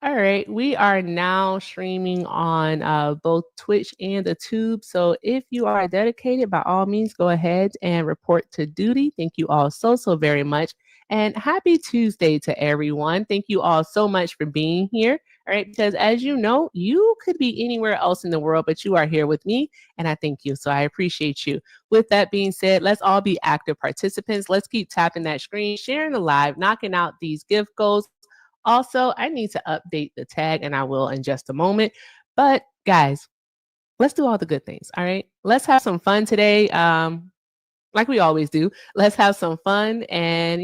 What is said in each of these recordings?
All right, we are now streaming on both Twitch and the Tube. So if you are dedicated, by all means, go ahead and report to duty. Thank you all so very much. And happy Tuesday to everyone. Thank you all so much for being here. All right, because as you know, you could be anywhere else in the world, but you are here with me, and I thank you. So I appreciate you. With that being said, let's all be active participants. Let's keep tapping that screen, sharing the live, knocking out these gift goals. Also, I need to update the tag and I will in just a moment. But guys, let's do all the good things. All right. Let's have some fun today. Like we always do. Let's have some fun and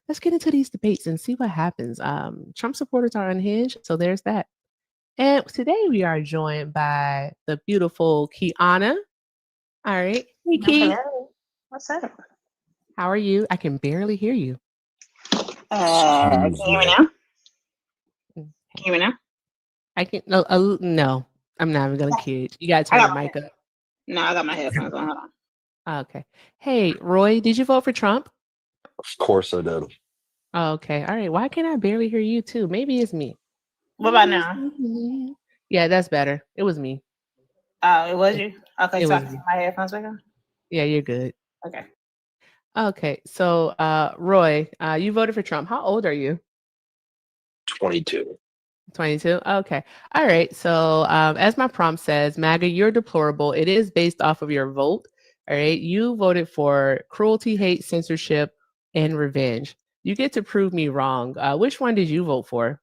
let's get into these debates and see what happens. Trump supporters are unhinged, so there's that. And today we are joined by the beautiful Kiana. All right. Hey Key. Hello. What's up? How are you? I can barely hear you. Can you hear me now? Can you hear me now? I can no. I'm not even gonna kid. You gotta turn the mic up. No, I got my headphones on. Hold on. Okay. Hey, Roy, did you vote for Trump? Of course I did. Okay. All right. Why can't I barely hear you too? Maybe it's me. What about now? Yeah, that's better. It was me. Oh, it was you? Okay, It so I was can me. put my headphones back on? Yeah, you're good. Okay. Okay. So, Roy, you voted for Trump. How old are you? 22. 22. Okay. All right. So, as my prompt says, MAGA, you're deplorable. It is based off of your vote. All right. You voted for cruelty, hate, censorship, and revenge. You get to prove me wrong. Which one did you vote for?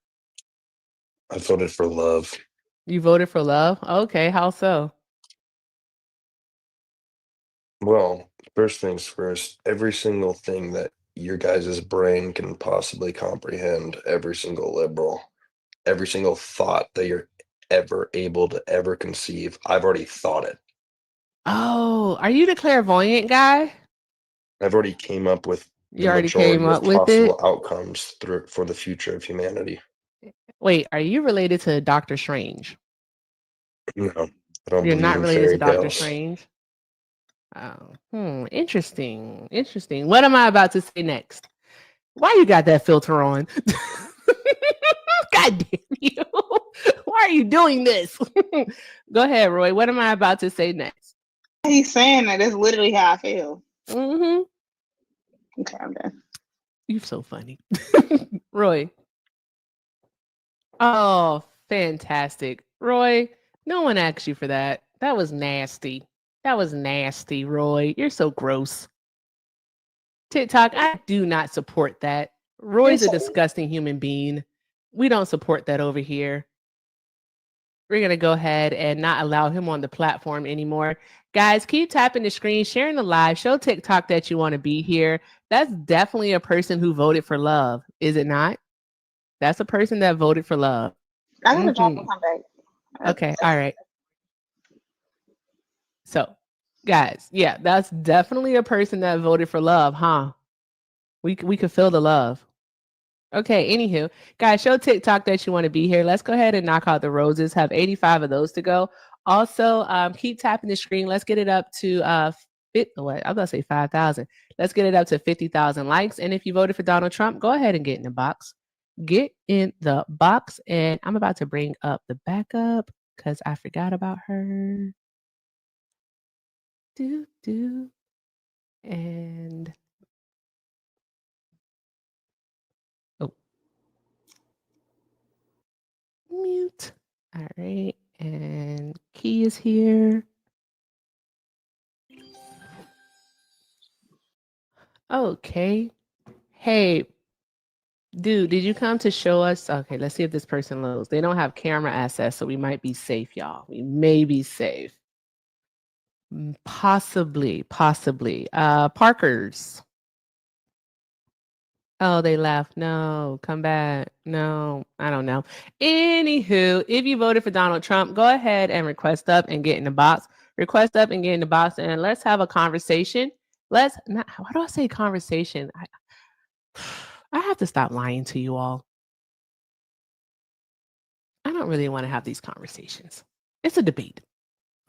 I voted for love. You voted for love? Okay. How so? Well, first things first, every single thing that your guys' brain can possibly comprehend, every single liberal, every single thought that you're ever able to ever conceive, I've already thought it. Oh, are you the clairvoyant guy? I've already came up with the You already came majority of up with it? possible outcomes for the future of humanity. Wait, are you related to Doctor Strange? No, I don't You're believe not in related to fairy Doctor tales. Strange? Oh, interesting. Interesting. What am I about to say next? Why you got that filter on? God damn you. Why are you doing this? Go ahead, Roy. What am I about to say next? He's saying that it's literally how I feel. Mm-hmm. Okay, I'm done. You're so funny. Roy. Oh, fantastic. Roy, no one asked you for that. That was nasty. That was nasty, Roy. You're so gross. TikTok, I do not support that. Roy's a disgusting human being. We don't support that over here. We're going to go ahead and not allow him on the platform anymore. Guys, keep tapping the screen, sharing the live, show TikTok that you want to be here. That's definitely a person who voted for love, is it not? That's a person that voted for love. I'm going to drop and come back. Okay, all right. So, guys, yeah, that's definitely a person that voted for love, huh? We could feel the love. Okay, anywho, guys, show TikTok that you want to be here. Let's go ahead and knock out the roses. Have 85 of those to go. Also, keep tapping the screen. Let's get it up to I was about to say 5,000. Let's get it up to 50,000 likes. And if you voted for Donald Trump, go ahead and get in the box. Get in the box. And I'm about to bring up the backup because I forgot about her. And mute. All right. And Key is here. Okay. Hey, dude, did you come to show us? Okay, let's see if this person loads. They don't have camera access, so we might be safe, y'all. We may be safe. Possibly. Parkers. Oh, they left. No, come back. No, I don't know. Anywho, if you voted for Donald Trump, go ahead and request up and get in the box. Request up and get in the box, and let's have a conversation. Why do I say conversation? I have to stop lying to you all. I don't really want to have these conversations. It's a debate.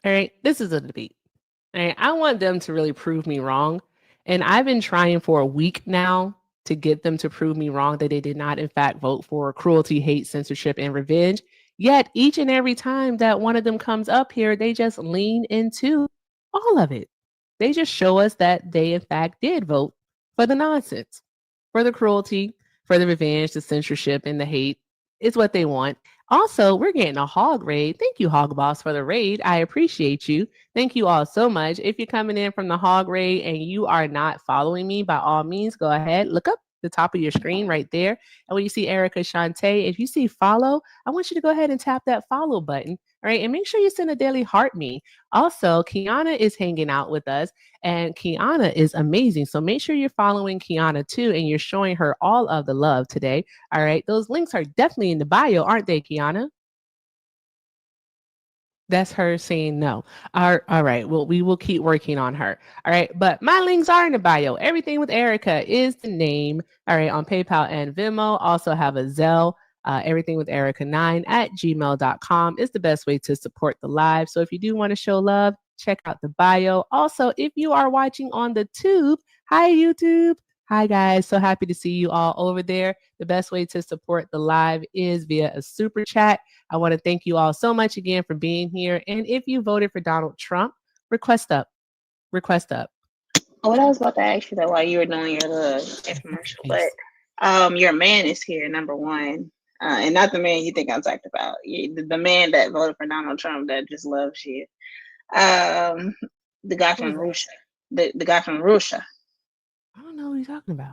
All right. This is a debate. All right. I want them to really prove me wrong. And I've been trying for a week now to get them to prove me wrong that they did not, in fact, vote for cruelty, hate, censorship, and revenge. Yet each and every time that one of them comes up here, they just lean into all of it. They just show us that they, in fact, did vote for the nonsense, for the cruelty, for the revenge, the censorship, and the hate. It's what they want. Also, we're getting a hog raid. Thank you, Hog Boss, for the raid. I appreciate you. Thank you all so much. If you're coming in from the hog raid and you are not following me, by all means, go ahead, look up the top of your screen right there. And when you see Erica Shantae, if you see follow, I want you to go ahead and tap that follow button. All right. And make sure you send a daily heart me. Also, Kiana is hanging out with us, and Kiana is amazing. So make sure you're following Kiana too, and you're showing her all of the love today. All right. Those links are definitely in the bio, aren't they, Kiana? That's her saying no. All right. Well, we will keep working on her. All right. But my links are in the bio. Everything with Erica is the name. All right. On PayPal and Venmo. Also have a Zelle. Everything with Erica9@gmail.com is the best way to support the live. So if you do want to show love, check out the bio. Also, if you are watching on the tube, hi, YouTube. Hi, guys. So happy to see you all over there. The best way to support the live is via a super chat. I want to thank you all so much again for being here. And if you voted for Donald Trump, request up. Request up. What I was about to ask you that while you were doing your little infomercial, but your man is here, number one. And not the man you think I'm talking about. The man that voted for Donald Trump that just loves you. The guy from Russia. The guy from Russia. I don't know what you're talking about.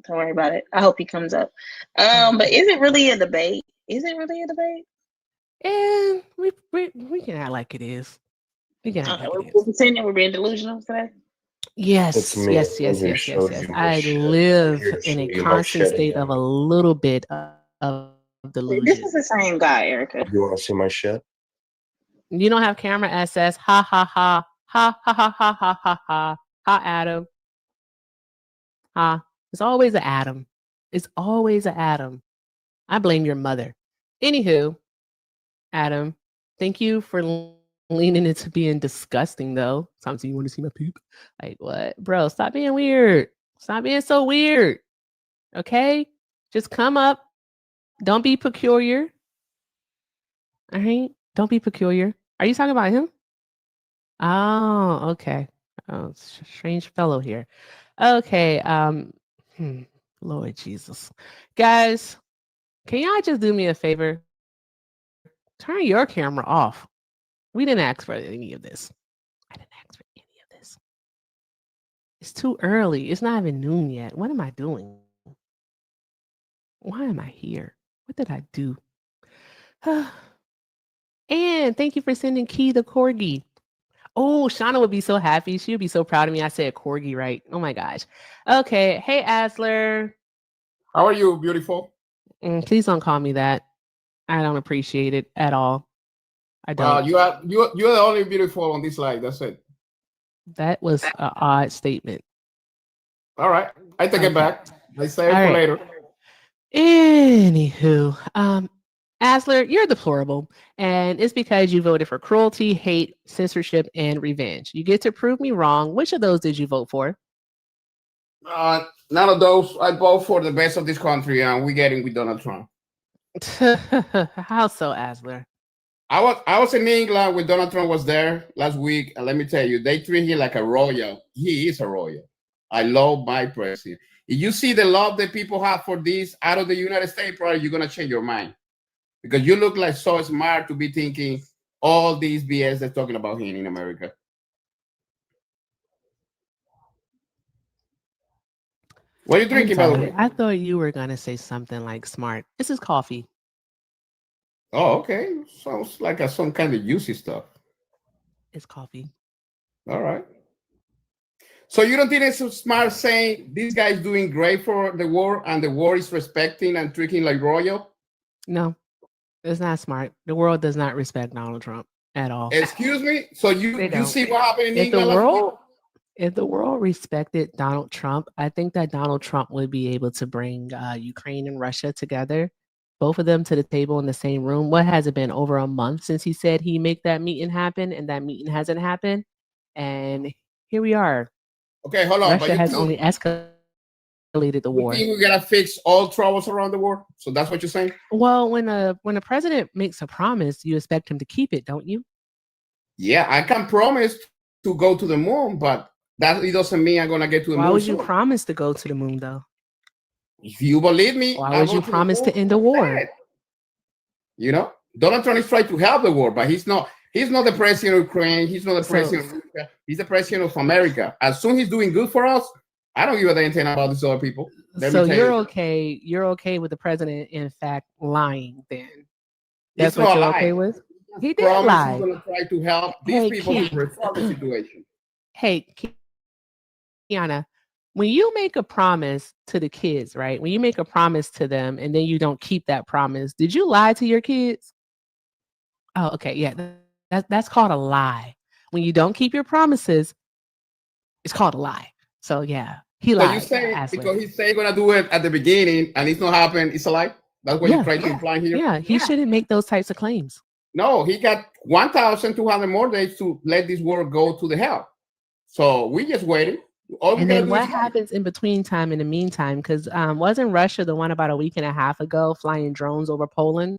Don't worry about it. I hope he comes up. But is it really a debate? Is it really a debate? And we can act like it is. We can act like it is. We're pretending we're being delusional today. Yes. I live in a constant state of a little bit of delusion. This is the same guy, Erica. You want to see my shit? You don't have camera SS. Ha ha ha. Ha ha ha ha ha ha ha. Ha, Adam. Ha. It's always an Adam. It's always an Adam. I blame your mother. Anywho, Adam, thank you for leaning into being disgusting, though. Sometimes you want to see my poop. Like, what? Bro, stop being weird. Stop being so weird. Okay? Just come up. Don't be peculiar. All right? Don't be peculiar. Are you talking about him? Oh, okay. Oh, strange fellow here. Okay. Lord Jesus. Guys, can y'all just do me a favor? Turn your camera off. We didn't ask for any of this. I didn't ask for any of this. It's too early. It's not even noon yet. What am I doing? Why am I here? What did I do? And thank you for sending Key the corgi. Oh, Shauna would be so happy. She would be so proud of me. I said corgi right. Oh my gosh. Okay. Hey, Asler. How are you, beautiful? Please don't call me that. I don't appreciate it at all. I don't. You're the only beautiful on this live. That's it. That was an odd statement. All right. I take it back. I save it for later. Anywho, Asler, you're deplorable, and it's because you voted for cruelty, hate, censorship, and revenge. You get to prove me wrong. Which of those did you vote for? None of those. I vote for the best of this country, and we're getting with Donald Trump. How so, Asler? I was in England when Donald Trump was there last week, and let me tell you, they treat him like a royal. He is a royal. I love my president. If you see the love that people have for this out of the United States, probably you're gonna change your mind. Because you look like so smart to be thinking all these BS they're talking about here in America. What are you drinking, by the way? I thought you were going to say something like smart. This is coffee. Oh, okay. Sounds like some kind of juicy stuff. It's coffee. All right. So you don't think it's so smart saying this guy is doing great for the world and the world is respecting and treating like royal? No. It's not smart. The world does not respect Donald Trump at all. Excuse me? So you see what happened in England? If the world respected Donald Trump, I think that Donald Trump would be able to bring Ukraine and Russia together, both of them to the table in the same room. What has it been, over a month since he said he'd make that meeting happen, and that meeting hasn't happened? And here we are. Okay, hold on. Russia has only escalated. escalated the You war. think we're gonna fix all troubles around the world? So that's what you're saying? Well, when a president makes a promise, you expect him to keep it, don't you? Yeah, I can promise to go to the moon, but that it doesn't mean I'm gonna get to the Why moon would you soon. promise to go to the moon, though? If you believe me, Why I'll would go you to the promise moon to end a war? instead. You know, Donald Trump is trying to help the war, but he's not. He's not the president of Ukraine. He's not the president of Russia. He's the president of America. As soon as he's doing good for us, I don't give a damn about these other people. So you're okay. You're okay with the president, in fact, lying. Then that's It's what not you're lying. okay with. He did Promise lie. he's gonna try to help these people to resolve the situation. Hey, Kiana, when you make a promise to the kids, right? When you make a promise to them and then you don't keep that promise, did you lie to your kids? Oh, okay. Yeah, that's called a lie. When you don't keep your promises, it's called a lie. So yeah, he lied. So you say because he say gonna do it at the beginning and it's not happening, it's a lie? That's what you try to imply here? Yeah, he shouldn't make those types of claims. No, he got 1,200 more days to let this war go to the hell. So we just waiting. And then what happens in between time, in the meantime? Because wasn't Russia the one about a week and a half ago flying drones over Poland?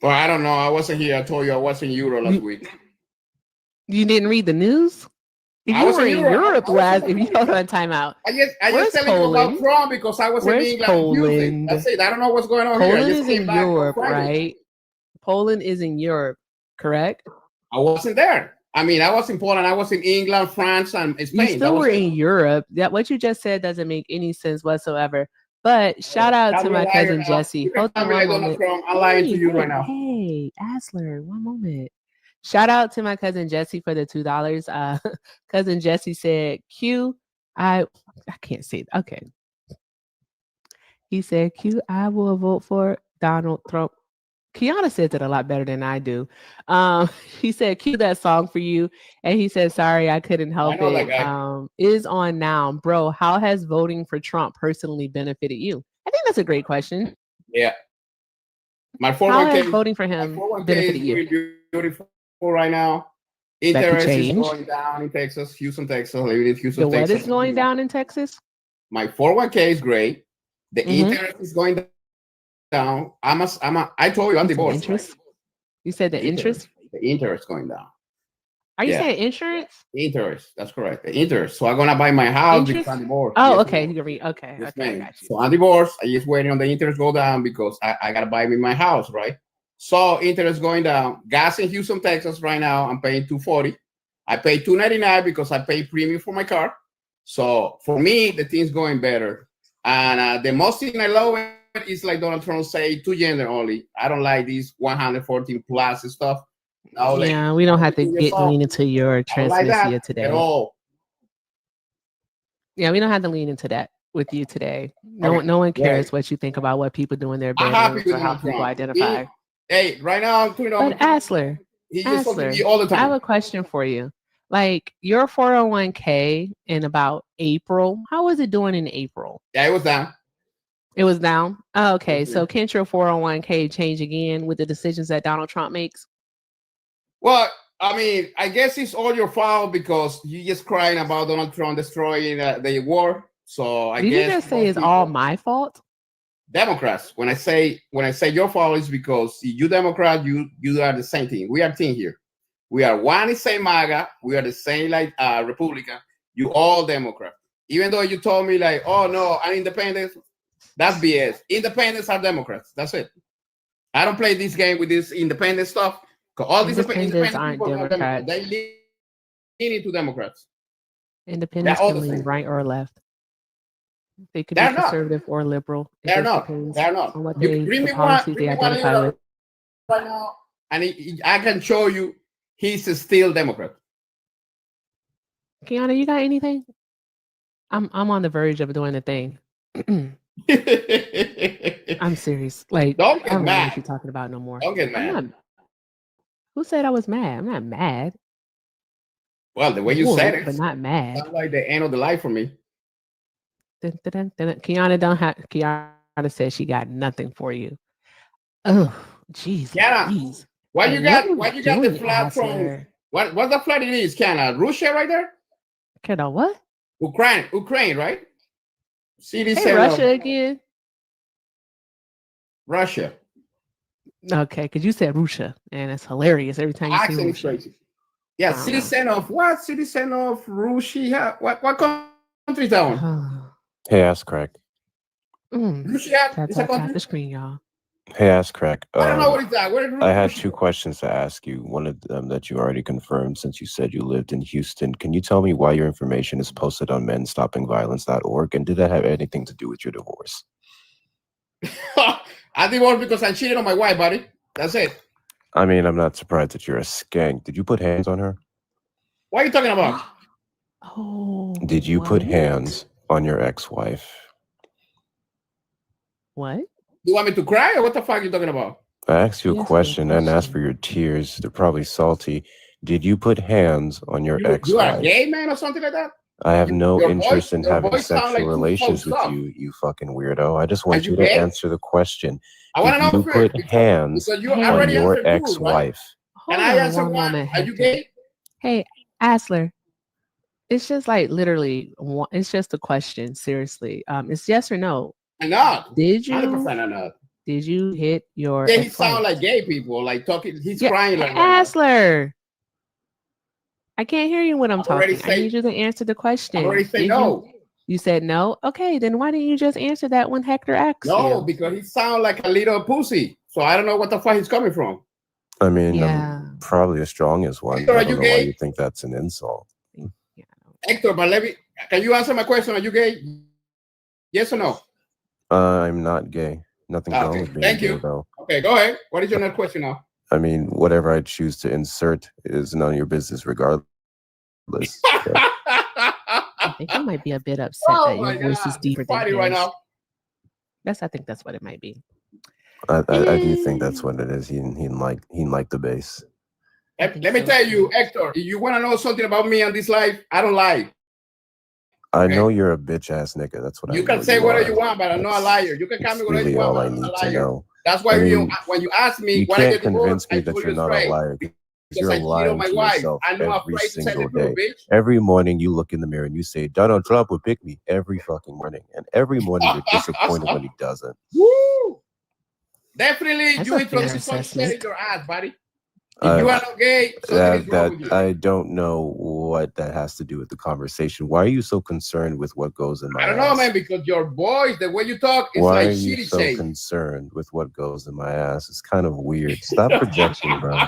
Well, I don't know. I wasn't here. I told you I was in Europe last week. You didn't read the news? If you were in Europe last, if you hold on timeout. I just telling you about Trump because I was in England. Poland? That's it. I don't know what's going on here. Poland is in Europe, right? Poland is in Europe, correct? I wasn't there. I mean, I was in Poland. I was in England, France, and Spain. You still were in Europe. That what you just said doesn't make any sense whatsoever. But shout out to my cousin Jesse. Hold on one moment. I'm lying to you right now. Hey, Asler, one moment. Shout out to my cousin Jesse for the $2. Cousin Jesse said, "Q, I can't say it. Okay." He said, "Q, I will vote for Donald Trump." Kiana says it a lot better than I do. He said, "Cue that song for you," and he said, "Sorry, I couldn't help it." Is on now, bro. How has voting for Trump personally benefited you? I think that's a great question. Yeah, my 401k. How has voting for him benefited you? Beautiful right now. Interest is going down in Texas, Houston, Texas. Houston, What is going down in Texas? My 401k is great. The interest is going down. I told you I'm divorced. Interest? You said the interest? The interest going down. Are you saying insurance? Interest. That's correct. The interest. So I'm gonna buy my house because I'm divorced. Oh, okay. You can read. Okay. Yes, okay. I got you. So I'm divorced. I just waiting on the interest go down because I gotta buy me my house, right? So interest going down. Gas in Houston, Texas right now, I'm paying $2.40. I pay $2.99 because I pay premium for my car. So for me, the thing's going better. And the most thing I love is like Donald Trump say, two gender only. I don't like these 114 plus and stuff. No, yeah, we don't have to lean into your transphobia today. At all. Yeah, we don't have to lean into that with you today. No one cares what you think about what people do in their bedrooms or how people identify. Hey, right now I'm tweeting. But Asler, all the time. I have a question for you. Like your 401k in about April, how was it doing in April? Yeah, it was down. It was down? Oh, okay. So can't your 401k change again with the decisions that Donald Trump makes? Well, I mean, I guess it's all your fault because you just crying about Donald Trump destroying the war. So I guess you just say it's all my fault? Democrats. When I say your fault is because you Democrat, you are the same thing. We are team here. We are one is same MAGA. We are the same like Republican. You all Democrat. Even though you told me like, oh no, I'm independent. That's BS. Independents are Democrats. That's it. I don't play this game with this independent stuff. All these independents aren't Democrats. They lean into Democrats. Independents can lean right or left. They could be conservative or liberal. They're not. They're not. On what the policies they identify with. Right now, and I can show you he's still Democrat. Kiana, you got anything? I'm on the verge of doing the thing. I'm serious. Like, don't get I don't mad. know what you're talking about no more. Don't get mad. Who said I was mad? I'm not mad. Well, the way you said it, but not mad. Sounds like the end of the life for me. Kiana says she got nothing for you. Oh, jeez. Kiana, why you got the flag from? What's the flag it is? Kiana, Russia right there. Kiana, what? Ukraine, right? citizen Hey, Russia of again. Russia. Okay, because you said Russia, and it's hilarious every time you say Accent is Russia. crazy. Yeah, citizen of what? Citizen of Russia. What country is that one? Hey, ass crack. Russia Tap, is a tap, tap country. the screen, y'all. Hey, ass crack. I don't know what is that. Where is I had Russia? 2 questions to ask you. One of them that you already confirmed since you said you lived in Houston. Can you tell me why your information is posted on menstoppingviolence.org? And did that have anything to do with your divorce? I divorced because I cheated on my wife, buddy. That's it. I mean, I'm not surprised that you're a skank. Did you put hands on her? What are you talking about? Did you put hands on your ex-wife? What? You want me to cry or what the fuck are you talking about? I asked you a question and asked for your tears. They're probably salty. Did you put hands on your ex-wife? You are a gay man or something like that? I have no interest in having voice sound sexual like relations with stuff. you, you fucking weirdo. I just want you you to gay? answer the question. I want to know Did you put hands because you on already your answered two, right? ex-wife? Hold And I on answer one one. moment, Are you Hector. gay? Hey, Asler. It's just like literally one, it's just a question, seriously. It's yes or no. I'm not. Did you 100% I'm not. Did you hit your Yeah, he ex-wife? sound like gay people, like talking. He's crying like Asler. I can't hear you when I'm already talking. I need you to answer the question. I already say Did no. You said no? Okay, then why didn't you just answer that when Hector asked you? No, because he sound like a little pussy. So I don't know what the fuck he's coming from. I mean, I'm probably as strong as one. Hector, I are don't you know gay? why you think that's an insult. Hector, but can you answer my question? Are you gay? Yes or no? I'm not gay. Nothing's wrong with being gay, though. Okay, go ahead. What is your next question now? I mean, whatever I choose to insert is none of your business, regardless. I think he might be a bit upset that your voice is deeper than his. Right now. I think that's what it might be. I do think that's what it is. He liked the bass. Let me tell you, Hector, if you want to know something about me on this life, I don't lie. I know you're a bitch ass nigga. That's what you can say whatever you want, but I'm not a liar. You can call me whatever really you want. all I I'm not need a to liar. know. That's why I mean, when you ask me, you why I can't get divorced, convince me that you're not a liar. Because you're lying to yourself every single day. Every morning you look in the mirror and you say, Donald Trump would pick me every fucking morning. And every morning you're disappointed when he doesn't. Woo! Definitely, That's you a fair introduce some shit in your ass, buddy. If you are not gay, something is wrong with you. I don't know what that has to do with the conversation. Why are you so concerned with what goes in my ass? I don't know, man, because your voice, the way you talk, is Why like are you so concerned with what goes in my ass? It's kind of weird. Stop projecting, bro.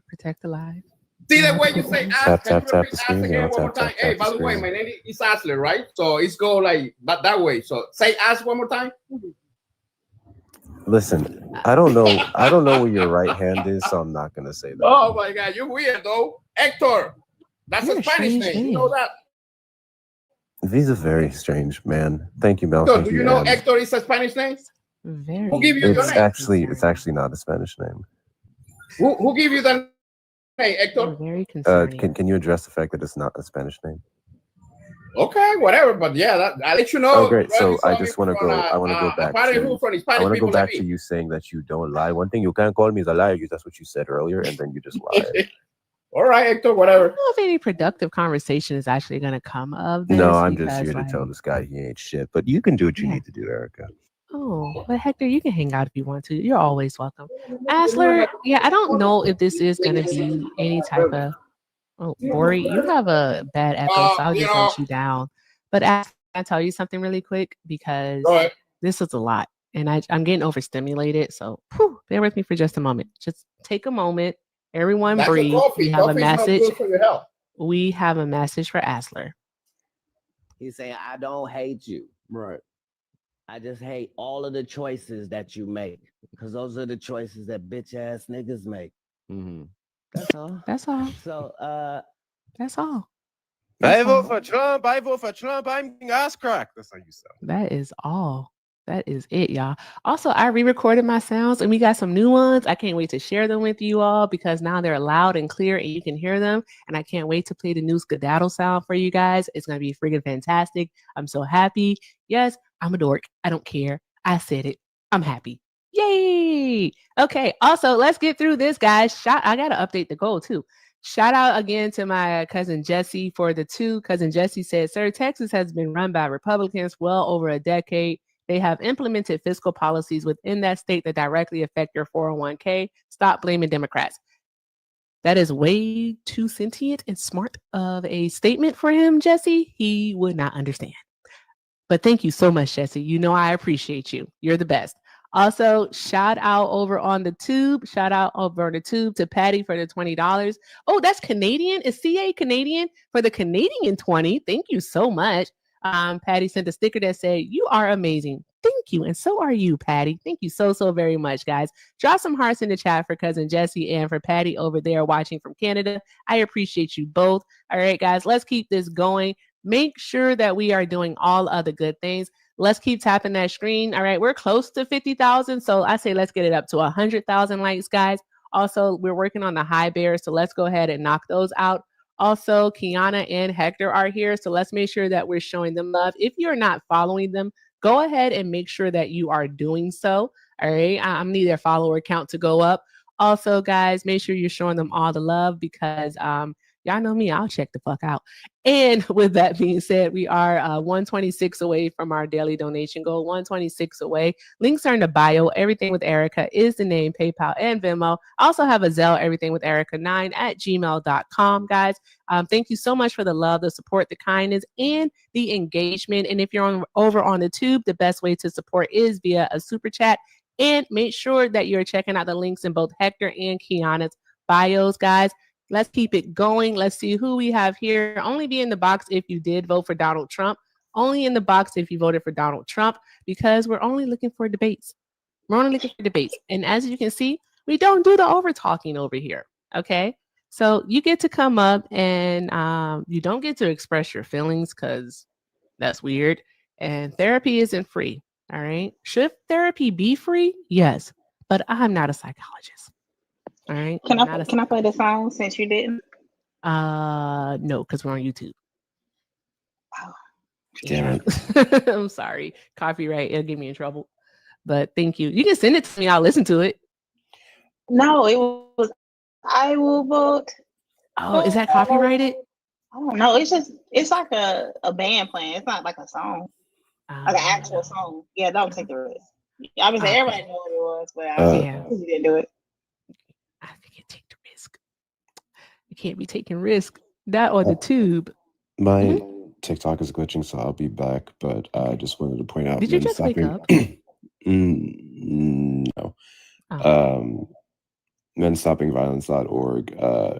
Protect the life. See the way you say ass? Tap the screen. Again one more time. Hey, by the way, my name is Asler, right? So it's go like that way. So say ass one more time. Listen, I don't know where your right hand is, so I'm not gonna say that. Oh my god, you're weird though. Hector. That's a Spanish name. You know that? He's a very strange man. Thank you, Mel. So, do you know Hector is a Spanish name? Very. Who gave you your name? It's actually not a Spanish name. Who gave you the name, Hector? Very concerning. Can you address the fact that it's not a Spanish name? Okay, whatever. But yeah, I'll let you know. Oh, great. So I just want to go. I want to go back. I want to go back to you saying that you don't lie. One thing you can't call me is a liar. That's what you said earlier, and then you just lied. All right, Hector. Whatever. I don't know if any productive conversation is actually going to come of this. No, I'm just here to tell this guy he ain't shit. But you can do what you need to do, Erica. Oh, but Hector, you can hang out if you want to. You're always welcome. Asler, yeah, I don't know if this is going to be any type of. Oh, Bori, you have a bad echo, so I'll just hunt you down. But I'll tell you something really quick because this is a lot, and I'm getting overstimulated. So bear with me for just a moment. Just take a moment. Everyone breathe. We have a message. We have a message for Asler. He's saying, I don't hate you. Right. I just hate all of the choices that you make because those are the choices that bitch ass niggas make. Mm-hmm. That's all. That's all. So that's all. I vote for Trump. I vote for Trump. I'm getting ass cracked. That's how you sound. That is all. That is it, y'all. Also, I re-recorded my sounds and we got some new ones. I can't wait to share them with you all because now they're loud and clear and you can hear them. And I can't wait to play the new skedaddle sound for you guys. It's going to be friggin' fantastic. I'm so happy. Yes, I'm a dork. I don't care. I said it. I'm happy. Yay! Okay, also, let's get through this, guys. I got to update the goal, too. Shout out again to my cousin Jesse for the 2. Cousin Jesse said, "Sir, Texas has been run by Republicans well over a decade. They have implemented fiscal policies within that state that directly affect your 401k. Stop blaming Democrats." That is way too sentient and smart of a statement for him, Jesse. He would not understand. But thank you so much, Jesse. You know I appreciate you. You're the best. Also, shout out over on the tube. Shout out over the tube to Patty for the $20. Oh, that's Canadian. Is CA Canadian for the Canadian 20? Thank you so much. Patty sent a sticker that said, "You are amazing." Thank you. And so are you, Patty. Thank you so very much, guys. Drop some hearts in the chat for cousin Jesse and for Patty over there watching from Canada. I appreciate you both. All right, guys, let's keep this going. Make sure that we are doing all other good things. Let's keep tapping that screen. All right, we're close to 50,000. So I say let's get it up to 100,000 likes, guys. Also, we're working on the high bears. So let's go ahead and knock those out. Also, Kiana and Hector are here. So let's make sure that we're showing them love. If you're not following them, go ahead and make sure that you are doing so. All right, I'm need their follower count to go up. Also, guys, make sure you're showing them all the love because y'all know me, I'll check the fuck out. And with that being said, we are 126 away from our daily donation goal, 126 away. Links are in the bio. Everything with Erica is the name, PayPal and Venmo. I also have a Zelle, everythingwitherica9@gmail.com, guys. Thank you so much for the love, the support, the kindness, and the engagement. And if you're over on the tube, the best way to support is via a super chat. And make sure that you're checking out the links in both Hector and Kiana's bios, guys. Let's keep it going. Let's see who we have here. Only be in the box if you did vote for Donald Trump. Only in the box if you voted for Donald Trump, because we're only looking for debates. We're only looking for debates. And as you can see, we don't do the over talking over here. Okay. So you get to come up and you don't get to express your feelings because that's weird. And therapy isn't free. All right. Should therapy be free? Yes. But I'm not a psychologist. All right. Can I play the song since you didn't? No, because we're on YouTube. Oh, damn it. I'm sorry. Copyright, it'll get me in trouble. But thank you. You can send it to me. I'll listen to it. No, it was I Will Vote. Oh, is that copyrighted? I don't know. It's like a band playing. It's not like a song. Like an actual song. Yeah, don't take the risk. I would say everybody knew what it was, but you didn't do it. I can't take the risk. You can't be taking risk. That or the tube. My TikTok is glitching, so I'll be back. But I just wanted to point out. Did you just wake up? No. menstoppingviolence.org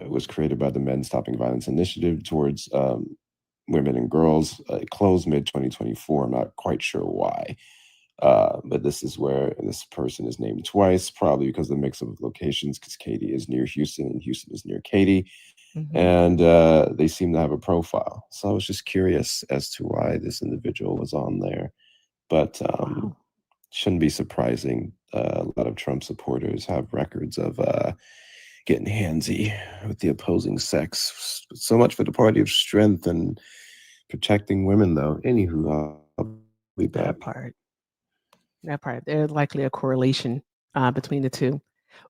was created by the Men Stopping Violence Initiative towards women and girls. It closed mid-2024. I'm not quite sure why. But this is where this person is named twice, probably because of the mix of locations, because Katie is near Houston and Houston is near Katie. And they seem to have a profile. So I was just curious as to why this individual was on there. But shouldn't be surprising. A lot of Trump supporters have records of getting handsy with the opposing sex. So much for the party of strength and protecting women, though. Anywho, I'll be back. That part. There's likely a correlation between the two.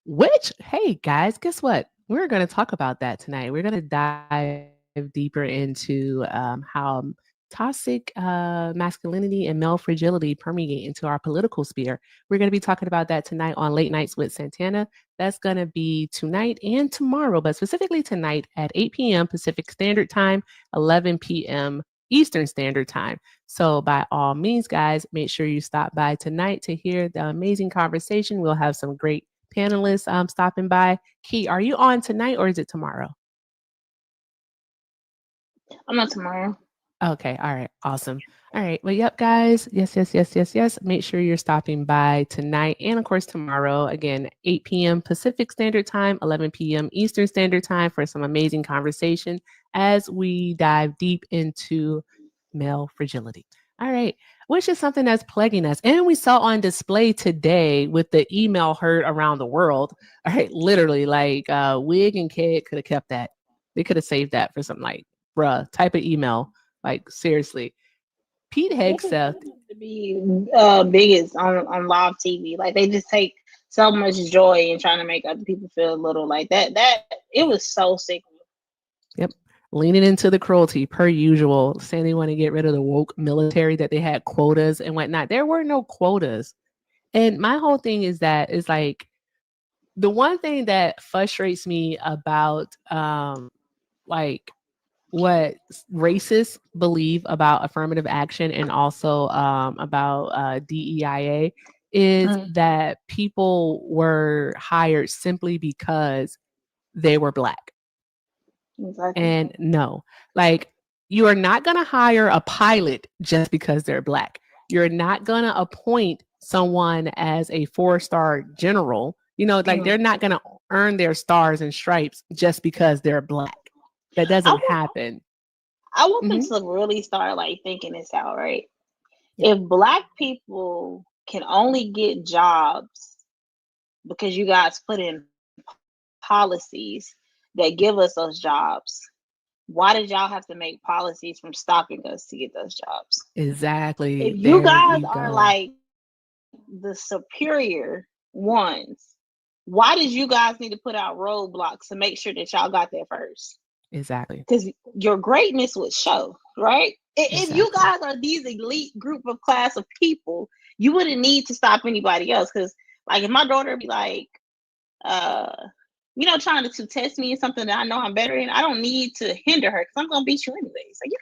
Which, hey, guys, guess what? We're going to talk about that tonight. We're going to dive deeper into how toxic masculinity and male fragility permeate into our political sphere. We're going to be talking about that tonight on Late Nights with Santana. That's going to be tonight and tomorrow, but specifically tonight at 8 p.m. Pacific Standard Time, 11 p.m. Eastern Standard Time. So by all means, guys, make sure you stop by tonight to hear the amazing conversation. We'll have some great panelists stopping by. Key, are you on tonight or is it tomorrow? I'm on tomorrow. Okay. All right. Awesome. All right. Well, yep, guys. Yes. Make sure you're stopping by tonight and, of course, tomorrow. Again, 8 p.m. Pacific Standard Time, 11 p.m. Eastern Standard Time for some amazing conversation as we dive deep into male fragility. All right. Which is something that's plaguing us. And we saw on display today with the email heard around the world. All right. Literally, like Wig and Kid could have kept that. They could have saved that for some like, bruh, type of email. Like, seriously. Pete Hegseth to be biggest on live TV. Like, they just take so much joy in trying to make other people feel little like that. It was so sick. leaning into the cruelty per usual, saying they want to get rid of the woke military, that they had quotas and whatnot. There were no quotas. And my whole thing is that is like the one thing that frustrates me about like what racists believe about affirmative action and also about DEIA is that people were hired simply because they were Black. Exactly. And no, like you are not going to hire a pilot just because they're Black. You're not going to appoint someone as a 4-star general. You know, like they're not going to earn their stars and stripes just because they're Black. That doesn't happen. I want them to really start like thinking this out, right? If Black people can only get jobs because you guys put in policies that give us those jobs, why did y'all have to make policies from stopping us to get those jobs? Exactly. If you guys are like the superior ones, why did you guys need to put out roadblocks to make sure that y'all got there first? Exactly. Because your greatness would show, right? If you guys are these elite group of class of people, you wouldn't need to stop anybody else. Because like if my daughter be like, trying to test me in something that I know I'm better in, I don't need to hinder her because I'm gonna beat you anyways. Like you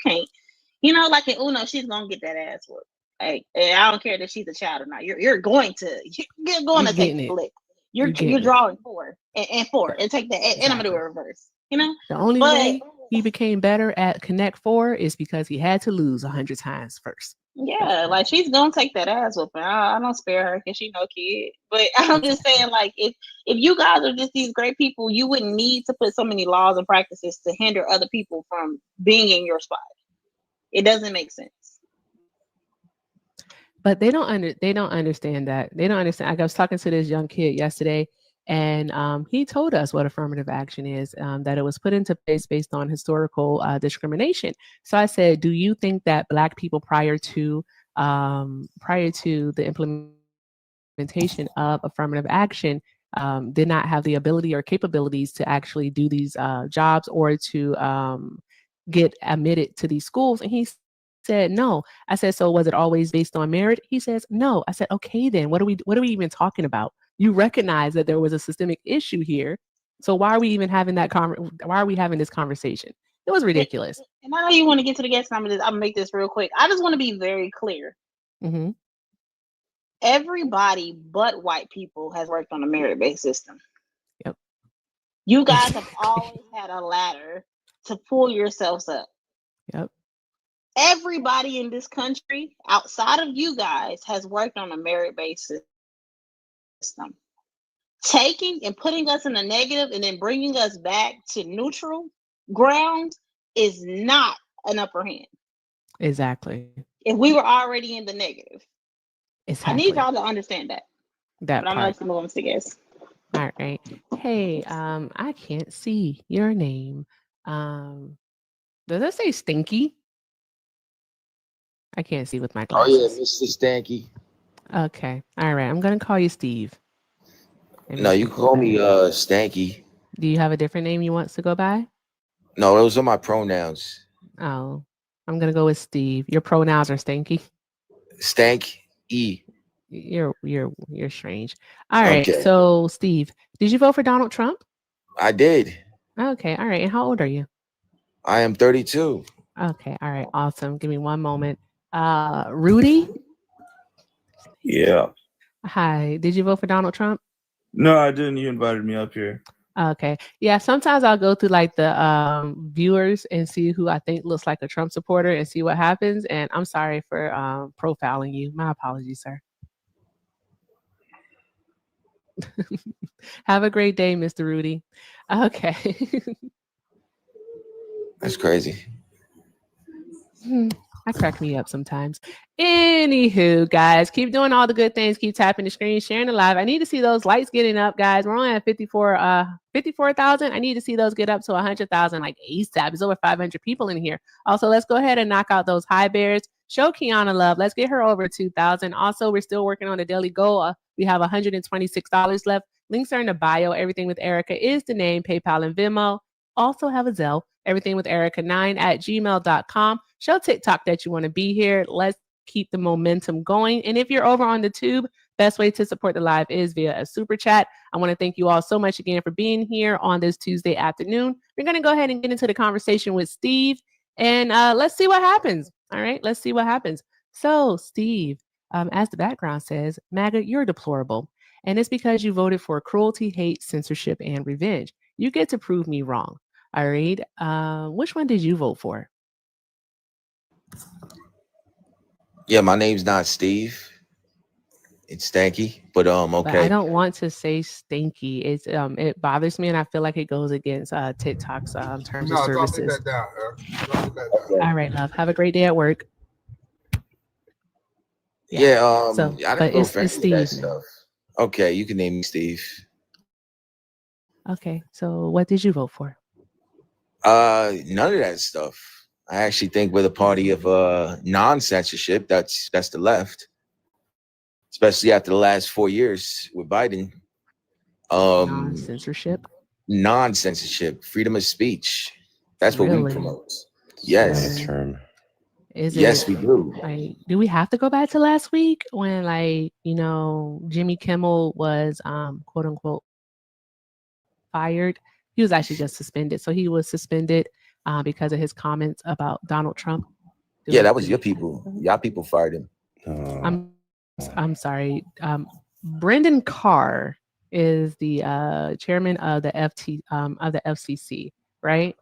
can't, like in Uno, she's gonna get that ass whooped. Like, and I don't care that she's a child or not. You're going to take the lick. You're drawing 4 and 4 and take that and I'm gonna do a reverse. The only way he became better at Connect 4 is because he had to lose 100 times first. Yeah, like she's gonna take that ass whooping. I don't spare her because she's no kid. But I'm just saying, like, if you guys are just these great people, you wouldn't need to put so many laws and practices to hinder other people from being in your spot. It doesn't make sense. But they don't understand that. They don't understand. Like I was talking to this young kid yesterday, and he told us what affirmative action is, that it was put into place based on historical discrimination. So I said, do you think that Black people prior to the implementation of affirmative action did not have the ability or capabilities to actually do these jobs or to get admitted to these schools? And he said no. I said, so was it always based on merit? He says no. I said, okay, then what are we even talking about? You recognize that there was a systemic issue here, so why are we even having why are we having this conversation? It was ridiculous. And I know you want to get to the guest, I'm gonna make this real quick. I just want to be very clear. Everybody but white people has worked on a merit-based system. Yep. You guys have always had a ladder to pull yourselves up. Yep. Everybody in this country outside of you guys has worked on a merit-based system. Taking and putting us in the negative and then bringing us back to neutral ground is not an upper hand. Exactly. If we were already in the negative. Exactly. I need y'all to understand that. But I'm going to move on to guess. All right. Hey, I can't see your name. Does it say Stinky? I can't see with my glasses. Oh yeah, Mr. Stanky. Okay. All right. I'm gonna call you Steve. No, you call me Stanky. Do you have a different name you want to go by? No, those are my pronouns. Oh, I'm gonna go with Steve. Your pronouns are Stanky. Stank E. You're strange. All right. Okay. So Steve, did you vote for Donald Trump? I did. Okay. All right. And how old are you? I am 32. Okay. All right. Awesome. Give me one moment. Rudy? Yeah. Hi. Did you vote for Donald Trump? No, I didn't. You invited me up here. Okay. Yeah. Sometimes I'll go through like the viewers and see who I think looks like a Trump supporter and see what happens. And I'm sorry for profiling you. My apologies, sir. Have a great day, Mr. Rudy. Okay. That's crazy. That crack me up sometimes. Anywho, guys, keep doing all the good things. Keep tapping the screen, sharing the live. I need to see those lights getting up, guys. We're only at 54,000. I need to see those get up to 100,000 like ASAP. There's over 500 people in here. Also, let's go ahead and knock out those high bears. Show Kiana love. Let's get her over 2,000. Also, we're still working on the daily goal. We have $126 left. Links are in the bio. Everything with Erica is the name, PayPal and Venmo. also have a Zelle, everythingwitherica9@gmail.com. Show TikTok that you want to be here. Let's keep the momentum going. And if you're over on the tube, best way to support the live is via a super chat. I want to thank you all so much again for being here on this Tuesday afternoon. We're going to go ahead and get into the conversation with Steve, and let's see what happens. All right, let's see what happens. So, Steve, as the background says, MAGA, you're deplorable. And it's because you voted for cruelty, hate, censorship, and revenge. You get to prove me wrong. All right. Which one did you vote for? Yeah, my name's not Steve. It's Stanky, but okay. But I don't want to say stinky. It's it bothers me, and I feel like it goes against TikTok's terms of services. That down, that down. All right, love. Have a great day at work. So, I didn't vote for any of Steve that stuff. Okay, you can name me Steve. Okay, so what did you vote for? None of that stuff. I actually think we're the party of non-censorship. That's the left, especially after the last 4 years with Biden. Non-censorship. Non-censorship, freedom of speech. That's what we promote. Yes. Term. Yes, we do. Like, do we have to go back to last week when, like, you know, Jimmy Kimmel was quote unquote fired? He was actually just suspended. So he was suspended because of his comments about Donald Trump. Yeah, that was your people. Y'all people fired him. I'm sorry. Brendan Carr is the chairman of the FCC, right?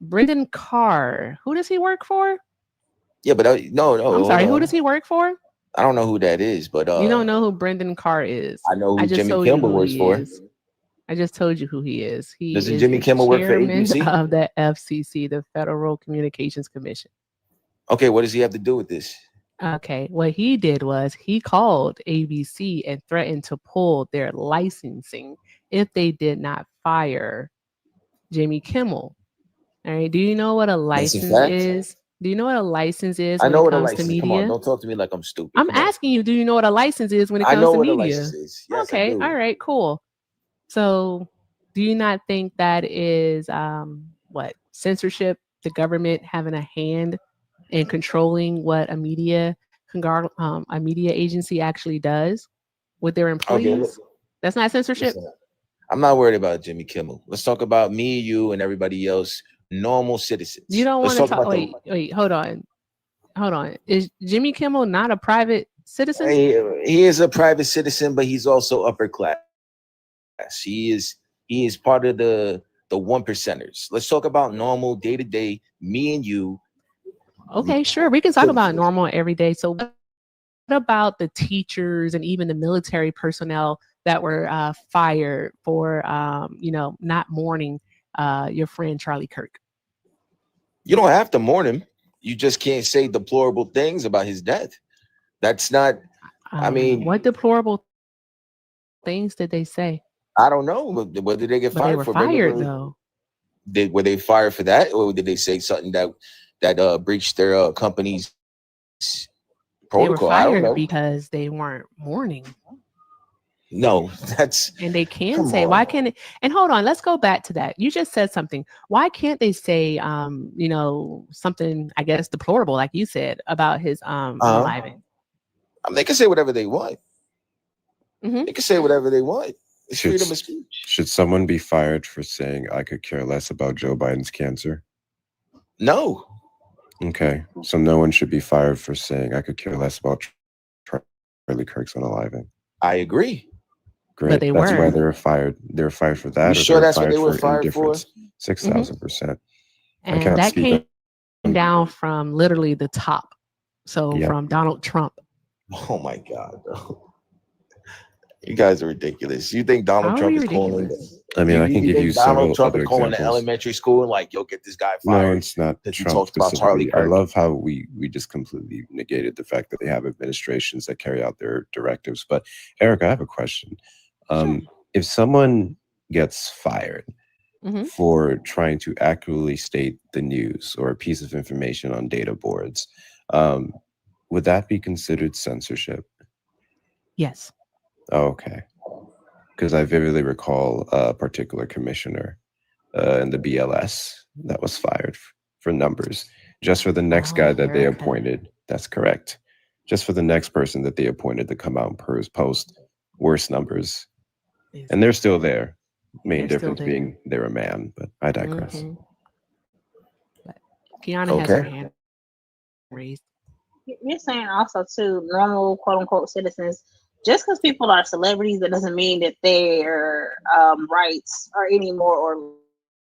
Brendan Carr. Who does he work for? Yeah, but no. I'm sorry. Who does he work for? I don't know who that is, but you don't know who Brendan Carr is. I know who Jimmy Kimmel works for. I just told you who he is. He Doesn't is Jimmy Kimmel work for chairman ABC? of the FCC, the Federal Communications Commission. Okay, what does he have to do with this? Okay, what he did was he called ABC and threatened to pull their licensing if they did not fire Jimmy Kimmel. All right. Do you know what a license is? Do you know what a license is? I know what a license license is. Come on, don't talk to me like I'm stupid. I'm asking you, do you know what a license is when it comes to media? I know what a license is. Yes, okay. All right, cool. So do you not think that is censorship, the government having a hand in controlling what a media agency actually does with their employees? Okay, that's not censorship. Listen, I'm not worried about Jimmy Kimmel. Let's talk about me, you, and everybody else, normal citizens. You don't want to talk. Wait, hold on. Is Jimmy Kimmel not a private citizen? He is a private citizen, but he's also upper class. He is part of the one percenters. Let's talk about normal day to day, me and you. Okay, sure. We can talk about normal every day. So what about the teachers and even the military personnel that were fired for not mourning your friend Charlie Kirk? You don't have to mourn him. You just can't say deplorable things about his death. That's not, I mean. What deplorable things did they say? I don't know. What did they get fired they were for? Fired though. Were they fired for that? Or did they say something that breached their company's protocol? They were fired because they weren't mourning. No, and they can say, why can't it? And hold on, let's go back to that. You just said something. Why can't they say, something, I guess, deplorable, like you said, about his unaliving? They can say whatever they want. Mm-hmm. They can say whatever they want. It's freedom of speech. Should someone be fired for saying, I could care less about Joe Biden's cancer? No. Okay, so no one should be fired for saying, I could care less about Charlie Kirk's unaliving. I agree. Great. But that's why they were fired. They were fired for that. You sure that's what they were fired for? 6,000%. And that came down from literally the top. So from Donald Trump. Oh my God, bro. You guys are ridiculous. You think Donald Trump is calling? I mean, I can give you Donald several Trump other is calling examples. the elementary school and like, yo, get this guy fired. No, it's not Trump specifically. I love how we just completely negated the fact that they have administrations that carry out their directives. But Eric, I have a question. Sure. If someone gets fired for trying to accurately state the news or a piece of information on data boards, would that be considered censorship? Yes. Oh, okay. Because I vividly recall a particular commissioner and the BLS that was fired for numbers. Just for the next guy that they appointed, that's correct. Just for the next person that they appointed to come out and post worse numbers. And they're still there. Main difference being they're a man, but I digress. Kiana has her hand raised. You're saying also too, normal quote unquote citizens, just because people are celebrities, that doesn't mean that their rights are any more or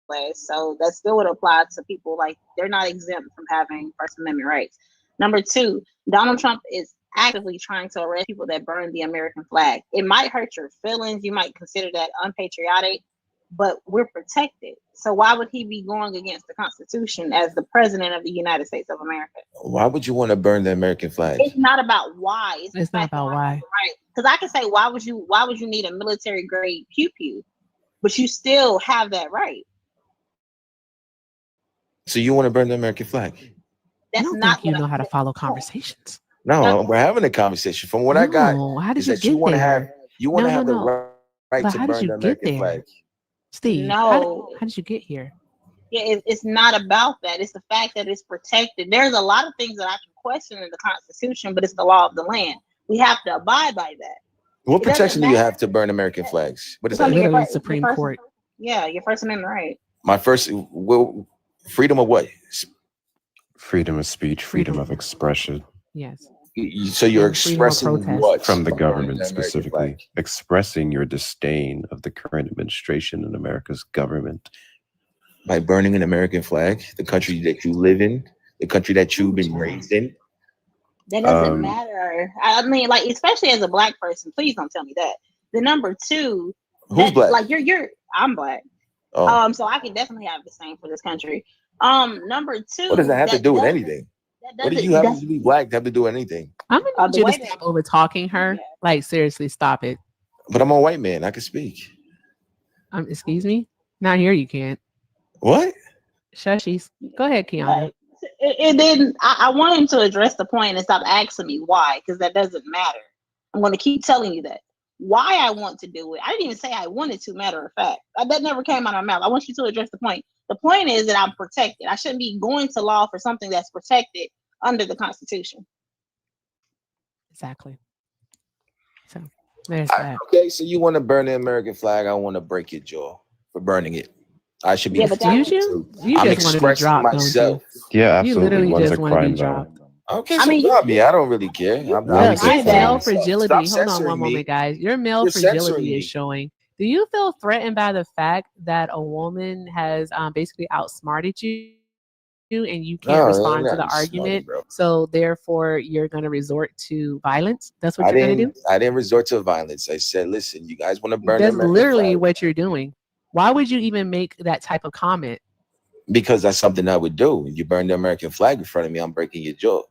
less. So that still would apply to people. Like, they're not exempt from having First Amendment rights. Number two, Donald Trump is actively trying to arrest people that burn the American flag. It might hurt your feelings. You might consider that unpatriotic, but we're protected. So why would he be going against the Constitution as the president of the United States of America? Why would you want to burn the American flag? It's not about why. It's not about why. Right. Because I can say, why would you need a military grade pew-pew? But you still have that right. So you want to burn the American flag? I don't think you know how to follow conversations. No, we're having a conversation. From what I got, how did you get you want to there? have the right But to how did burn you the get American there? flag. No. Steve, how did you get here? Yeah, it's not about that. It's the fact that it's protected. There's a lot of things that I can question in the Constitution, but it's the law of the land. We have to abide by that. What protection do you have to burn American flags? What is that? Literally Supreme Court. Yeah, your First Amendment right. My first, freedom of what? Freedom of speech, freedom of expression. Yes. So you're expressing what? From the government specifically. Expressing your disdain of the current administration and America's government. By burning an American flag, the country that you live in, the country that you've been raised in. That doesn't matter. I mean, like, especially as a black person, please don't tell me that. The number two, who's black? Like I'm black. Oh. So I can definitely have the same for this country. Number two. What does that have to do with anything? What do you have to be black to have to do with anything? I'm gonna need you to stop over talking her. Yeah. Like, seriously, stop it. But I'm a white man. I can speak. Excuse me? Not here you can't. What? Shushies. Go ahead, Kiana. It didn't. I want him to address the point and stop asking me why, because that doesn't matter. I'm going to keep telling you that. Why I want to do it. I didn't even say I wanted to, matter of fact. That never came out of my mouth. I want you to address the point. The point is that I'm protected. I shouldn't be going to law for something that's protected under the Constitution. Exactly. So there's that. Okay, so you want to burn the American flag. I want to break your jaw for burning it. I should be. Yeah, but you I'm just want to be dropped, myself. Yeah, absolutely. You literally One's just a want to be crime dropped. Okay, so drop me. I don't really care. Your male fragility. Hold on one moment, guys. Your male fragility is showing. Do you feel threatened by the fact that a woman has basically outsmarted you and you can't respond to the argument? So therefore, you're going to resort to violence? That's what you're going to do? I didn't resort to violence. I said, listen, you guys want to burn That's the American literally flag. what you're doing. Why would you even make that type of comment? Because that's something I would do. You burn the American flag in front of me, I'm breaking your jaw.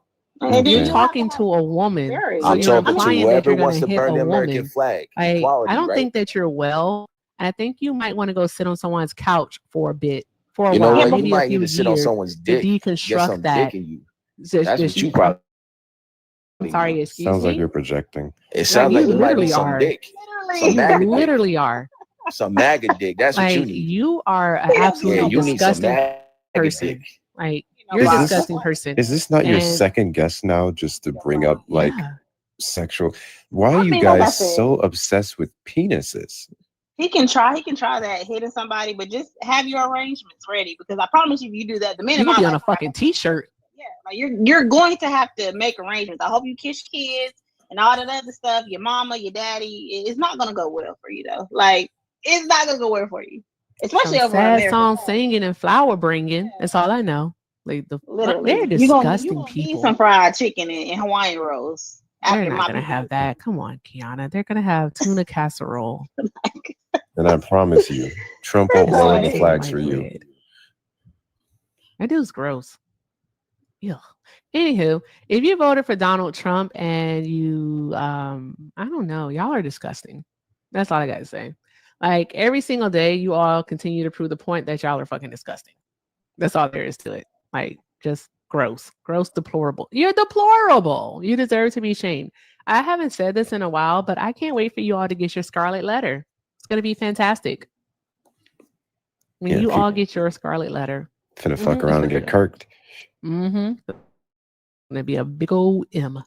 You're talking to a woman. I'm talking to whoever wants to burn the American flag. I don't think that you're well. And I think you might want to go sit on someone's couch for a bit. For a while, what? Maybe You might a few need to sit on someone's dick. To deconstruct that. That's what you probably. I'm sorry, excuse me. Sounds like you're projecting. It sounds like you might be some dick. You literally are. Some MAGA dick. That's what you need. You are an absolutely disgusting person. Like, you're a disgusting person. Is this not your second guess now, just to bring up like sexual? Why are you guys so obsessed with penises? He can try that hitting somebody, but just have your arrangements ready, because I promise you, if you do that, the minute you'll be on a fucking t-shirt. Yeah, like you're going to have to make arrangements. I hope you kiss your kids and all that other stuff. Your mama, your daddy. It's not gonna go well for you though. Like, it's not gonna go well for you, especially some over sad song singing and flower bringing. That's all I know. Like they're disgusting people. Eat some fried chicken and Hawaiian rolls. They're not gonna have that. Come on, Kiana. They're gonna have tuna casserole. And I promise you, Trump won't lower the flags for you. That dude's gross. Yeah. Anywho, if you voted for Donald Trump and you, I don't know, y'all are disgusting. That's all I gotta say. Like, every single day, you all continue to prove the point that y'all are fucking disgusting. That's all there is to it. Like, just gross, deplorable. You're deplorable. You deserve to be shamed. I haven't said this in a while, but I can't wait for you all to get your Scarlet Letter. It's going to be fantastic. When Yeah, you people all get your scarlet letter, finna fuck it's around and gonna get kirked. gonna be a big old M.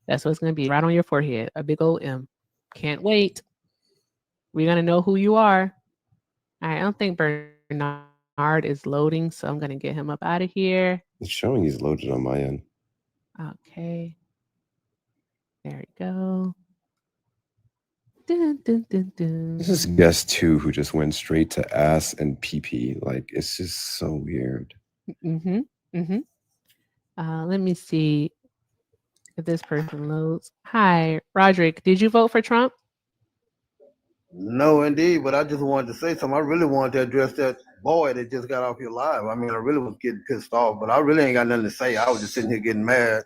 That's what it's gonna be, right on your forehead, a big old M. Can't wait. We're gonna know who you are. All right, I don't think Bernard is loading, so I'm gonna get him up out of here. It's showing he's loaded on my end. Okay. There we go. Dun, dun, dun, dun. This is guest 2 who just went straight to ass and pee. Like, it's just so weird. Let me see if this person loads. Hi, Roderick. Did you vote for Trump? No, indeed, but I just wanted to say something. I really wanted to address that boy that just got off here live. I mean, I really was getting pissed off, but I really ain't got nothing to say. I was just sitting here getting mad.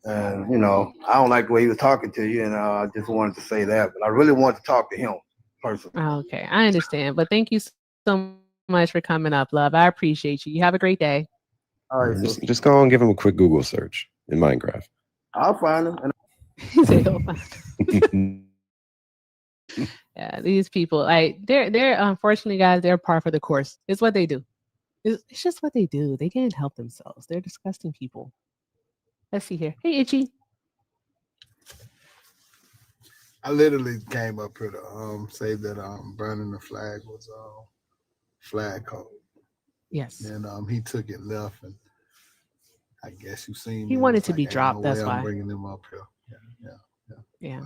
And, you know, I don't like the way he was talking to you, and I just wanted to say that. But I really wanted to talk to him personally. Okay, I understand. But thank you so much for coming up, love. I appreciate you. You have a great day. All right, so Just go and give him a quick Google search in Minecraft. I'll find him. And He said he'll find him. Yeah, these people, like they're unfortunately, guys, they're par for the course. It's what they do. It's just what they do. They can't help themselves. They're disgusting people. Let's see here. Hey, Itchy. I literally came up here to say that burning the flag was flag code. Yes. And he took it left, and I guess you seen He me. wanted It's to be like, ain't dropped. no That's way why. I'm bringing him up here. Yeah.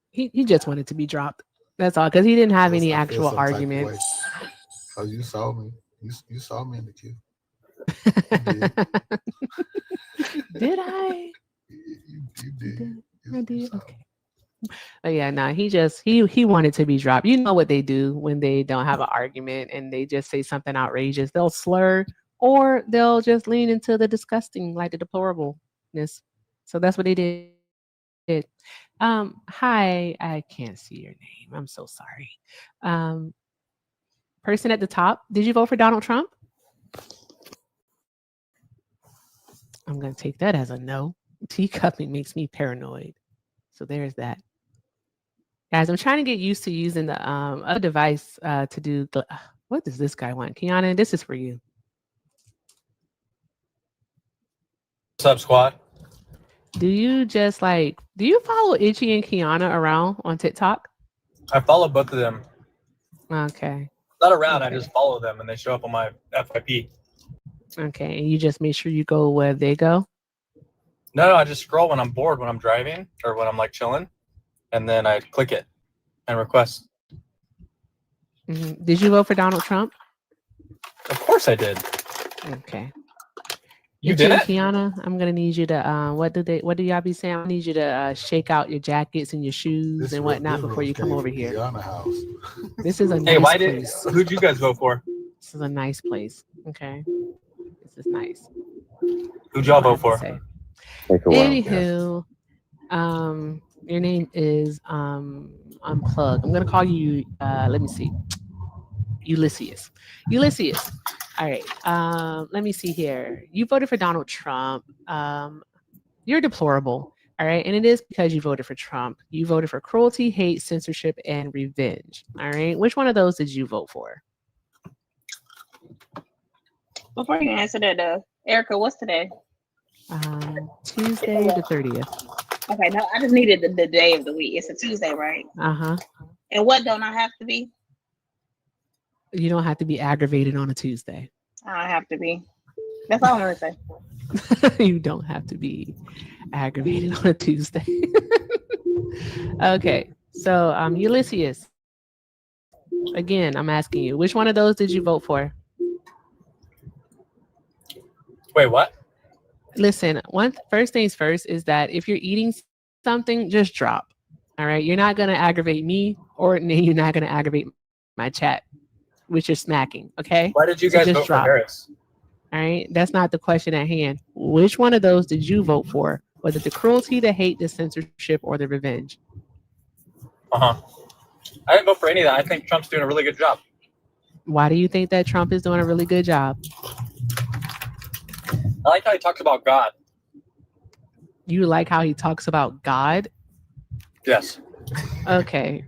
He just wanted to be dropped. That's all, because he didn't have any I feel actual some type of arguments. way. Cause you saw me. You saw me in the queue. Did I? You did. I did. Okay. But yeah, no, he wanted to be dropped. You know what they do when they don't have an argument and they just say something outrageous. They'll slur or they'll just lean into the disgusting, like the deplorableness. So that's what they did. Hi, I can't see your name. I'm so sorry. Person at the top, did you vote for Donald Trump? I'm gonna take that as a no. Teacupping makes me paranoid. So there's that. Guys, I'm trying to get used to using the other device to do the. What does this guy want? Kiana, this is for you. What's up, squad? Do you follow Itchy and Kiana around on TikTok? I follow both of them. Okay. Not around, Okay. I just follow them and they show up on my FYP. Okay, and you just make sure you go where they go? No, I just scroll when I'm bored, when I'm driving, or when I'm like chilling, and then I click it and request. Mm-hmm. Did you vote for Donald Trump? Of course I did. Okay. You Itchy and didn't? Kiana, I'm gonna need you to what do y'all be saying? I need you to shake out your jackets and your shoes and whatnot before you come over here. House. This is a Hey, nice why did place. who'd you guys vote for? This is a nice place. Okay. This is nice. Who'd y'all I vote have to for? say. Take a while. Anywho, your name is Unplugged. I'm gonna call you let me see. Ulysses. All right. Let me see here. You voted for Donald Trump. You're deplorable. All right. And it is because you voted for Trump. You voted for cruelty, hate, censorship, and revenge. All right. Which one of those did you vote for? Before you answer that, Erica, what's today? Tuesday the 30th. Okay, no, I just needed the day of the week. It's a Tuesday, right? Uh-huh. And what don't I have to be? You don't have to be aggravated on a Tuesday. I have to be. That's all I'm gonna say. You don't have to be aggravated on a Tuesday. Okay, so Ulysses. Again, I'm asking you, which one of those did you vote for? Wait, what? Listen, first things first is that if you're eating something, just drop. All right, you're not gonna aggravate me, or you're not gonna aggravate my chat, which is smacking. Okay. Why did you So guys just vote drop. for Harris? All right, that's not the question at hand. Which one of those did you vote for? Was it the cruelty, the hate, the censorship, or the revenge? I didn't vote for any of that. I think Trump's doing a really good job. Why do you think that Trump is doing a really good job? I like how he talks about God. You like how he talks about God? Yes. Okay.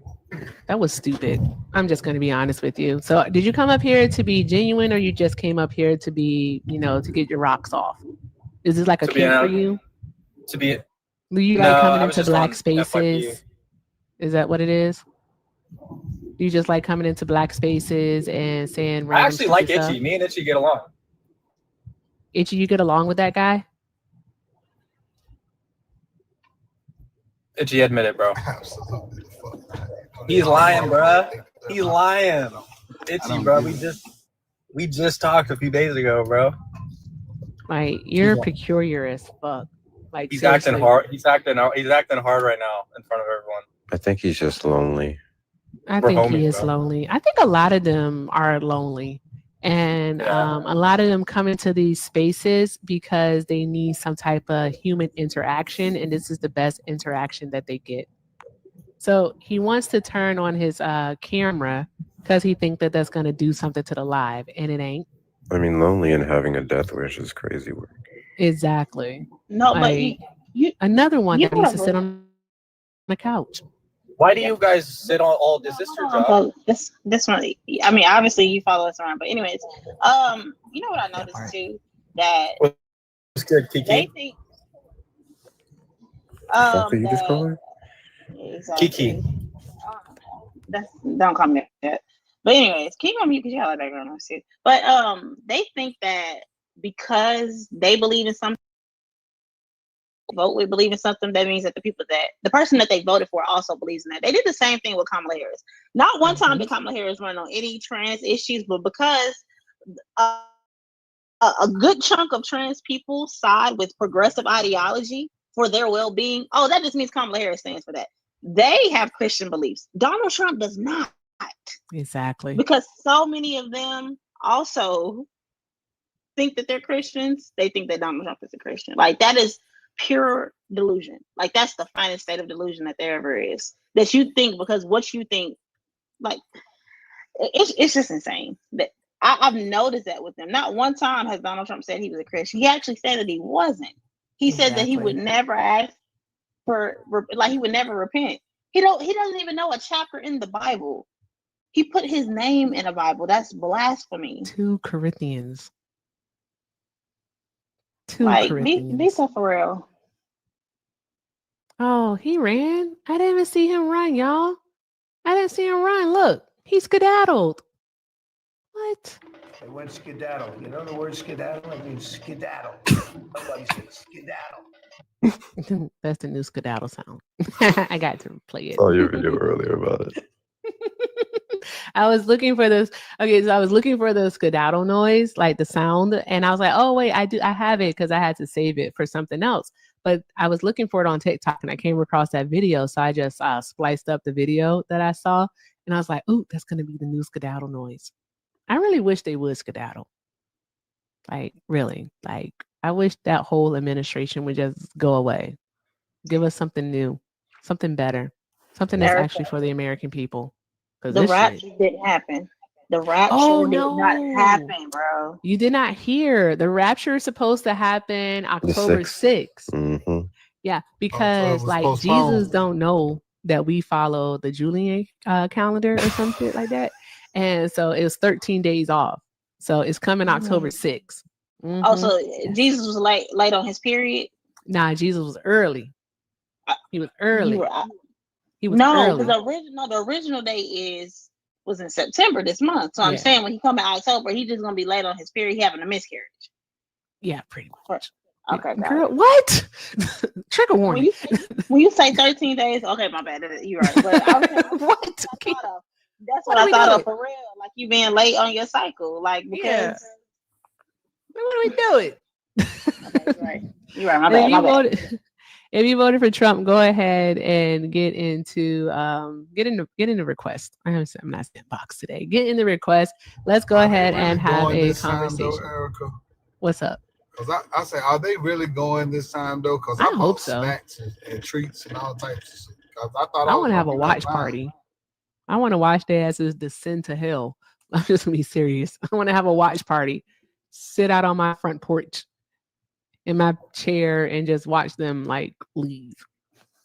That was stupid. I'm just going to be honest with you. So, did you come up here to be genuine, or you just came up here to be, to get your rocks off? Is this like a kink for you? To be. Were you like coming into black spaces? Is that what it is? You just like coming into black spaces and saying random I actually like stuff? Itchy. Me and Itchy get along. Itchy, you get along with that guy? Itchy, admit it, bro. He's lying, bro. He's lying. Itchy, bro. We just talked a few days ago, bro. Like, you're peculiar as fuck. Like, he's seriously. acting hard. He's acting hard right now in front of everyone. I think he's just lonely. I think he is lonely. I think a lot of them are lonely. And a lot of them come into these spaces because they need some type of human interaction. And this is the best interaction that they get. So he wants to turn on his camera because he thinks that that's going to do something to the live. And it ain't. I mean, lonely and having a death wish is crazy work. Exactly. No, like, but you another one that needs to sit on the couch. Why do you guys sit on all this? Is your job? This one. I mean, obviously you follow us around, but anyways, you know what I noticed too, that it's good, Kiki. they think. You just call her? Exactly. Kiki. Don't call me that. But anyways, keep on mute because you have a background noise too. But they think that because they believe in something, believe in something, that means that the person that they voted for also believes in that. They did the same thing with Kamala Harris. Not one time did Kamala Harris run on any trans issues, but because a good chunk of trans people side with progressive ideology for their well-being, that just means Kamala Harris stands for that. They have Christian beliefs. Donald Trump does not. Exactly. Because so many of them also think that they're Christians. They think that Donald Trump is a Christian. Like, that is pure delusion. Like, that's the finest state of delusion that there ever is. That you think because what you think, like, it's just insane. That I've noticed that with them. Not one time has Donald Trump said he was a Christian. He actually said that he wasn't. He said that he would never ask he would never repent. He doesn't even know a chapter in the Bible. He put his name in a Bible. That's blasphemy. 2 Corinthians. Be so for real. Oh, he ran. I didn't even see him run, y'all. I didn't see him run. Look, he skedaddled. What? They went skedaddle. You know the word skedaddle? It means skedaddle. Somebody said skedaddle. That's the new skedaddle sound. I got to play it. Oh, your video earlier about it. I was looking for this. Okay, so I was looking for the skedaddle noise, like the sound, and I was like, oh wait, I have it because I had to save it for something else. But I was looking for it on TikTok and I came across that video, so I just spliced up the video that I saw, and I was like, ooh, that's gonna be the new skedaddle noise. I really wish they would skedaddle. Like, really, like, I wish that whole administration would just go away. Give us something new, something better, something that's actually for the American people. The rapture didn't happen. The rapture did not happen, bro. You did not hear. The rapture is supposed to happen October 6th. Mm-hmm. Yeah, because like Jesus don't know that we follow the Julian calendar or some shit like that. And so it was 13 days off. So it's coming October 6th. Mm-hmm. Oh, so Jesus was late on his period? Nah, Jesus was early. He was early. He was no, early. Because the original day was in September this month. So I'm saying when he come in October, he's just gonna be late on his period. He having a miscarriage. Yeah, pretty much. Okay, girl, what? Trigger warning. When you say 13 days, okay, my bad. You're right. But I was what? That's what I thought of for real. Like you being late on your cycle, like because. What are we doing? Okay, you're right. My bad. If you voted for Trump, go ahead and get into the request. I'm not saying box today. Get in the request. Let's go ahead and have a conversation. Erica? What's up? Because I say, are they really going this time though? Because I hope so. Snacks and treats and all types of shit. I want to have a watch party. I want to watch their asses descend to hell. I'm just gonna be serious. I want to have a watch party. Sit out on my front porch in my chair and just watch them like leave.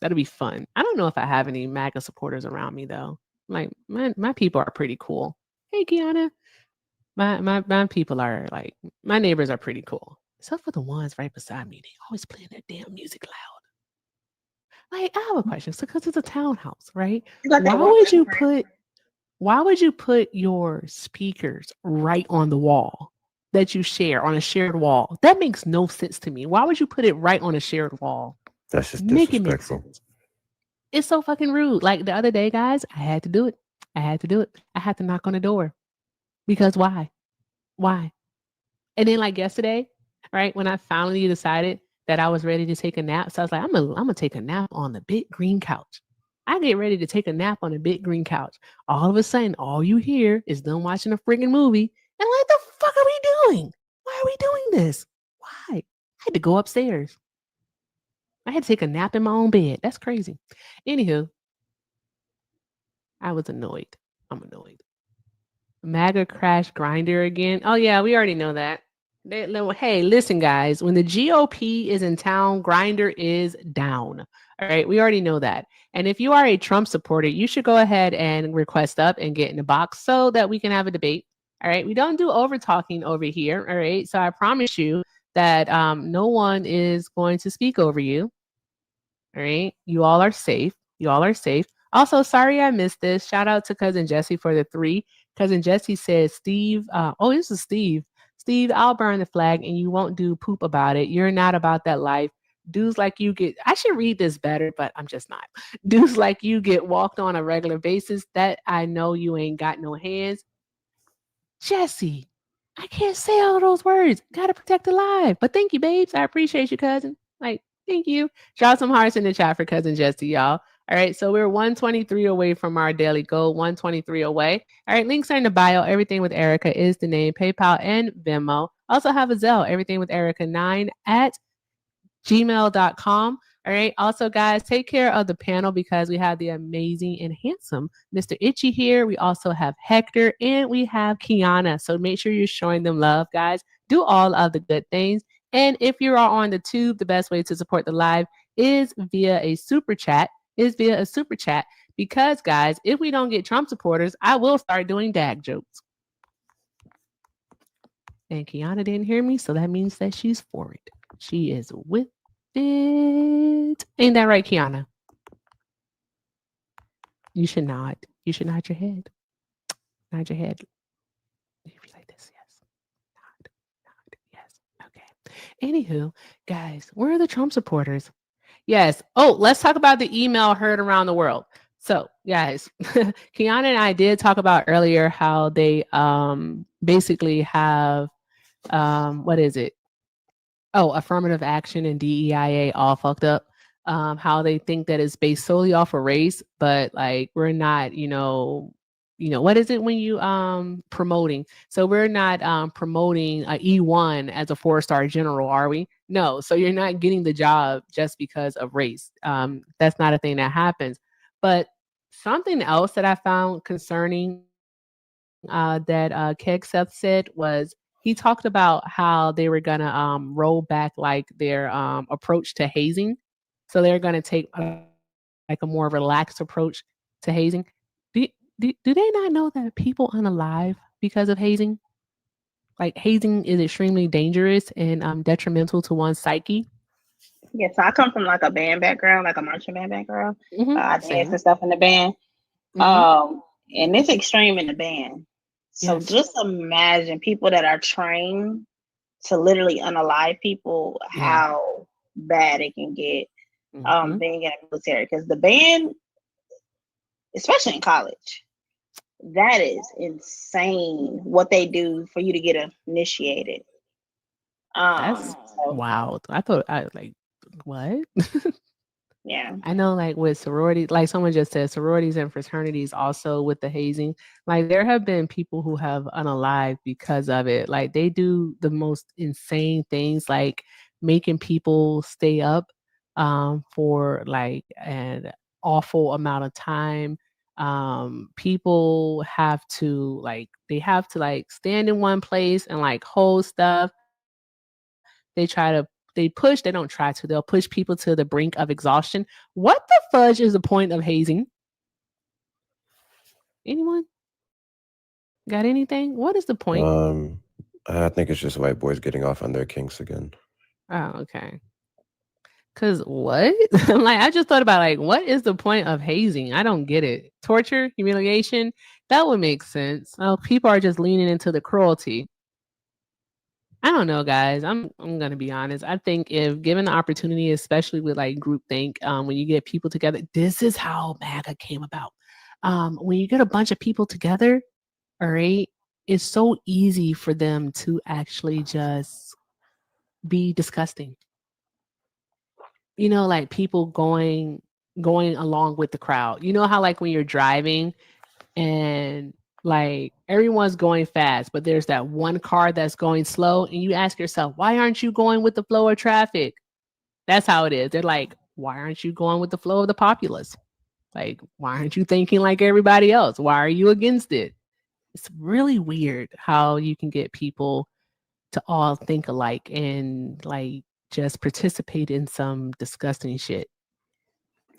That'll be fun. I don't know if I have any MAGA supporters around me though. Like my people are pretty cool. Hey, Kiana. My people are like, my neighbors are pretty cool. Except for the ones right beside me. They always playing that damn music loud. Like, I have a question. So, because it's a townhouse, right? Like Why that would you friend. put your speakers right on the wall that you share on a shared wall? That makes no sense to me. Why would you put it right on a shared wall? That's just Make it make disrespectful. sense. It's so fucking rude. Like the other day, guys, I had to do it. I had to knock on the door. Because why? Why? And then like yesterday, right, when I finally decided that I was ready to take a nap, so I was like, I'm gonna take a nap on the big green couch. I get ready to take a nap on the big green couch. All of a sudden, all you hear is them watching a freaking movie. And like, the fuck are we doing? Why are we doing this? Why? I had to go upstairs. I had to take a nap in my own bed. That's crazy. Anywho, I was annoyed. I'm annoyed. MAGA crash grinder again. Oh yeah, we already know that. Hey, listen, guys. When the GOP is in town, Grinder is down. All right, we already know that. And if you are a Trump supporter, you should go ahead and request up and get in the box so that we can have a debate. All right, we don't do over talking over here. All right, so I promise you that no one is going to speak over you. All right, you all are safe. You all are safe. Also, sorry I missed this. Shout out to Cousin Jesse for the 3. Cousin Jesse says, Steve, this is Steve. Steve, I'll burn the flag and you won't do poop about it. You're not about that life. Dudes like you get, I should read this better, but I'm just not. Dudes like you get walked on a regular basis. That I know you ain't got no hands. Jesse, I can't say all those words. Gotta protect the life. But thank you, babes. I appreciate you, cousin. Like, thank you. Drop some hearts in the chat for Cousin Jesse, y'all. All right, so we're 123 away from our daily goal, 123 away. All right, links are in the bio. Everything with Erica is the name, PayPal and Venmo. Also have a Zelle, everything with Erica 9 at gmail.com. All right. Also, guys, take care of the panel because we have the amazing and handsome Mr. Itchy here. We also have Hector and we have Kiana. So make sure you're showing them love, guys. Do all of the good things. And if you are on the tube, the best way to support the live is via a super chat. Because, guys, if we don't get Trump supporters, I will start doing dag jokes. And Kiana didn't hear me, so that means that she's for it. She is with it. Ain't that right, Kiana? You should nod. You should nod your head. Nod your head. If you like this, yes. Nod, yes. Okay. Anywho, guys, where are the Trump supporters? Yes. Oh, let's talk about the email heard around the world. So, guys, Kiana and I did talk about earlier how they basically have what is it? Oh, affirmative action and DEIA all fucked up. How they think that it's based solely off of race, but like we're not, what is it when you promoting? So we're not promoting a E1 as a 4-star general, are we? No. So you're not getting the job just because of race. That's not a thing that happens. But something else that I found concerning that Hegseth said was he talked about how they were gonna roll back like their approach to hazing. So they're gonna take like a more relaxed approach to hazing. Do they not know that people unalive because of hazing? Like hazing is extremely dangerous and detrimental to one's psyche. Yes, I come from like a band background, like a marching band background. I dance Same. and stuff in the band. And it's extreme in the band. So just imagine people that are trained to literally unalive people, how bad it can get being in the military. Because the band, especially in college, that is insane what they do for you to get initiated. That's wild. I thought I was like, what? Yeah. I know like with sorority, like someone just said, sororities and fraternities also with the hazing, like there have been people who have unalived because of it. Like they do the most insane things, like making people stay up for like an awful amount of time. People have to they have to stand in one place and like hold stuff. They don't try to, they'll push people to the brink of exhaustion. What the fudge is the point of hazing? Anyone got anything? What is the point? I think it's just white boys getting off on their kinks again. Oh, okay. Cause what? Like, I just thought about like, what is the point of hazing? I don't get it. Torture, humiliation, that would make sense. Oh, people are just leaning into the cruelty. I don't know, guys. I'm gonna be honest. I think if given the opportunity, especially with like groupthink, when you get people together, this is how MAGA came about. When you get a bunch of people together, all right, it's so easy for them to actually just be disgusting. You know, like people going along with the crowd. You know how like when you're driving and like everyone's going fast, but there's that one car that's going slow, and you ask yourself, why aren't you going with the flow of traffic? That's how it is. They're like, why aren't you going with the flow of the populace? Like, why aren't you thinking like everybody else? Why are you against it? It's really weird how you can get people to all think alike and like just participate in some disgusting shit.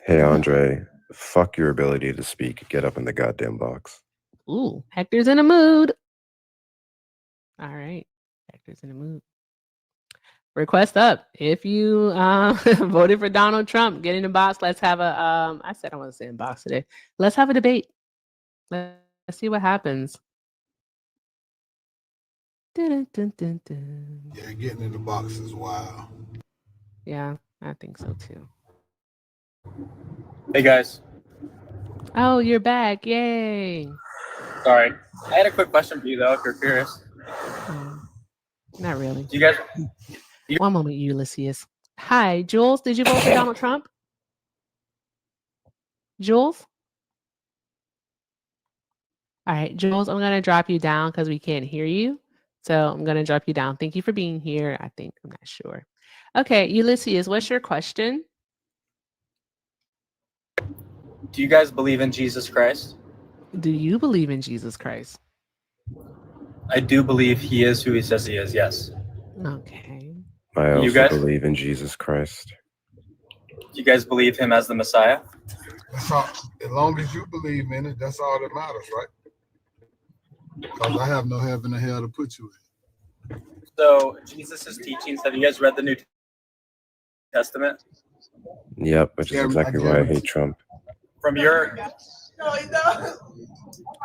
Hey, Andre, fuck your ability to speak. Get up in the goddamn box. Ooh, Hector's in a mood. All right, Hector's in a mood. Request up. If you voted for Donald Trump, get in the box. Let's have a, I said I want to say in box today. Let's have a debate. Let's see what happens. Dun, dun, dun, dun. Yeah, getting in the box is wild. Yeah, I think so too. Hey guys. Oh, you're back. Yay. Sorry. I had a quick question for you though, if you're curious. Not really. Do you guys One moment, Ulysses. Hi, Jules. Did you vote for Donald Trump? Jules? All right, Jules, I'm going to drop you down because we can't hear you. So I'm going to drop you down. Thank you for being here. I think, I'm not sure. Okay, Ulysses, what's your question? Do you guys believe in Jesus Christ? Do you believe in Jesus Christ? I do believe he is who he says he is, yes. Okay. I You also guys? believe in Jesus Christ. Do you guys believe him as the Messiah? That's all. As long as you believe in it, that's all that matters, right? Because I have no heaven or hell to put you in. So Jesus' teachings, have you guys read the New Testament? Yep, which is exactly why I hate Trump. From your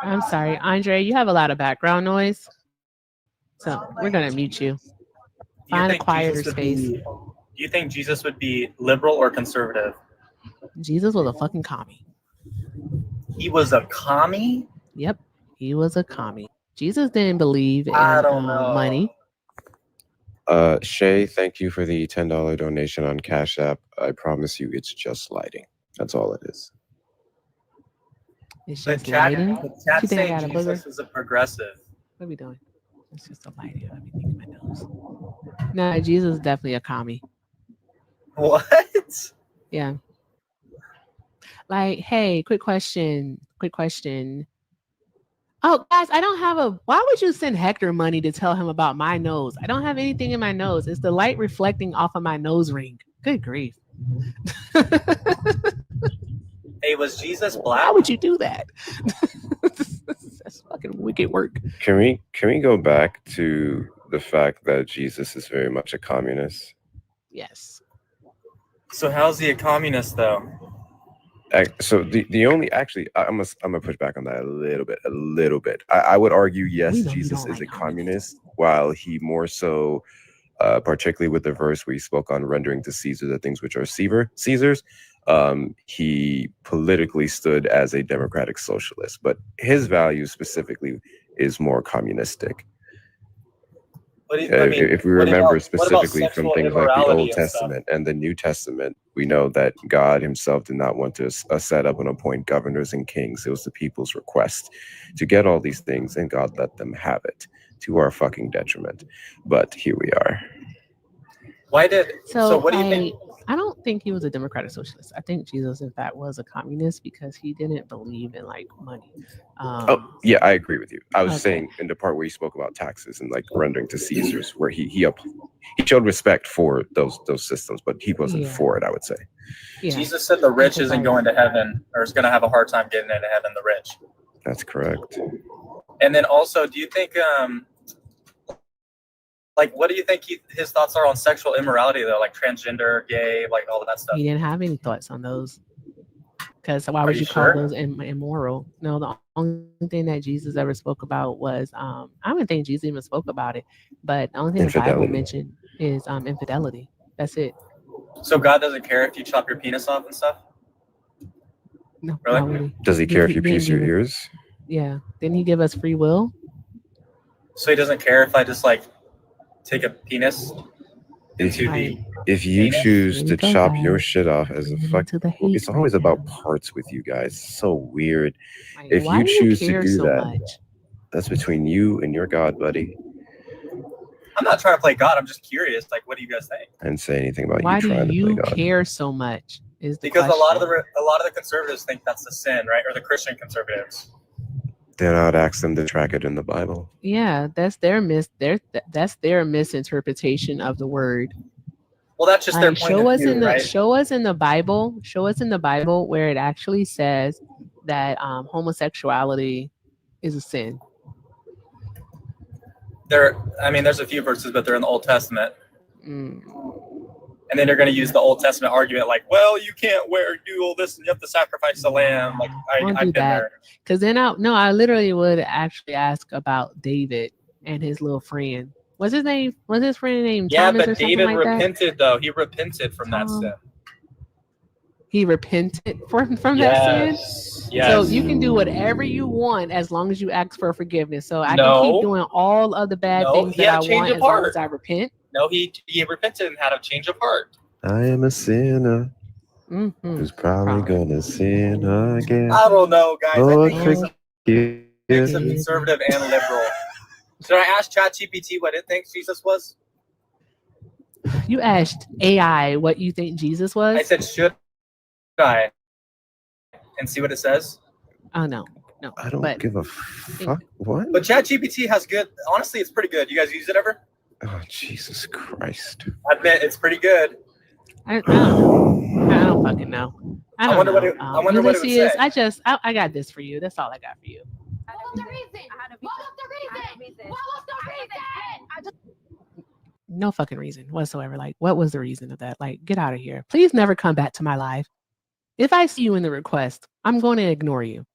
I'm sorry, Andre, you have a lot of background noise. So we're going to mute you. Find a quieter space. Do you think Jesus would be liberal or conservative? Jesus was a fucking commie. He was a commie? Yep, he was a commie. Jesus didn't believe in money. Shay, thank you for the $10 donation on Cash App. I promise you it's just lighting. That's all it is. It's The just chat, lighting. the chat You think I saying got a booger? Jesus is a progressive. What are we doing? It's just a lighting. Let me think of my nose. No, Jesus is definitely a commie. What? Yeah. Like, hey, quick question. Oh, guys, I don't have a. Why would you send Hector money to tell him about my nose? I don't have anything in my nose. It's the light reflecting off of my nose ring. Good grief. Hey, was Jesus black? Why would you do that? That's fucking wicked work. Can we go back to the fact that Jesus is very much a communist? Yes. So how's he a communist though? So the only actually I'm gonna push back on that a little bit. I would argue yes, Jesus is a communist, while he more so, particularly with the verse where he spoke on rendering to Caesar the things which are Caesar's. He politically stood as a democratic socialist, but his value specifically is more communistic. If we remember specifically from things like the Old Testament and the New Testament, we know that God himself did not want to set up and appoint governors and kings. It was the people's request to get all these things, and God let them have it to our fucking detriment. But here we are. Why did so what do you think? I don't think he was a democratic socialist. I think Jesus, in fact, was a communist because he didn't believe in like money. Oh yeah, I agree with you. I was saying in the part where he spoke about taxes and like rendering to Caesar's, where he showed respect for those systems, but he wasn't for it, I would say. Yeah. Jesus said the rich isn't going to heaven, or is going to have a hard time getting into heaven. The rich. That's correct. And then also, do you think, like, what do you think his thoughts are on sexual immorality, though? Like transgender, gay, like all of that stuff? He didn't have any thoughts on those. Because why Are would you you call sure? those immoral? No, the only thing that Jesus ever spoke about was, I don't think Jesus even spoke about it, but the only thing the Bible Infidelity. mentioned is infidelity. That's it. So God doesn't care if you chop your penis off and stuff? No, Really? not really. Does he care if you didn't pierce your give us- ears? Yeah. Didn't he give us free will? So he doesn't care if I just like take a penis If into the if you anus? choose Here to we go, chop your guys. shit off as a Getting fuck, into the hate it's always right about now. parts with you guys. So weird. Like, If why you do you choose to care do so that, much? that's between you and your God, buddy. I'm not trying to play God. I'm just curious. Like, what do you guys think? I didn't say anything about Why you do trying to play you God. care so much? Is the Because question. a lot of the conservatives think that's a sin, right? Or the Christian conservatives. Then I'd ask them to track it in the Bible. Yeah, that's their misinterpretation of the word. Well, that's just their Like, point show of us view, in the right? show us in the Bible where it actually says that homosexuality is a sin. There's a few verses, but they're in the Old Testament. Mm. And then they're going to use the Old Testament argument, like, well, you can't do all this, and you have to sacrifice the lamb. Like, Don't I've do been that. there. Because then I literally would actually ask about David and his little friend. What's his name? What's his friend named Yeah, Thomas or but something David like that? repented, though. He repented from that sin. He repented from that sin. Yes. So you can do whatever you want as long as you ask for forgiveness. So I can No. keep doing all of the bad No, things he that had I a change want of as long heart. as I repent. No, he repented and had a change of heart. I am a sinner Mm-hmm. who's probably gonna sin again. I don't know, guys. Lord, I think it's a mix of forgive me. conservative and liberal. Should I ask ChatGPT what it thinks Jesus was? You asked AI what you think Jesus was? I said, should I? And see what it says? Oh, no. I don't give a fuck. What? But ChatGPT has good, honestly, it's pretty good. You guys use it ever? Oh, Jesus Christ. I admit, it's pretty good. I don't know. I don't fucking know. I don't wonder know. what it would Ulysses, say. I got this for you. That's all I got for you. No fucking reason whatsoever. Like, what was the reason of that? Like, get out of here. Please never come back to my life. If I see you in the request, I'm going to ignore you.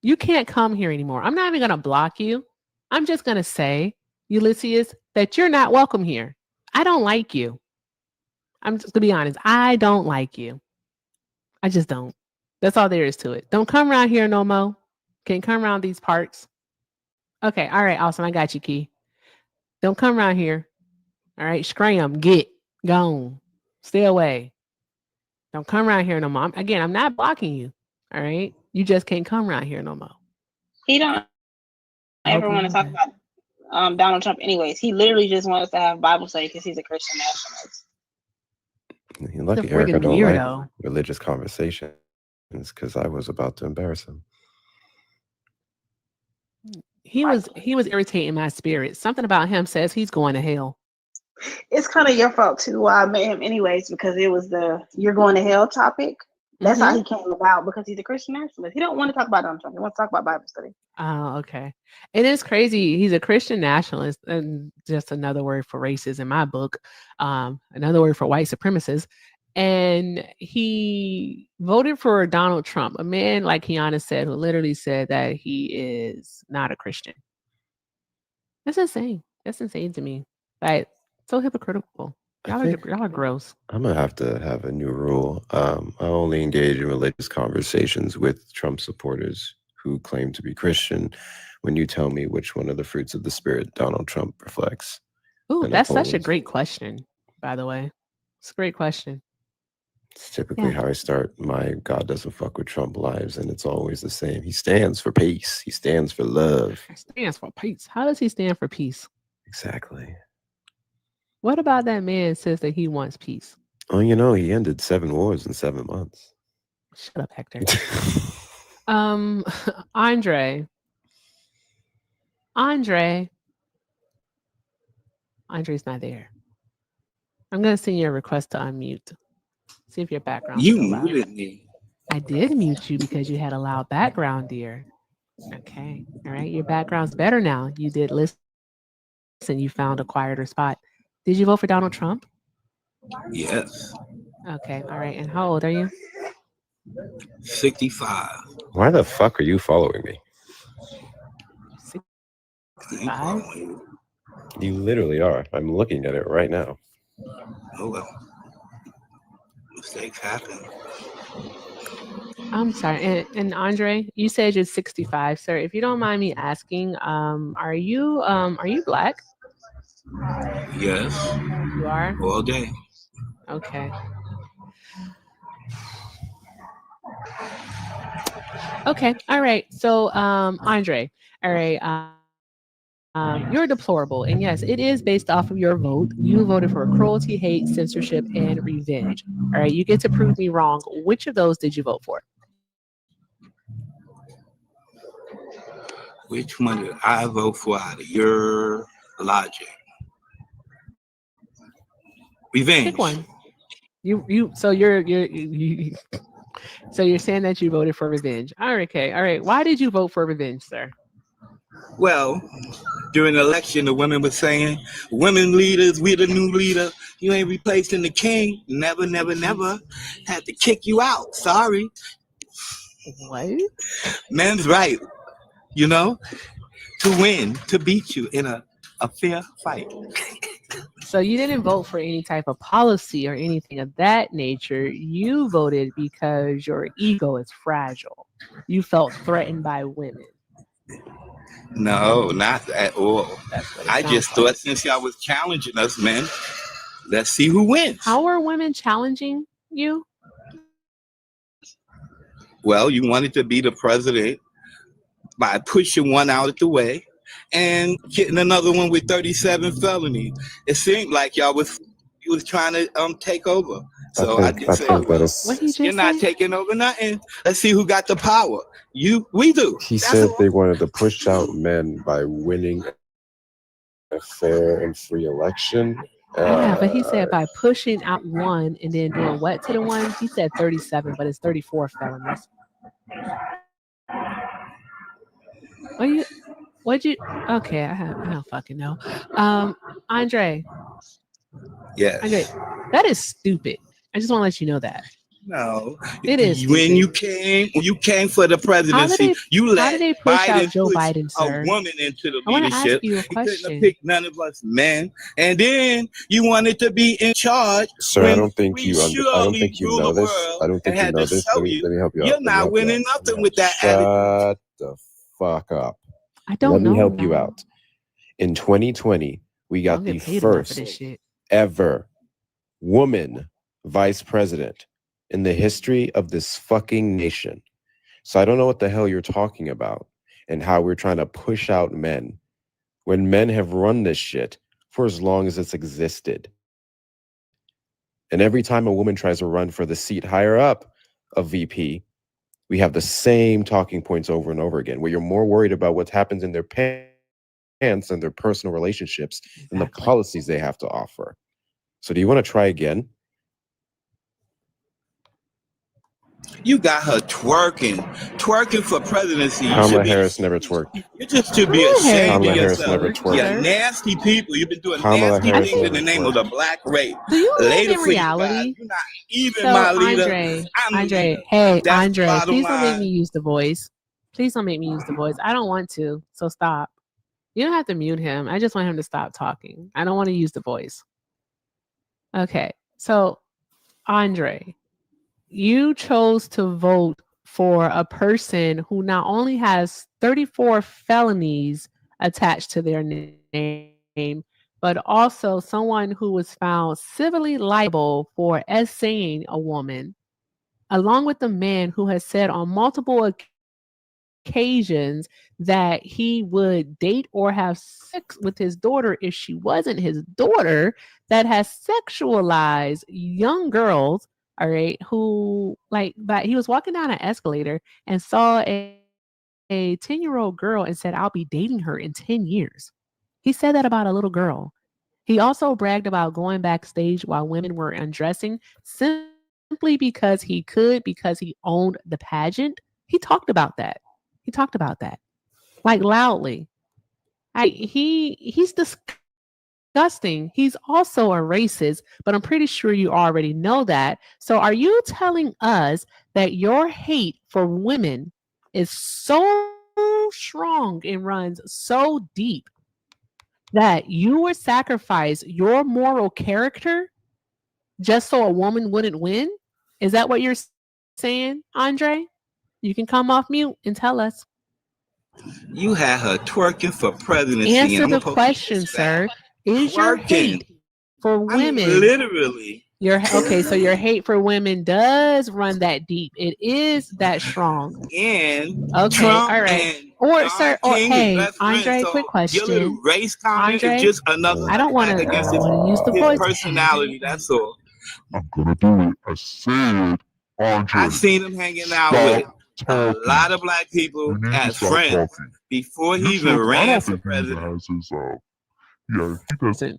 You can't come here anymore. I'm not even going to block you. I'm just going to say, Ulysses, that you're not welcome here. I don't like you. I'm just going to be honest. I don't like you. I just don't. That's all there is to it. Don't come around here no more. Can't come around these parts. Okay. All right. Awesome. I got you, Key. Don't come around here. All right. Scram. Get. Gone. Stay away. Don't come around here no more. Again, I'm not blocking you. All right. You just can't come around here no more. He don't ever want to talk about Donald Trump anyways. He literally just wants to have Bible study because he's a Christian nationalist. You're lucky friggin' Erica don't weirdo. like religious conversations because I was about to embarrass him. He was irritating my spirit. Something about him says he's going to hell. It's kind of your fault too why I met him anyways, because it was the you're going to hell topic. That's how he came about, because he's a Christian nationalist. He don't want to talk about Donald Trump. He wants to talk about Bible study. Oh, okay. It is crazy. He's a Christian nationalist, and just another word for racist in my book. Another word for white supremacist. And he voted for Donald Trump, a man, like Kiana said, who literally said that he is not a Christian. That's insane. That's insane to me. Like, so hypocritical. Y'all are gross. I'm gonna have to have a new rule. I only engage in religious conversations with Trump supporters who claim to be Christian when you tell me which one of the fruits of the Spirit Donald Trump reflects. Ooh, that's such a great question, by the way. It's a great question. It's typically how I start my God doesn't fuck with Trump lives, and it's always the same. He stands for peace. He stands for love. He stands for peace. How does he stand for peace? Exactly. What about that man says that he wants peace? Oh, you know, he ended 7 wars in 7 months. Shut up, Hector. Andre's not there. I'm gonna send you a request to unmute. See if your background. You muted me. I did mute you because you had a loud background, dear. Okay. All right. Your background's better now. You did listen. You found a quieter spot. Did you vote for Donald Trump? Yes. Okay. All right. And how old are you? 65. Why the fuck are you following me? 65? You literally are. I'm looking at it right now. Oh well. Mistakes happen. I'm sorry. And Andre, you said you're 65, sir. If you don't mind me asking, are you black? Yes. You are? All day. Okay. Okay. All right. So, Andre, all right. You're deplorable. And yes, it is based off of your vote. You voted for cruelty, hate, censorship, and revenge. All right. You get to prove me wrong. Which of those did you vote for? Which one did I vote for out of your logic? Revenge. Pick one. So so you're saying that you voted for revenge. All right, okay. All right. Why did you vote for revenge, sir? Well, during the election, the women were saying, women leaders, we the new leader. You ain't replacing the king. Never, never, never. Had to kick you out. Sorry. What? Men's right, you know, to win, to beat you in a fair fight. So you didn't vote for any type of policy or anything of that nature. You voted because your ego is fragile. You felt threatened by women. No, not at all. I just like. thought since y'all was challenging us, man, let's see who wins. How are women challenging you? Well, you wanted to be the president by pushing one out of the way and getting another one with 37 felonies. It seemed like you was trying to take over. So I just said, well, you're not taking over nothing. Let's see who got the power. We do. He said they wanted to push out men by winning a fair and free election. Yeah, but he said by pushing out one and then doing what to the one? He said 37, but it's 34 felonies. Okay, I don't fucking know. Andre. Yes. Andre, that is stupid. I just want to let you know that. No, it is. When you came for the presidency, you let Biden Joe push Biden, sir? a woman into the I want to leadership. ask you a He couldn't question. have picked none of us men, and then you wanted to be in charge. Sir, I don't think you know this. I don't think you know this. Let me help you out. You're not winning nothing with that attitude. Shut the fuck up. I don't know. Let me help you out. In 2020, we got the first ever woman vice president in the history of this fucking nation. So I don't know what the hell you're talking about and how we're trying to push out men when men have run this shit for as long as it's existed. And every time a woman tries to run for the seat higher up of VP, we have the same talking points over and over again, where you're more worried about what happens in their pants and their personal relationships and the policies they have to offer. So do you want to try again? You got her twerking for presidency. Kamala Harris never twerked. You just should be ashamed of yourself. Never twerked. You nasty people. You've been doing Kamala nasty Harris things in the never name of the black race. Do you live Later in for you guys. reality? You're not even So, my leader. Andre, I'm the Andre, leader. hey, That's Andre, the bottom please don't make line. me use the voice. Please don't make me use the voice. I don't want to, so stop. You don't have to mute him. I just want him to stop talking. I don't want to use the voice. Okay, so, Andre, you chose to vote for a person who not only has 34 felonies attached to their name, but also someone who was found civilly liable for essaying a woman, along with a man who has said on multiple occasions that he would date or have sex with his daughter if she wasn't his daughter, that has sexualized young girls. All right, who but he was walking down an escalator and saw a 10-year-old girl and said, I'll be dating her in 10 years. He said that about a little girl. He also bragged about going backstage while women were undressing simply because he could, because he owned the pageant. He talked about that. like loudly. He's disgusting. He's also a racist, but I'm pretty sure you already know that. So are you telling us that your hate for women is so strong and runs so deep that you would sacrifice your moral character just so a woman wouldn't win? Is that what you're saying, Andre? You can come off mute and tell us. You had her twerking for presidency. Answer and the question, sir. Is your hate for women literally. Okay, so your hate for women does run that deep. It is that strong. And okay, Trump all right. and Or John sir, or King hey, is best Andre, friends, so quick your little question. race comment Andre, is just another I don't want attack to against use the his voice. personality. That's all. I'm gonna do it. I said, Andre. I've seen him hanging out with a lot of black people as friends before he even ran for president. Yeah, he does.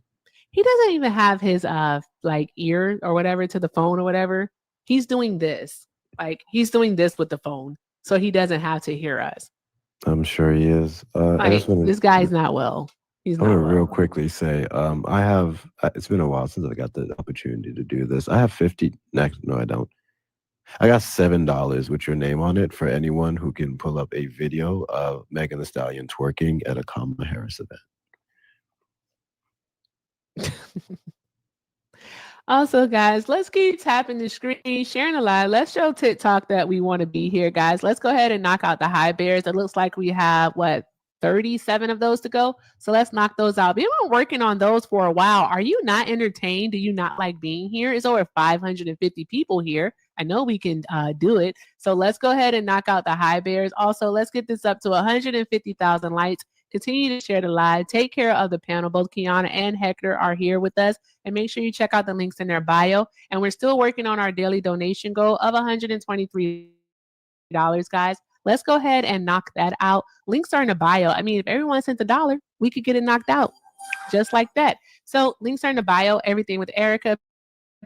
He doesn't even have his like ear or whatever to the phone or whatever. He's doing this. Like he's doing this with the phone, so he doesn't have to hear us. I'm sure he is. This guy's not well. He's I not want to well. real quickly say, I have. It's been a while since I got the opportunity to do this. I have 50. No, I don't. I got $7 with your name on it for anyone who can pull up a video of Megan Thee Stallion twerking at a Kamala Harris event. Also, guys, let's keep tapping the screen, sharing the live. Let's show TikTok that we want to be here, guys. Let's go ahead and knock out the high bears. It looks like we have, 37 of those to go. So let's knock those out. We've been working on those for a while. Are you not entertained? Do you not like being here? It's over 550 people here. I know we can do it. So let's go ahead and knock out the high bears. Also, let's get this up to 150,000 likes. Continue to share the live. Take care of the panel. Both Kiana and Hector are here with us. And make sure you check out the links in their bio. And we're still working on our daily donation goal of $123, guys. Let's go ahead and knock that out. Links are in the bio. I mean, if everyone sent $1, we could get it knocked out just like that. So links are in the bio. Everything with Erica,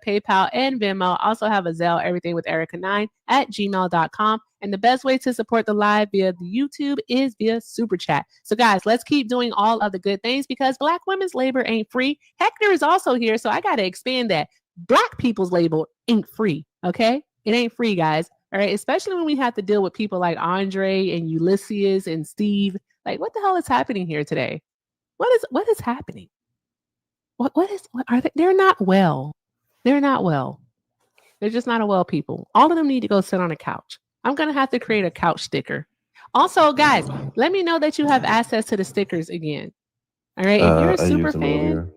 PayPal, and Venmo. Also have a Zelle, everything with Erica9@gmail.com. And the best way to support the live via the YouTube is via Super Chat. So guys, let's keep doing all of the good things because Black women's labor ain't free. Hector is also here, so I got to expand that. Black people's labor ain't free, okay? It ain't free, guys. All right, especially when we have to deal with people like Andre and Ulysses and Steve. Like, what the hell is happening here today? What is happening? What are they? They're not well. They're not well. They're just not a well people. All of them need to go sit on a couch. I'm going to have to create a couch sticker. Also, guys, let me know that you have access to the stickers again. All right. If you're a super fan,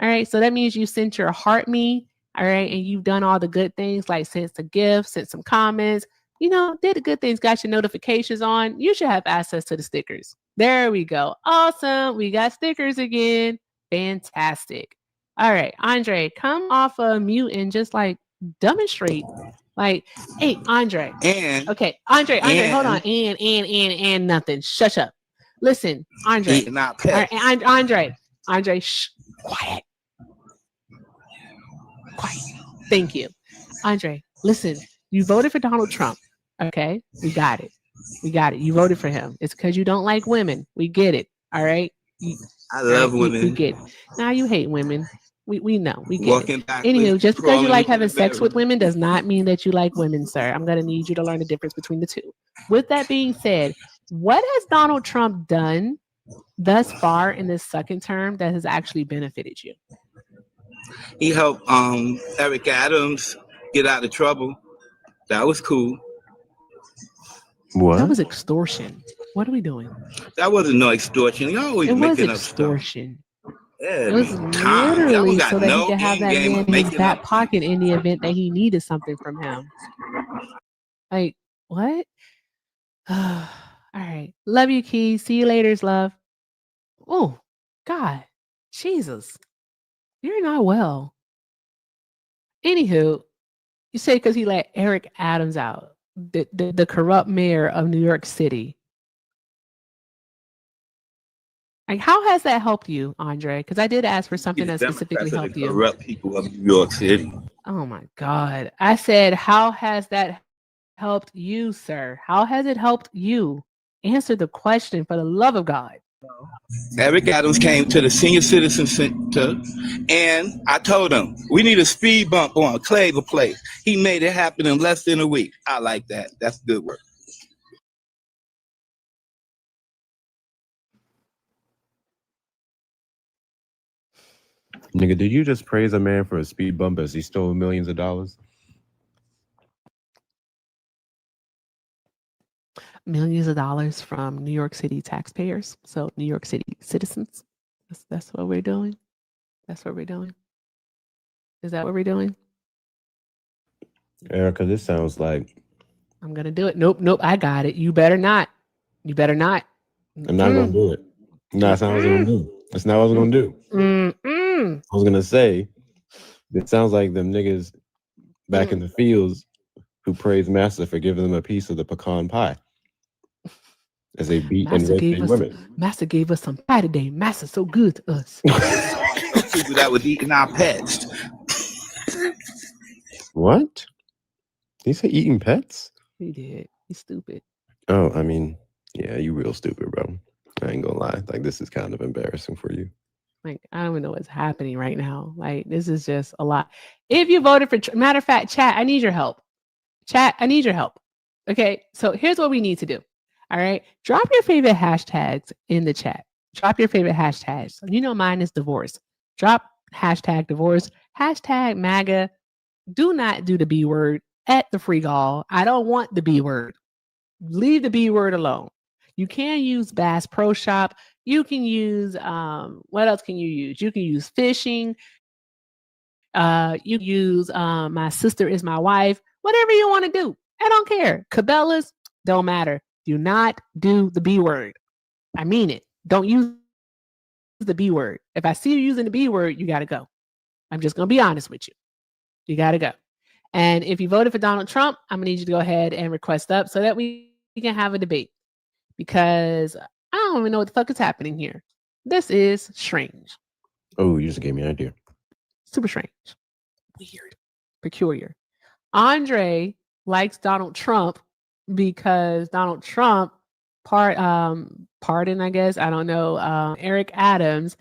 all right. So that means you sent your heart me. All right. And you've done all the good things like sent some gifts, sent some comments, did the good things, got your notifications on. You should have access to the stickers. There we go. Awesome. We got stickers again. Fantastic. All right, Andre, come off of mute and just demonstrate. Hey, Andre. Okay, Andre, hold on. And nothing. Shush up. Listen, Andre. Andre, shh. Quiet. Thank you. Andre, listen, you voted for Donald Trump. Okay, we got it. You voted for him. It's because you don't like women. We get it. All right. I love women. We get it. Now you hate women. We know. We get it. Anywho, just because you like having sex with women does not mean that you like women, sir. I'm going to need you to learn the difference between the two. With that being said, what has Donald Trump done thus far in this second term that has actually benefited you? He helped Eric Adams get out of trouble. That was cool. What? That was extortion. What are we doing? That wasn't no extortion. You're always making up extortion. Stuff. Yeah, it was literally so that he could have that man in his back pocket in the event that he needed something from him. Like, what? All right. Love you, Key. See you later, love. Oh, God. Jesus. You're not well. Anywho, you say because he let Eric Adams out, the corrupt mayor of New York City. Like, how has that helped you, Andre? Because I did ask for something that specifically helped you. Corrupt people of New York City. Oh my God. I said, how has that helped you, sir? How has it helped you? Answer the question for the love of God. Eric Adams came to the senior citizen center, and I told him we need a speed bump on Claver Place. He made it happen in less than a week. I like that. That's good work. Nigga, did you just praise a man for a speed bump as he stole millions of dollars? Millions of dollars from New York City taxpayers. So New York City citizens. That's what we're doing. That's what we're doing. Is that what we're doing? Erica, this sounds like I'm gonna do it. Nope. I got it. You better not. You better not. I'm not gonna do it. No, that's not what I was gonna do. That's not what I was gonna do. I was gonna say, it sounds like them niggas back in the fields who praise Master for giving them a piece of the pecan pie as they beat and rape their women. Master gave us some pie today. Master's so good to us. People that was eating our pets. What? Did he say eating pets? He did. He's stupid. Oh, I mean, yeah, you real stupid, bro. I ain't gonna lie. Like, this is kind of embarrassing for you. Like, I don't even know what's happening right now. Like, this is just a lot. If you voted for, matter of fact, chat, I need your help. Chat, I need your help. Okay, so here's what we need to do. All right, drop your favorite hashtags in the chat. Drop your favorite hashtags. You know mine is divorce. Drop hashtag divorce, hashtag MAGA. Do not do the B word at the free gall. I don't want the B word. Leave the B word alone. You can use Bass Pro Shop. You can use, what else can you use? You can use fishing. You use my sister is my wife. Whatever you want to do. I don't care. Cabela's, don't matter. Do not do the B word. I mean it. Don't use the B word. If I see you using the B word, you got to go. I'm just going to be honest with you. You got to go. And if you voted for Donald Trump, I'm going to need you to go ahead and request up so that we can have a debate. Because I don't even know what the fuck is happening here. This is strange. Oh, you just gave me an idea. Super strange. Weird. Peculiar. Andre likes Donald Trump because Donald Trump pardon, I guess. I don't know. Eric Adams.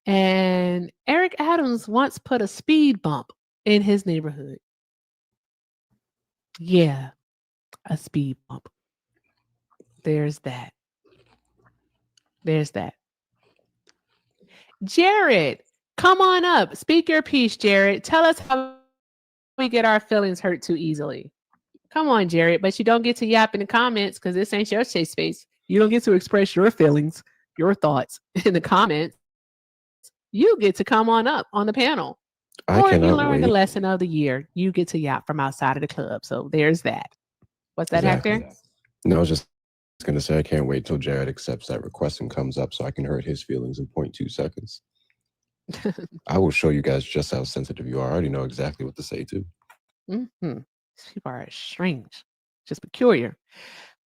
And Eric Adams once put a speed bump in his neighborhood. Yeah, a speed bump. There's that. There's that. Jared, come on up. Speak your piece, Jared. Tell us how we get our feelings hurt too easily. Come on, Jared. But you don't get to yap in the comments because this ain't your safe space. You don't get to express your feelings, your thoughts in the comments. You get to come on up on the panel. Or if you learn the lesson of the year, you get to yap from outside of the club. So there's that. What's that, Hector? No, I was just going to say I can't wait till Jared accepts that request and comes up so I can hurt his feelings in 0.2 seconds. I will show you guys just how sensitive you are. I already know exactly what to say, too. Mm-hmm. People are strange. Just peculiar.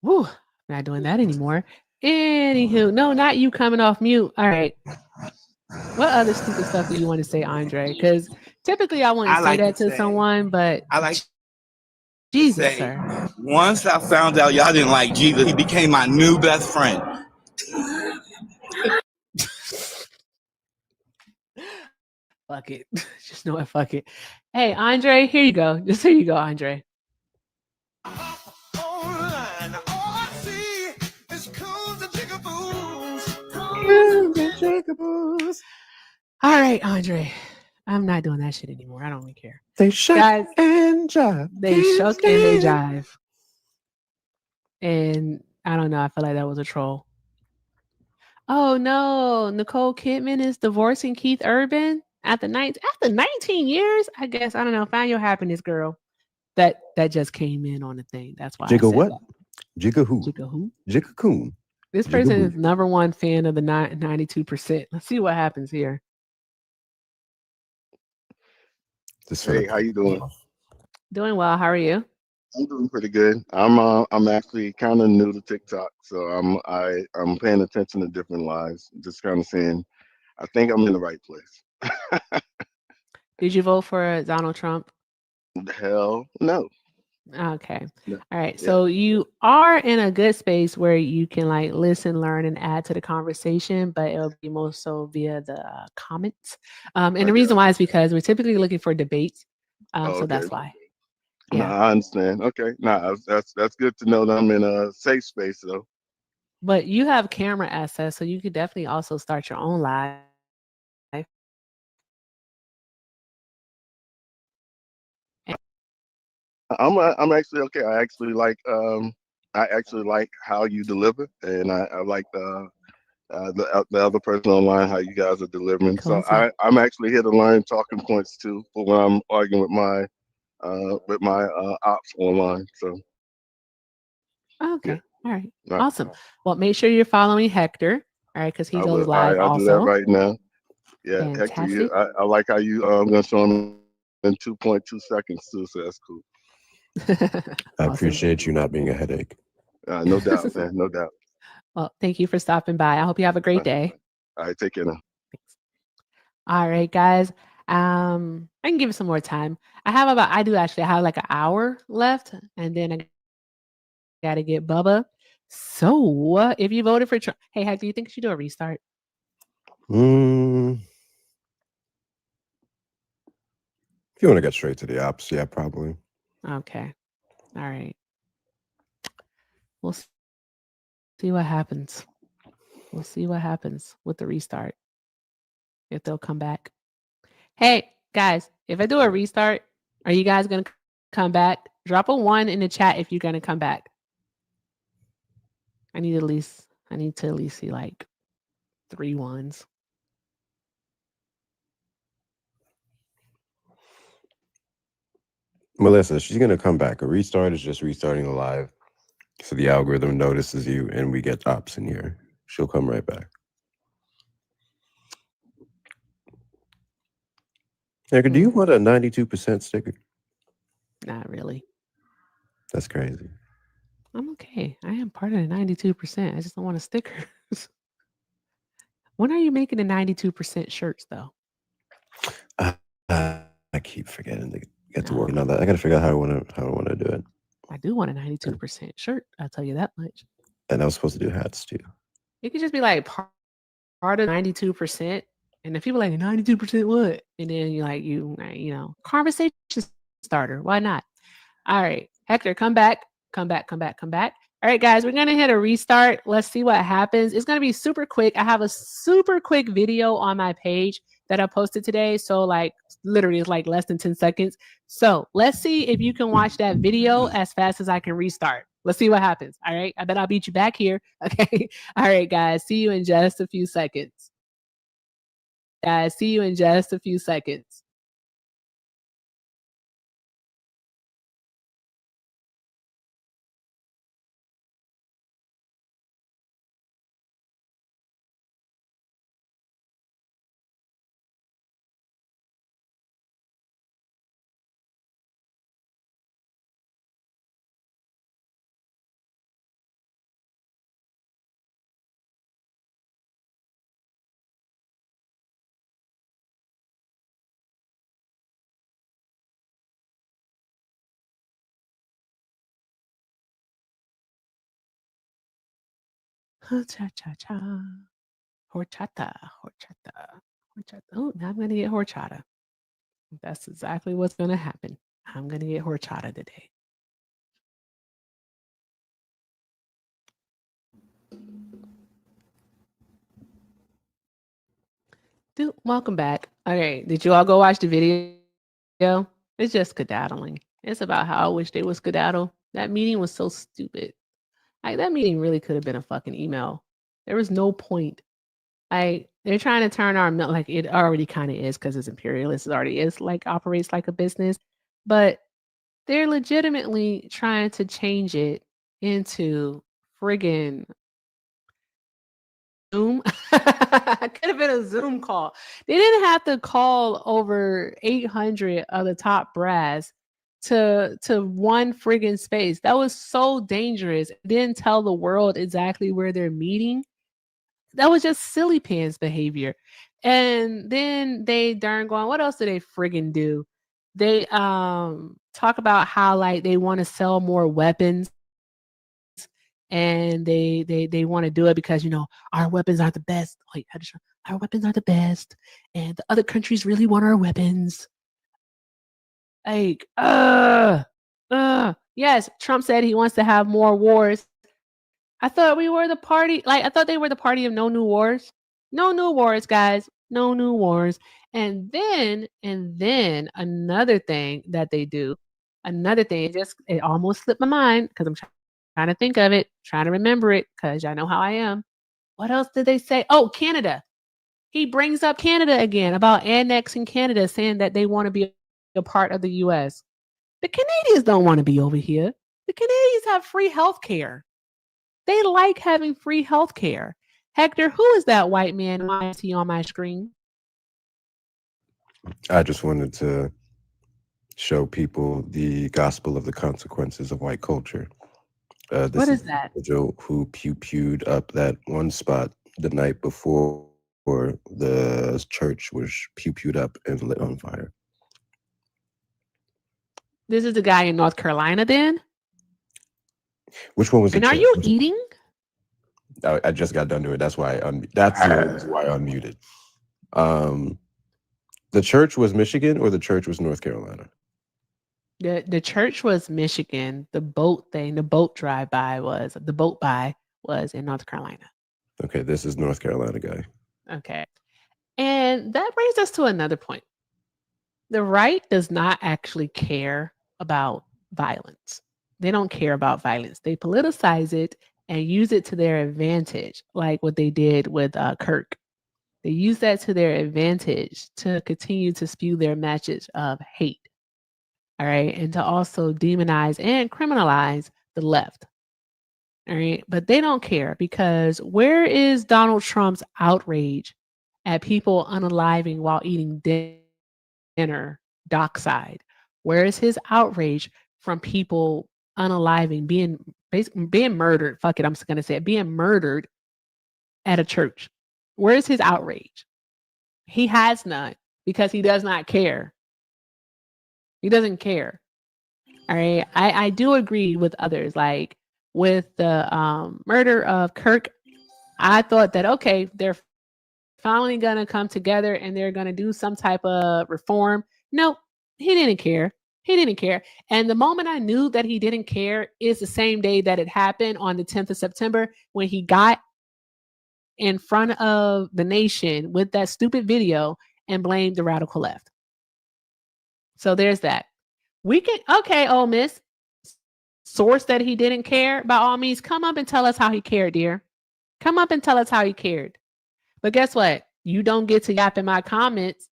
Woo. Not doing that anymore. Anywho, no, not you coming off mute. All right. What other stupid stuff do you want to say, Andre? Because typically I wouldn't say that to someone, but I like Jesus, sir. Once I found out y'all didn't like Jesus, he became my new best friend. Fuck it. Just know what, fuck it. Hey, Andre, here you go. Just here you go, Andre. All right, Andre. I'm not doing that shit anymore. I don't really care. They shuck and jive. They shuck and they jive. And I don't know. I feel like that was a troll. Oh no, Nicole Kidman is divorcing Keith Urban after 19 years. I guess I don't know. Find your happiness, girl. That just came in on the thing. That's why. Jigga what? Jigga who? Jigga who? Jigga coon. This person is #1 fan of the 92%. Let's see what happens here. Hey, how you doing? Doing well. How are you? I'm doing pretty good. I'm actually kind of new to TikTok, so I'm paying attention to different lives, just kind of seeing. I think I'm in the right place. Did you vote for Donald Trump? Hell no. Okay. Yeah. All right. Yeah. So you are in a good space where you can like listen, learn, and add to the conversation, but it'll be more so via the comments. And the Okay. reason why is because we're typically looking for debates. Oh, So okay. that's why. No, Yeah. I understand. Okay. Nah, that's good to know that I'm in a safe space though. But you have camera access, so you could definitely also start your own live. I'm actually okay. I actually like how you deliver, and I like the other person online how you guys are delivering. So I'm actually here to learn talking points too for when I'm arguing with my ops online. So Okay. All right. right. Awesome. Well, make sure you're following Hector. All right, because he I goes will. All right, live I'll do that also. right now. Yeah, Hector, Fantastic. I like how you gonna show him in 2.2 seconds too. So that's cool. I appreciate you not being a headache. No doubt, man. No doubt. Well, thank you for stopping by. I hope you have a great day. All right, take care now. Thanks. All right, guys. I can give it some more time. I have like an hour left, and then I gotta get Bubba. So if you voted for Trump, hey, do you think you should do a restart? If you want to get straight to the ops, yeah, probably. Okay. All right. We'll see what happens. We'll see what happens with the restart. If they'll come back. Hey, guys, if I do a restart, are you guys going to come back? Drop a 1 in the chat if you're going to come back. I need to at least see like 3 1s. Melissa, she's going to come back. A restart is just restarting the live. So the algorithm notices you and we get ops in here. She'll come right back. Erica, do you want a 92% sticker? Not really. That's crazy. I'm okay. I am part of the 92%. I just don't want a sticker. When are you making the 92% shirts, though? I keep forgetting to get to work on that. I got to figure out how I want to do it. I do want a 92% shirt. I'll tell you that much. And I was supposed to do hats too. It could just be like part of 92%. And if people are like 92% what? And then you conversation starter. Why not? All right. Hector, come back. Come back. All right, guys, we're going to hit a restart. Let's see what happens. It's going to be super quick. I have a super quick video on my page that I posted today. So literally it's like less than 10 seconds. So let's see if you can watch that video as fast as I can restart. Let's see what happens. All right. I bet I'll beat you back here. Okay. All right, guys. See you in just a few seconds. Horchata. Oh, now I'm going to get horchata. That's exactly what's going to happen. I'm going to get horchata today. Dude, welcome back. Okay, did you all go watch the video? It's just skedaddling. It's about how I wish they would skedaddle. That meeting was so stupid. That meeting really could have been a fucking email. There was no point. They're trying to turn our like it already kind of is because it's imperialist. It already is operates like a business, but they're legitimately trying to change it into friggin' Zoom. Could have been a Zoom call. They didn't have to call over 800 of the top brass to one friggin' space. That was so dangerous. Didn't tell the world exactly where they're meeting. That was just silly pants behavior. And then they darn going, what else do they friggin' do? They talk about how like they want to sell more weapons, and they want to do it because, you know, our weapons are the best. Like, our weapons are the best, and the other countries really want our weapons. Like, yes, Trump said he wants to have more wars. I thought we were the party, like, I thought they were the party of no new wars. No new wars, guys. No new wars. And then another thing that they do, it almost slipped my mind because I'm trying to think of it, trying to remember it, because y'all know how I am. What else did they say? Oh, Canada. He brings up Canada again, about annexing Canada, saying that they want to be a part of the US. The Canadians don't want to be over here. The Canadians have free health care. They like having free health care. Hector, who is that white man? Why is he on my screen? I just wanted to show people the gospel of the consequences of white culture. This What is that? the individual who pew-pewed up that one spot the night before the church was pew-pewed up and lit on fire. This is the guy in North Carolina then? Which one was the And are church? you eating? I just got done doing it. That's why that's the reason why I unmuted. The church was Michigan or the church was North Carolina? The church was Michigan. The boat by was in North Carolina. Okay, this is North Carolina guy. Okay. And that brings us to another point. The right does not actually care about violence. They don't care about violence. They politicize it and use it to their advantage, like what they did with Kirk. They use that to their advantage to continue to spew their message of hate. All right. And to also demonize and criminalize the left. All right. But they don't care, because where is Donald Trump's outrage at people unaliving while eating dinner dockside? Where is his outrage from people unaliving, being murdered? Fuck it, I'm just gonna say it, being murdered at a church. Where is his outrage? He has none, because he does not care. He doesn't care. All right. I do agree with others, like with the murder of Kirk. I thought that, okay, they're finally gonna come together and they're gonna do some type of reform. No, he didn't care. He didn't care. And the moment I knew that he didn't care is the same day that it happened, on the 10th of September, when he got in front of the nation with that stupid video and blamed the radical left. So there's that. We can, okay, Ole Miss, source that he didn't care, by all means, come up and tell us how he cared, dear. Come up and tell us how he cared. But guess what? You don't get to yap in my comments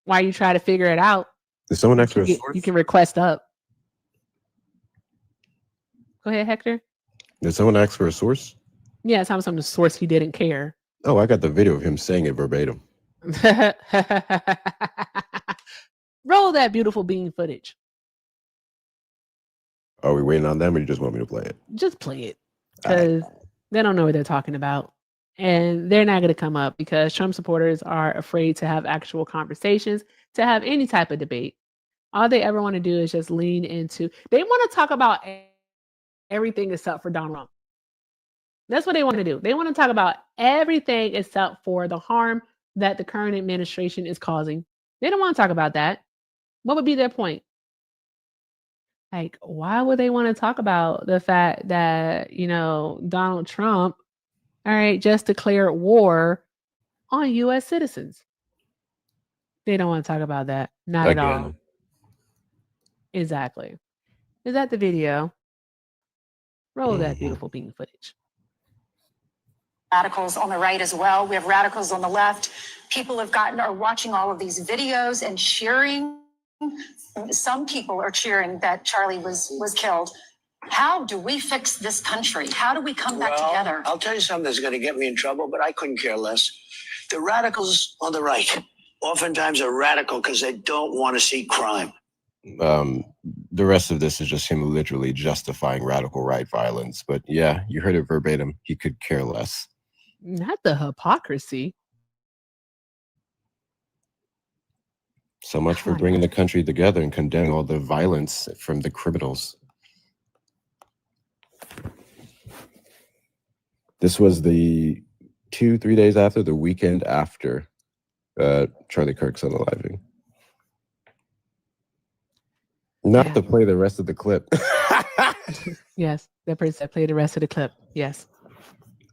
while you try to figure it out. Did someone ask for a source? You can request up. Go ahead, Hector. Did someone ask for a source? Yeah, it's some source he didn't care. Oh, I got the video of him saying it verbatim. Roll that beautiful bean footage. Are we waiting on them, or you just want me to play it? Just play it, because they don't know what they're talking about. And they're not going to come up, because Trump supporters are afraid to have actual conversations, to have any type of debate. All they ever want to do is just lean into, they want to talk about everything except for Donald Trump. That's what they want to do. They want to talk about everything except for the harm that the current administration is causing. They don't want to talk about that. What would be their point? Like, why would they want to talk about the fact that, you know, Donald Trump, all right, just declared war on U.S. citizens? They don't want to talk about that. Not at all. Exactly. Is that the video? Roll that beautiful bean footage. Radicals on the right as well. We have radicals on the left. People are watching all of these videos and cheering. Some people are cheering that Charlie was killed. How do we fix this country? How do we come back together? I'll tell you something that's going to get me in trouble, but I couldn't care less. The radicals on the right oftentimes are radical because they don't want to see crime. The rest of this is just him literally justifying radical right violence. But yeah, you heard it verbatim. He could care less. Not the hypocrisy. So much for bringing the country together and condemning all the violence from the criminals. This was the 2-3 days after, the weekend after Charlie Kirk's unaliving. Not to play the rest of the clip. Yes, that person said play the rest of the clip. Yes.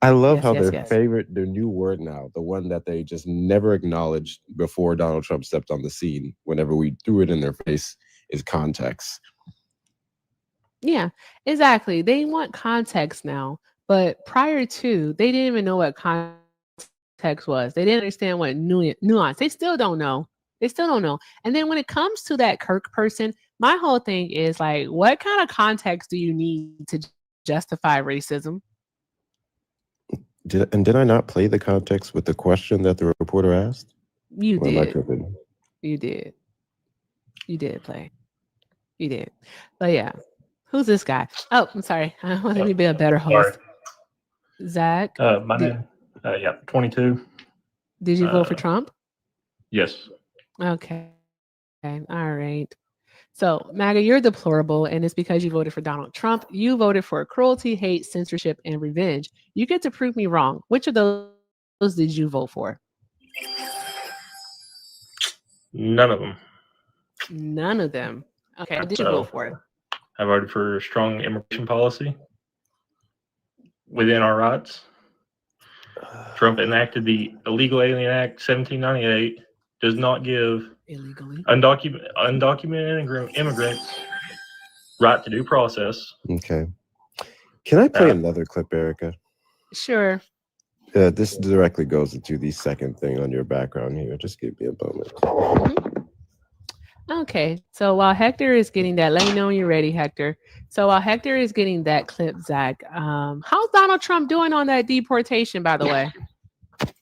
I love Yes, how yes, their yes. favorite, their new word now, the one that they just never acknowledged before Donald Trump stepped on the scene, whenever we threw it in their face, is context. Yeah, exactly. They want context now, but prior to, they didn't even know what context was. They didn't understand what nuance. They still don't know. They still don't know. And then when it comes to that Kirk person, my whole thing is like, what kind of context do you need to justify racism? Did I not play the context with the question that the reporter asked? You Or am I did. tripping? You did. You did play. You did. But yeah. Who's this guy? Oh, I'm sorry. Let me be a better host. Zach. My name. Yeah, 22. Did you vote for Trump? Yes. Okay. All right. So, MAGA, you're deplorable, and it's because you voted for Donald Trump. You voted for cruelty, hate, censorship, and revenge. You get to prove me wrong. Which of those did you vote for? None of them. None of them. Okay. What did you vote for? I voted for strong immigration policy within our rights. Trump enacted the Illegal Alien Act 1798. Does not give illegally undocumented immigrants right to due process. Okay. Can I play another clip, Erica? Sure. This directly goes into the second thing on your background here. Just give me a moment. Okay, so while Hector is getting that, let me know when you're ready, Hector. So while Hector is getting that clip, Zach, how's Donald Trump doing on that deportation, by the way?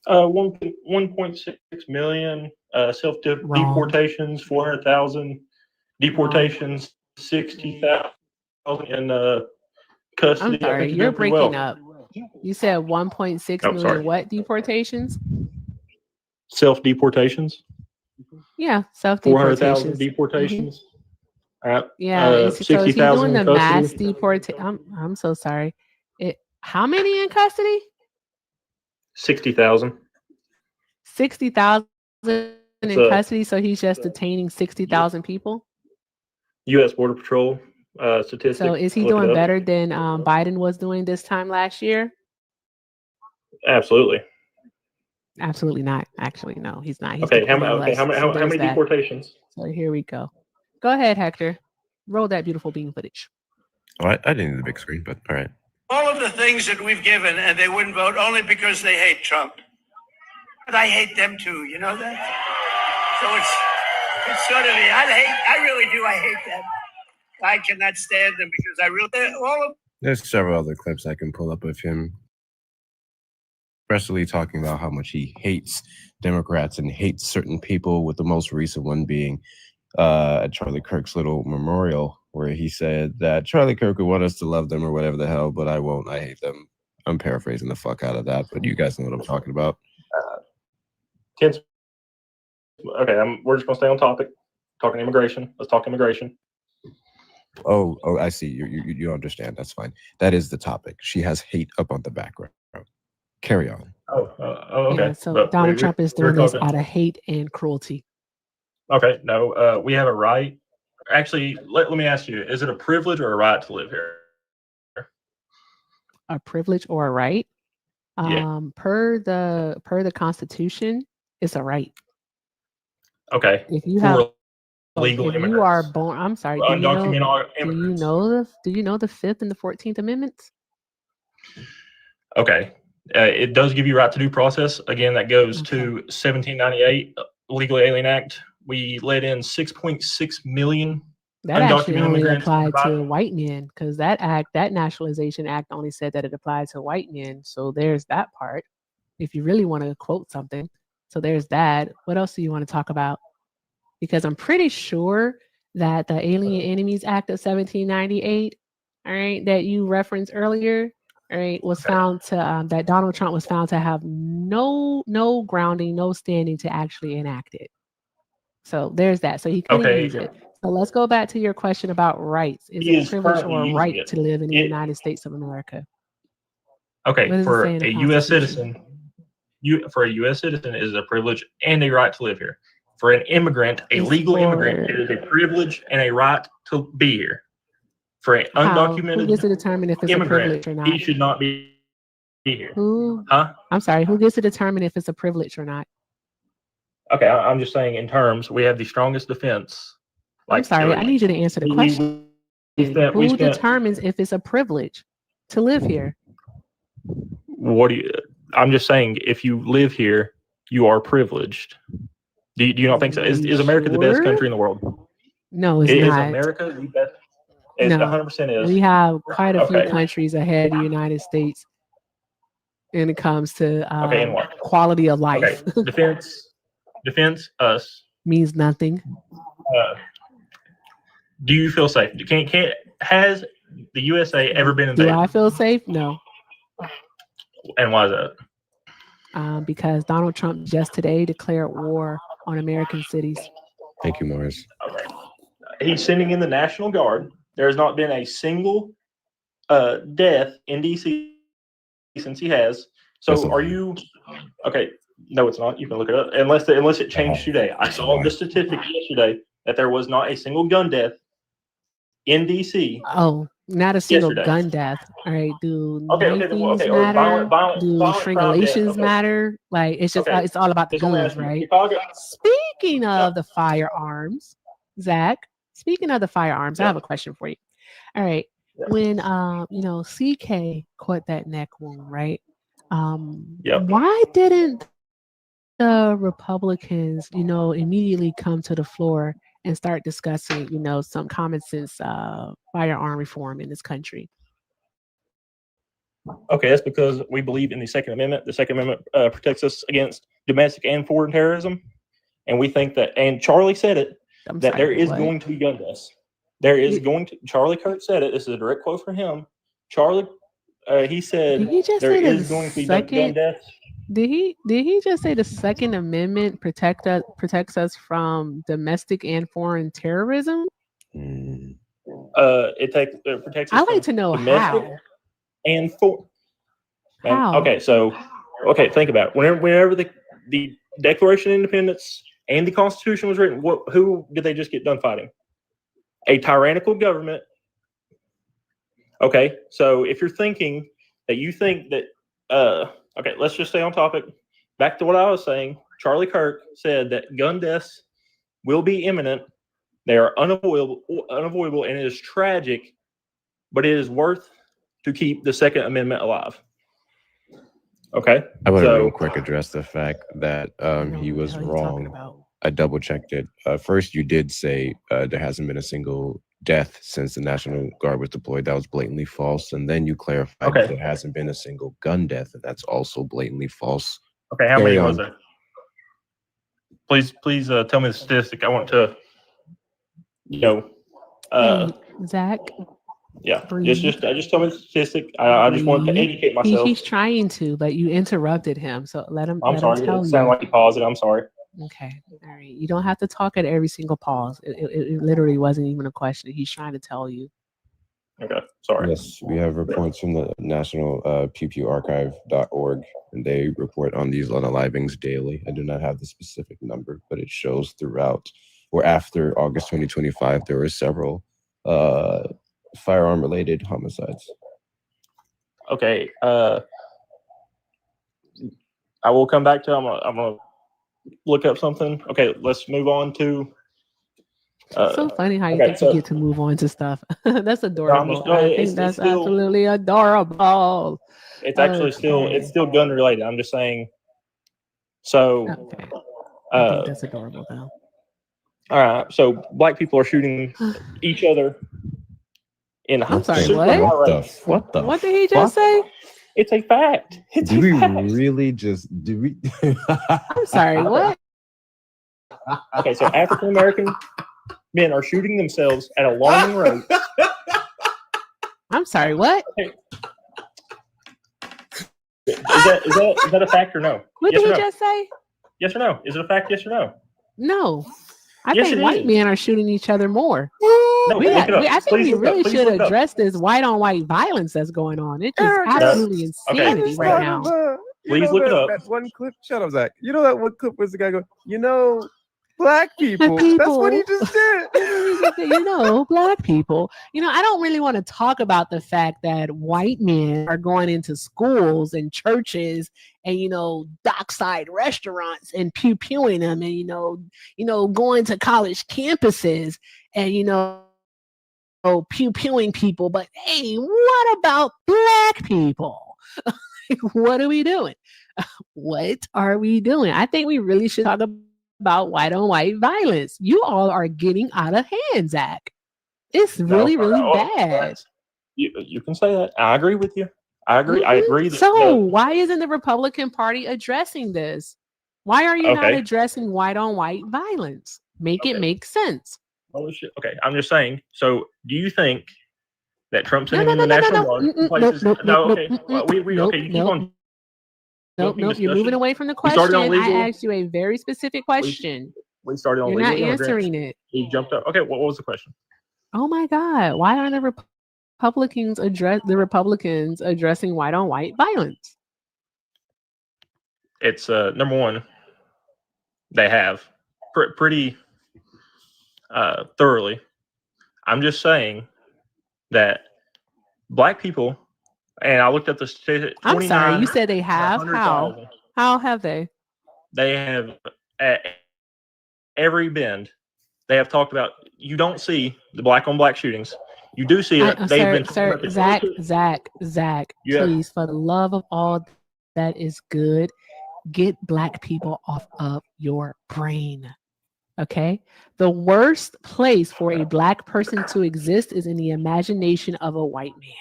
1.6 million self-deportations, 400,000 deportations, 60,000 in custody. I'm sorry, you're breaking up. You said 1.6 million what deportations? Self-deportations. Yeah, 400,000 self-deportations. deportations. Yeah, so is he 60,000 doing in the custody. mass deportation? I'm so sorry. How many in custody? 60,000. 60,000 in So- custody, so he's just detaining 60,000 people? U.S. Border Patrol statistic. So is he Look it doing up. better than Biden was doing this time last year? Absolutely. Absolutely not. Actually, no, he's not. He's Okay, how deporting less. So many there's that. deportations? So here we go. Go ahead, Hector. Roll that beautiful bean footage. Oh, I didn't need the big screen, but all right. All of the things that we've given, and they wouldn't vote only because they hate Trump. But I hate them too, you know that? So it's sort of I really do. I hate them. I cannot stand them because I really all of. There's several other clips I can pull up of him, especially talking about how much he hates Democrats and hates certain people, with the most recent one being at Charlie Kirk's little memorial, where he said that Charlie Kirk would want us to love them or whatever the hell, but I won't. I hate them. I'm paraphrasing the fuck out of that, but you guys know what I'm talking about. Okay, we're just gonna stay on topic. Talking immigration. Let's talk immigration. Oh, I see. You understand. That's fine. That is the topic. She has hate up on the background. Carry on. Okay. Yeah, so But Donald Trump is doing this talking- out of hate and cruelty. Okay, no, we have a right. Actually, let me ask you: is it a privilege or a right to live here? A privilege or a right? Yeah. Per the Constitution, it's a right. Okay. If you For have illegal if immigrants. you are born, I'm sorry. Do you Undocumented know the 5th and the 14th Amendments? Okay. It does give you right to due process. Again, that goes to 1798 Illegal Alien Act. We let in 6.6 million That actually undocumented only immigrants. applied to white men, because that Naturalization Act only said that it applied to white men. So there's that part. If you really want to quote something, so there's that. What else do you want to talk about? Because I'm pretty sure that the Alien Enemies Act of 1798, all right, that you referenced earlier, all right, was found to that Donald Trump was found to have no grounding, no standing to actually enact it. So there's that. So he couldn't Okay. use it. So let's go back to your question about rights. Is He it is privilege currently or a using right it. to live in the It- United States of America? Okay, What does it for say in the a U.S. Constitution? citizen, for a U.S. citizen, it is a privilege and a right to live here. For an immigrant, a It's legal immigrant, for- it is a privilege and a right to be here. For an How? Who undocumented gets to determine if it's a privilege immigrant, or not? he should not be here. Who? Huh? I'm sorry. Who gets to determine if it's a privilege or not? Okay, I'm just saying in terms, we have the strongest defense. I'm sorry. I need you to answer the question. we Who spent- determines if it's a privilege to live here? I'm just saying, if you live here, you are privileged. Do you not think so? Is America the best Sure? country in the world? No, it's Is not. America the best? It No, 100% is. we have quite a few Okay. countries ahead of the United States when it comes to Okay, and what? quality of life. Okay, defense, us. Means nothing. Do you feel safe? Has the USA ever been Do invaded? I feel safe? No. And why is that? Because Donald Trump just today declared war on American cities. Thank you, Morris. Okay. He's sending in the National Guard. There has not been a single death in DC since he has. So are you okay? No, it's not. You can look it up. Unless it changed today. I saw the statistic yesterday that there was not a single gun death in DC. Oh, not a single Yesterday. gun death. All right. Do Okay, knife okay, things okay, or matter? violent Do crime strangulations death, okay. matter? Like it's just Okay. it's all about the Just let me guns, ask you, right? Chicago- Speaking of the firearms, Zach. Speaking of the firearms, I have a question for you. All right. When CK caught that neck wound, right? Why didn't the Republicans, immediately come to the floor and start discussing, some common sense firearm reform in this country? Okay, that's because we believe in the Second Amendment. The Second Amendment protects us against domestic and foreign terrorism, and we think that. And Charlie said it that there is going to be gun deaths. There is going to. Charlie Kirk said it. This is a direct quote from him. Charlie, he said Did he just there say the is going to be gun second? deaths. Did he just say the Second Amendment protects us from domestic and foreign terrorism? It protects us I like from to know domestic how. and foreign. How? Okay, so think about it. Whenever the Declaration of Independence and the Constitution was written, who did they just get done fighting? A tyrannical government. Okay, so if you're thinking that you think that, okay, let's just stay on topic. Back to what I was saying. Charlie Kirk said that gun deaths will be imminent. They are unavoidable, and it is tragic, but it is worth to keep the Second Amendment alive. Okay, I want to real quick address the fact that he was wrong. I double checked it. First, you did say there hasn't been a single death since the National Guard was deployed. That was blatantly false. And then you clarified that there hasn't been a single gun death, and that's also blatantly false. Okay, how many was there? Please tell me the statistic. I want to, Zach. Yeah, just tell me the statistic. I just want to educate myself. He's trying to, but you interrupted him. So let him. I'm sorry. Tell It sounded like he paused it. I'm sorry. Okay. All right. You don't have to talk at every single pause. It literally wasn't even a question. He's trying to tell you. Okay. Sorry. Yes, we have reports from the National PewPewArchive.org, and they report on these unalivings daily. I do not have the specific number, but it shows throughout or after August 2025, there were several firearm-related homicides. Okay. I will come back to. I'm gonna look up something. Okay, let's move on to. It's so funny how you think you get to move on to stuff. That's adorable. I think that's absolutely adorable. It's actually still gun related. I'm just saying. So. Okay. I think that's adorable though. All right. So black people are shooting each other. I'm sorry. What did he just say? It's a fact. Do we really just do we? I'm sorry. What? Okay, so African American men are shooting themselves at a long rate. I'm sorry. What? Okay. Is that a fact or no? What Yes did or he no? just say? Yes or no? Is it a fact? Yes or no? No. I Yes, think it white is. men are shooting each other more. No, look it up. I think Please we look it up. really Please should look it up. address this white on white violence that's going on. It's just Erica, absolutely Okay. insanity right thought now. of, you Please know look it that, up. that one clip. Shut up, Zach. You know that one clip was the guy go, you know, black people. That's what he just did. You know, black people. You know, I don't really want to talk about the fact that white men are going into schools and churches and, you know, dockside restaurants and pew-pewing them and, you know, going to college campuses and, you know, pew-pewing people. But hey, what about black people? What are we doing? What are we doing? I think we really should talk about white on white violence. You all are getting out of hand, Zach. It's really, really bad. You can say that. I agree with you. I agree. I agree. That So why isn't the Republican Party addressing this? Why are you not Okay. addressing white on white violence? Make it make sense. Oh shit. Okay, I'm just saying. So, do you think that Trump No, sending no, in no, the no, no, National no. Guard Mm-mm, places? nope, No, nope, okay. nope, Well, nope, okay. You keep nope, on. nope. You're discussion. moving away from the We started question. on legal. I asked you a very specific question. We started on You're legal not immigrants. answering it. He jumped up. Okay, what was the question? Oh my God! Why aren't the Republicans addressing white on white violence? It's number one. They have pretty thoroughly. I'm just saying that black people, and I looked at the statistic. I'm sorry, you said they have. How? How have they? They have at every bend. They have talked about. You don't see the black on black shootings. You do see it. They've Sir, been Zach, Yeah. please, for the love of all that is good, get black people off of your brain. Okay? The worst place for a black person to exist is in the imagination of a white man.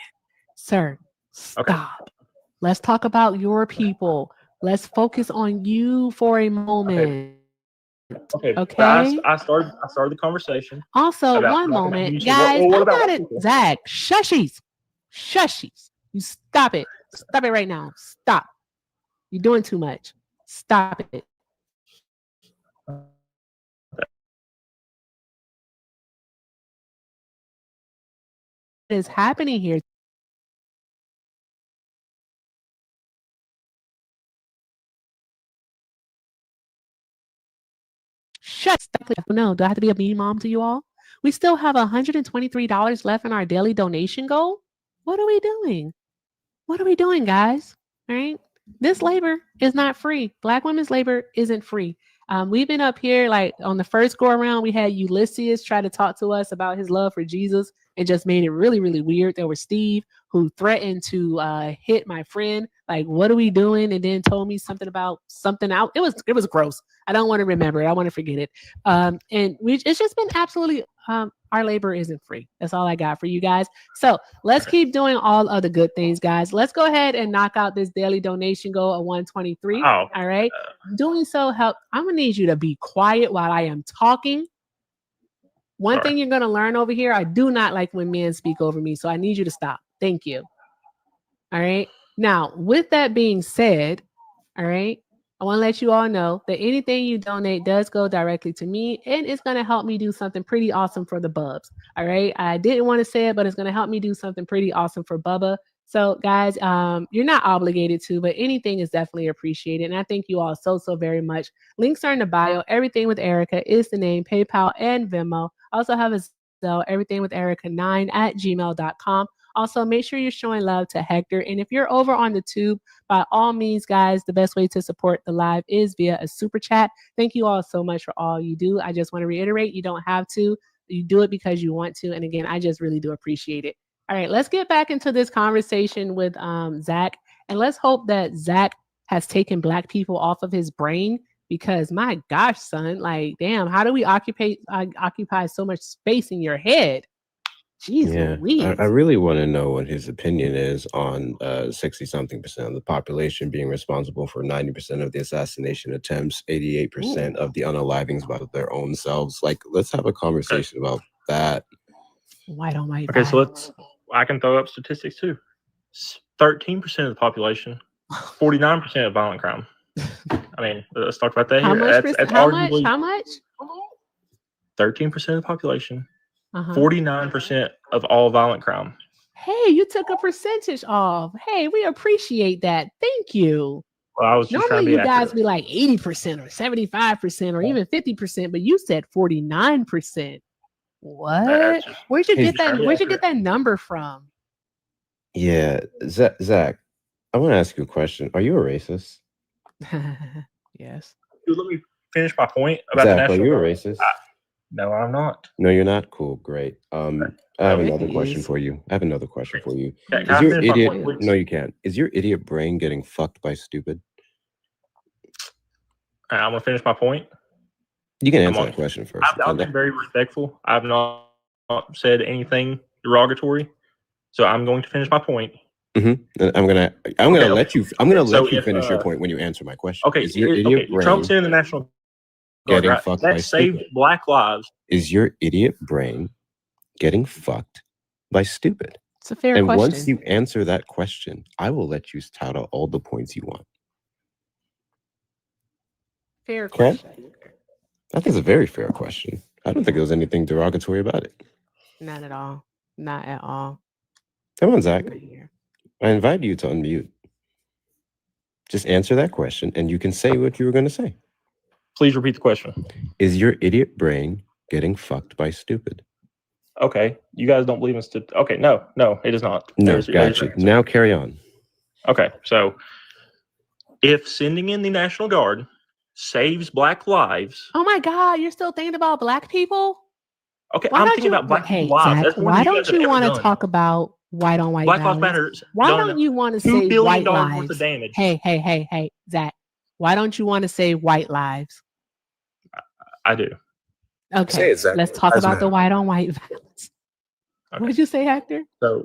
Sir, stop. Let's talk about your people. Let's focus on you for a moment. Okay. Okay. I started the conversation. Also, about one black moment, and you said, guys. what I'm about not white it, people? Zach. Shushies. You stop it. Stop it right now. Stop. You're doing too much. Stop it. What is happening here? Shut up. No, do I have to be a mean mom to you all? We still have $123 left in our daily donation goal. What are we doing? What are we doing, guys? All right. This labor is not free. Black women's labor isn't free. We've been up here, like on the first go around, we had Ulysses try to talk to us about his love for Jesus and just made it really, really weird. There was Steve who threatened to hit my friend. Like, what are we doing? And then told me something about something out. It was gross. I don't want to remember it. I want to forget it. It's just been absolutely our labor isn't free. That's all I got for you guys. So let's keep doing all of the good things, guys. Let's go ahead and knock out this daily donation goal of 123. All right. Doing so help. I'm gonna need you to be quiet while I am talking. One thing you're gonna learn over here, I do not like when men speak over me, so I need you to stop. Thank you. All right. Now, with that being said, all right, I want to let you all know that anything you donate does go directly to me, and it's going to help me do something pretty awesome for the Bubs. All right. I didn't want to say it, but it's going to help me do something pretty awesome for Bubba. So, guys, you're not obligated to, but anything is definitely appreciated. And I thank you all so very much. Links are in the bio. Everything with Erica is the name, PayPal and Venmo. I also have a Zelle, everythingwitherica9@gmail.com. Also, make sure you're showing love to Hector. And if you're over on the tube, by all means, guys, the best way to support the live is via a super chat. Thank you all so much for all you do. I just want to reiterate, you don't have to. You do it because you want to. And again, I just really do appreciate it. All right, let's get back into this conversation with Zach. And let's hope that Zach has taken black people off of his brain, because my gosh, son, like, damn, how do we occupy so much space in your head? Jeez Louise. I really want to know what his opinion is on 60-something% of the population being responsible for 90% of the assassination attempts, 88% of the unalivings by their own selves. Like, let's have a conversation about that. White on white. Okay, so I can throw up statistics too. 13% of the population, 49% of violent crime. I mean, let's talk about that How here. much? That's How arguably, much? How much? 13% of the population, Uh-huh. 49% of all violent crime. Hey, you took a percentage off. Hey, we appreciate that. Thank you. Well, I was just trying Normally, to be you guys accurate. be like 80% or 75% or even 50%, but you said 49%. What? Where'd you get that? Where'd you get that number from? Yeah, Zach, I want to ask you a question. Are you a racist? Yes. Dude, let me finish my point about the Zach, National are you a Guard. racist? No, I'm not. No, you're not. Cool, great. I have Okay. another question for you. Can Is I your finish my idiot? point, please? No, you can't. Is your idiot brain getting fucked by stupid? I'm gonna finish my point. You can answer that question first. I've been very respectful. I've not said anything derogatory, so I'm going to finish my point. I'm gonna let you. I'm gonna let you finish your point when you answer my question. Okay, Is your idiot brain Trump's in the National Guard, getting right? fucked That by saved stupid? Black lives. Is your idiot brain getting fucked by stupid? It's a fair and question. once you answer that question, I will let you tout out all the points you want. Fair Okay? question. I think it's a very fair question. I don't think there was anything derogatory about it. Not at all. Not at all. Come on, Zach. I invite you to unmute. Just answer that question, and you can say what you were going to say. Please repeat the question. Is your idiot brain getting fucked by stupid? Okay, you guys don't believe in stupid. Okay, no, it is not. No, gotcha. Now carry on. Okay, so if sending in the National Guard saves Black lives, Oh my God, you're still thinking about Black people? okay, Why I'm don't thinking you? about Black Hey, people's lives. Zach, That's more why than you don't guys have you ever want to done. talk about white on white Black Lives violence? Matter. Why don't you want to $2 say billion white worth of lives? damage. Hey, Zach, why don't you want to say white lives? I do. Okay, Say it, Zach. let's talk Lives about matter. the white on white violence. Okay. What did you say, Hector? So,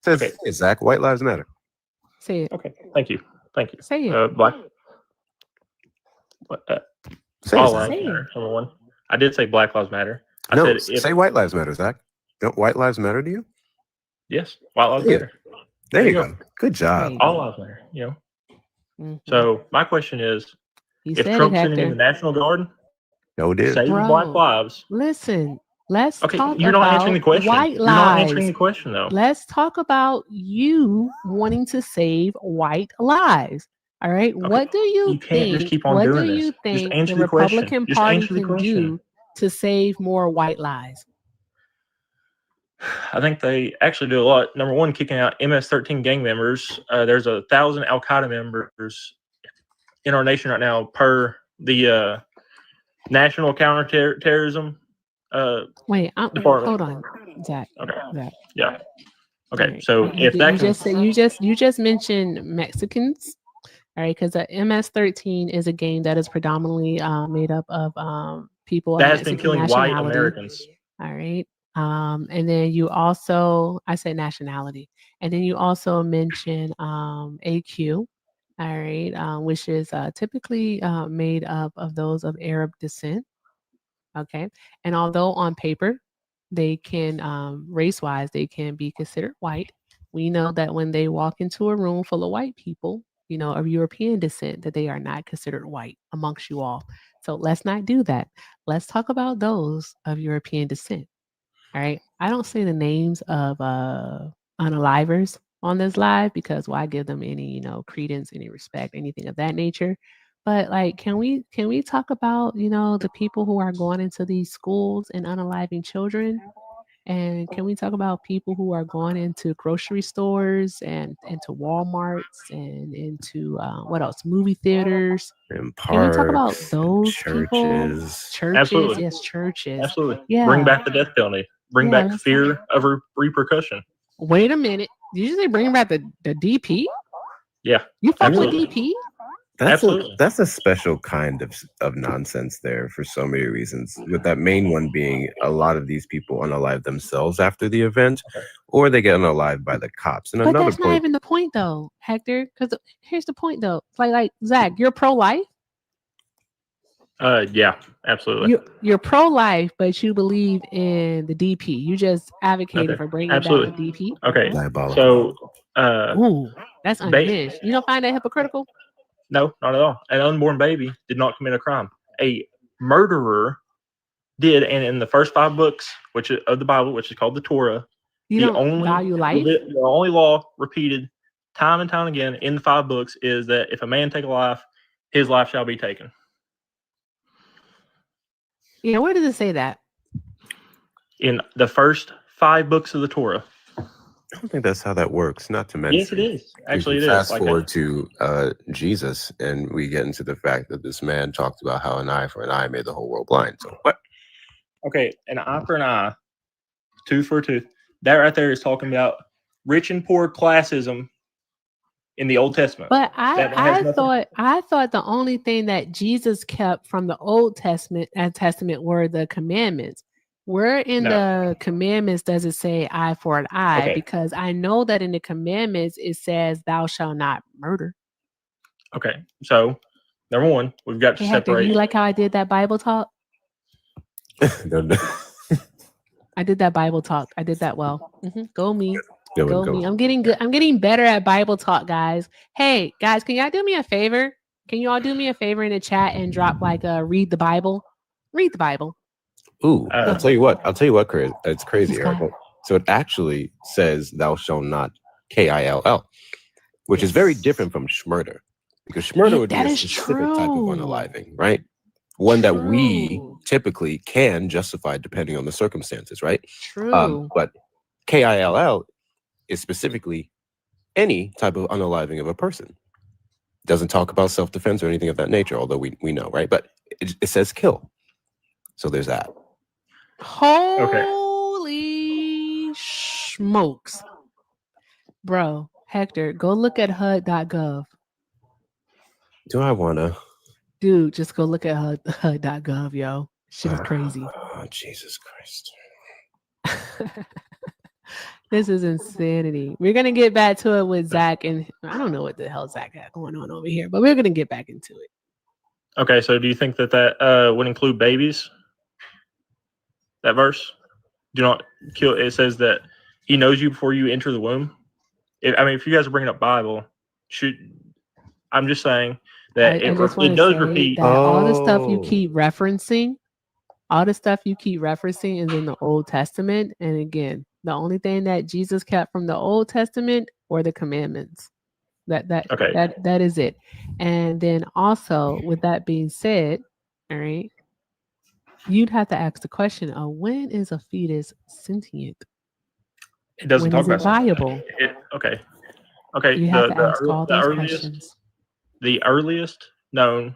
Say it, Zach. White lives matter. Say it. Okay, thank you. Say it. Black. Say All it, Zach. lives matter. Number one, I did say Black Lives Matter. I No, said if, say white lives matter, Zach. Don't white lives matter to you? yes, white lives Yeah. matter. There you go. Good job. All lives matter. You know. Mhm. So my question is, You if said it, Trump's sending in Hector. the National Guard, No, it is. saves Black lives. Listen, let's Okay, talk you're not answering the about question. white You're not answering lives. the question though. Let's talk about you wanting to save white lives. All right. What do you You can't just think? keep on What do doing you this. Just think answer the the question. Republican Just Party answer the can question. do to save more white lives? I think they actually do a lot. Number one, kicking out MS-13 gang members. There's 1,000 Al Qaeda members in our nation right now per the National Counterterrorism Wait, Department. hold on, Zach. Okay. Zach. Yeah. Okay. All right. So if that you can, just said you just mentioned Mexicans. All right, because the MS-13 is a game that is predominantly made up of people of that has been Mexican killing white nationality. Americans. All right. And then you also, I said nationality, and then you also mentioned AQ, all right, which is typically made up of those of Arab descent. Okay. And although on paper they can, race-wise, they can be considered white, we know that when they walk into a room full of white people, you know, of European descent, that they are not considered white amongst you all. So let's not do that. Let's talk about those of European descent. All right. I don't say the names of unalivers on this live because why give them any, you know, credence, any respect, anything of that nature. But like, can we talk about, you know, the people who are going into these schools and unaliving children? And can we talk about people who are going into grocery stores and into Walmarts and into what else? Movie theaters. And Can we talk about parks, those people? churches. Churches, Absolutely. yes, churches. Absolutely. Yeah. Bring back the death penalty. Bring Yeah, back let's fear of repercussion. Wait a minute. Did you say bring back the DP? Yeah. You fuck Absolutely. with DP? Absolutely. That's a special kind of nonsense there for so many reasons. With that main one being a lot of these people unalive themselves after the event, or they get unalived by the cops. And But another that's not point, even the point though, Hector. Because here's the point though. It's like Zach, you're pro-life. Yeah, absolutely. You're pro-life, but you believe in the DP. You just advocated for bringing back the DP. Okay. Diabolical. So Ooh, that's unhinged. You don't find that hypocritical? no, not at all. An unborn baby did not commit a crime. A murderer did, and in the first 5 books, which is, of the Bible, which is called the Torah, You the don't value life? the only law repeated time and time again in the 5 books is that if a man take a life, his life shall be taken. Yeah, where does it say that? In the first 5 books of the Torah. I don't think that's how that works. Not to mention, Yes, it is. Actually, if it you is. fast forward to Jesus, and we get into the fact that this man talked about how an eye for an eye made the whole world blind. So what? Okay, an eye for an eye, tooth for a tooth. That right there is talking about rich and poor classism in the Old Testament. But That has I nothing- thought the only thing that Jesus kept from the Old Testament were the commandments. Where in the commandments does it say eye for an eye? Okay. Because I know that in the commandments it says thou shalt not murder. Okay, so number one, we've got to Hey, Hector, separate. you like how I did that Bible talk? No. I did that Bible talk. I did that well. Go me. Go Go and me. go. I'm getting good. I'm getting better at Bible talk, guys. Hey, guys, can y'all do me a favor? Can you all do me a favor in the chat and drop like read the Bible? Read the Bible. Ooh, I'll tell you what. Chris. It's crazy, He's right? got- So it actually says "Thou shalt not," Kill, which is very different from schmurder, because schmurder would be that a is specific type of true. unaliving, right? One that we typically can justify depending on the circumstances, right? True. But KILL is specifically any type of unaliving of a person. Doesn't talk about self-defense or anything of that nature, although we know, right? But it says kill. So there's that. Holy smokes. Bro, Hector, go look at HUD.gov. Do I want to? Dude, just go look at HUD.gov, yo. Shit is crazy. Oh, Jesus Christ. This is insanity. We're going to get back to it with Zach, and I don't know what the hell Zach got going on over here, but we're going to get back into it. Okay, so do you think that would include babies? That verse? Do not kill. It says that he knows you before you enter the womb. If you guys are bringing up Bible, I'm just saying that I just want it to does say repeat. that all the stuff you keep referencing, is in the Old Testament. And again, the only thing that Jesus kept from the Old Testament were the commandments. That is it. And then also, with that being said, all right, you'd have to ask the question of when is a fetus sentient? It doesn't When talk is it about viable? Okay. You have to ask all those questions. The earliest known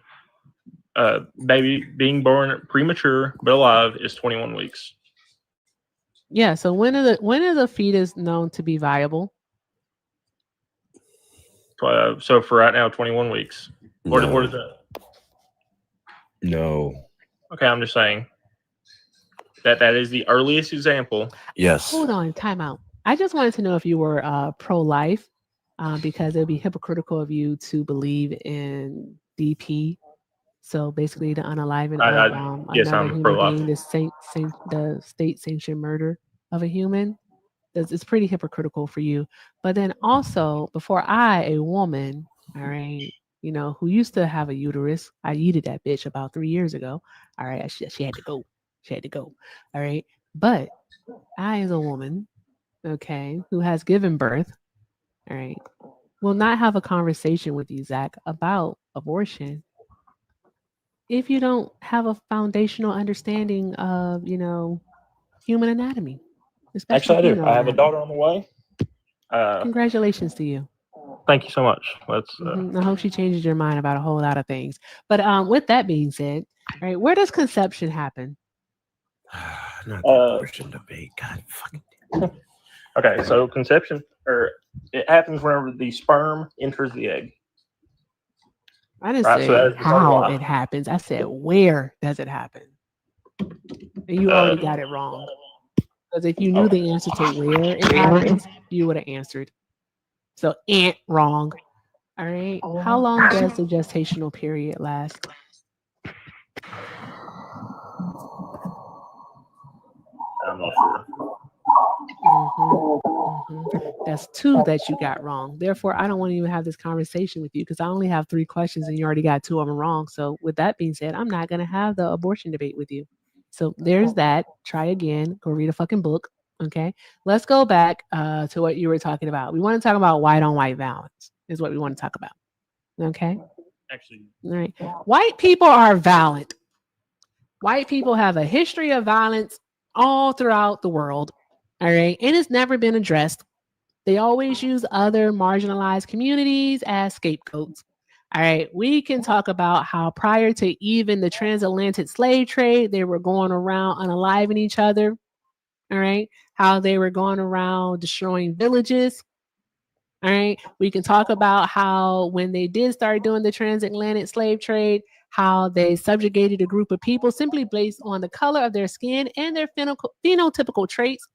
baby being born premature but alive is 21 weeks. Yeah. So when is a fetus known to be viable? So for right now, 21 weeks. What is that? No. Okay, I'm just saying that is the earliest example. Yes. Hold on, time out. I just wanted to know if you were pro-life, because it would be hypocritical of you to believe in DP. So basically, the unaliving of yes, another I'm human pro-life. being, the state-sanctioned murder of a human. It's pretty hypocritical for you. But then also, before a woman, all right, who used to have a uterus, I yeeted that bitch about 3 years ago. All right, she had to go. She had to go. All right, but I, as a woman, okay, who has given birth, all right, will not have a conversation with you, Zach, about abortion if you don't have a foundational understanding of, human anatomy. Actually, I do. female I have a anatomy. daughter on the way. Congratulations to you. Thank you so much. Let's. I hope she changes your mind about a whole lot of things. But with that being said, all right, where does conception happen? Not the abortion debate. God fucking. Okay, so conception, or it happens whenever the sperm enters the egg. I didn't Right, say so that is the how first it happens. I said where does it happen? And you already got it wrong. Because if you knew the answer to where it happens, you would have answered. So wrong. All right. How long does the gestational period last? I'm not sure. That's 2 that you got wrong. Therefore, I don't want to even have this conversation with you because I only have 3 questions and you already got 2 of them wrong. So with that being said, I'm not going to have the abortion debate with you. So there's that. Try again. Go read a fucking book. Okay. Let's go back to what you were talking about. We want to talk about white on white violence, is what we want to talk about. Okay. Actually, All right. White people are violent. White people have a history of violence all throughout the world. All right. And it's never been addressed. They always use other marginalized communities as scapegoats. All right. We can talk about how prior to even the transatlantic slave trade, they were going around unaliving each other. All right. How they were going around destroying villages. All right. We can talk about how when they did start doing the transatlantic slave trade, how they subjugated a group of people simply based on the color of their skin and their phenotypical traits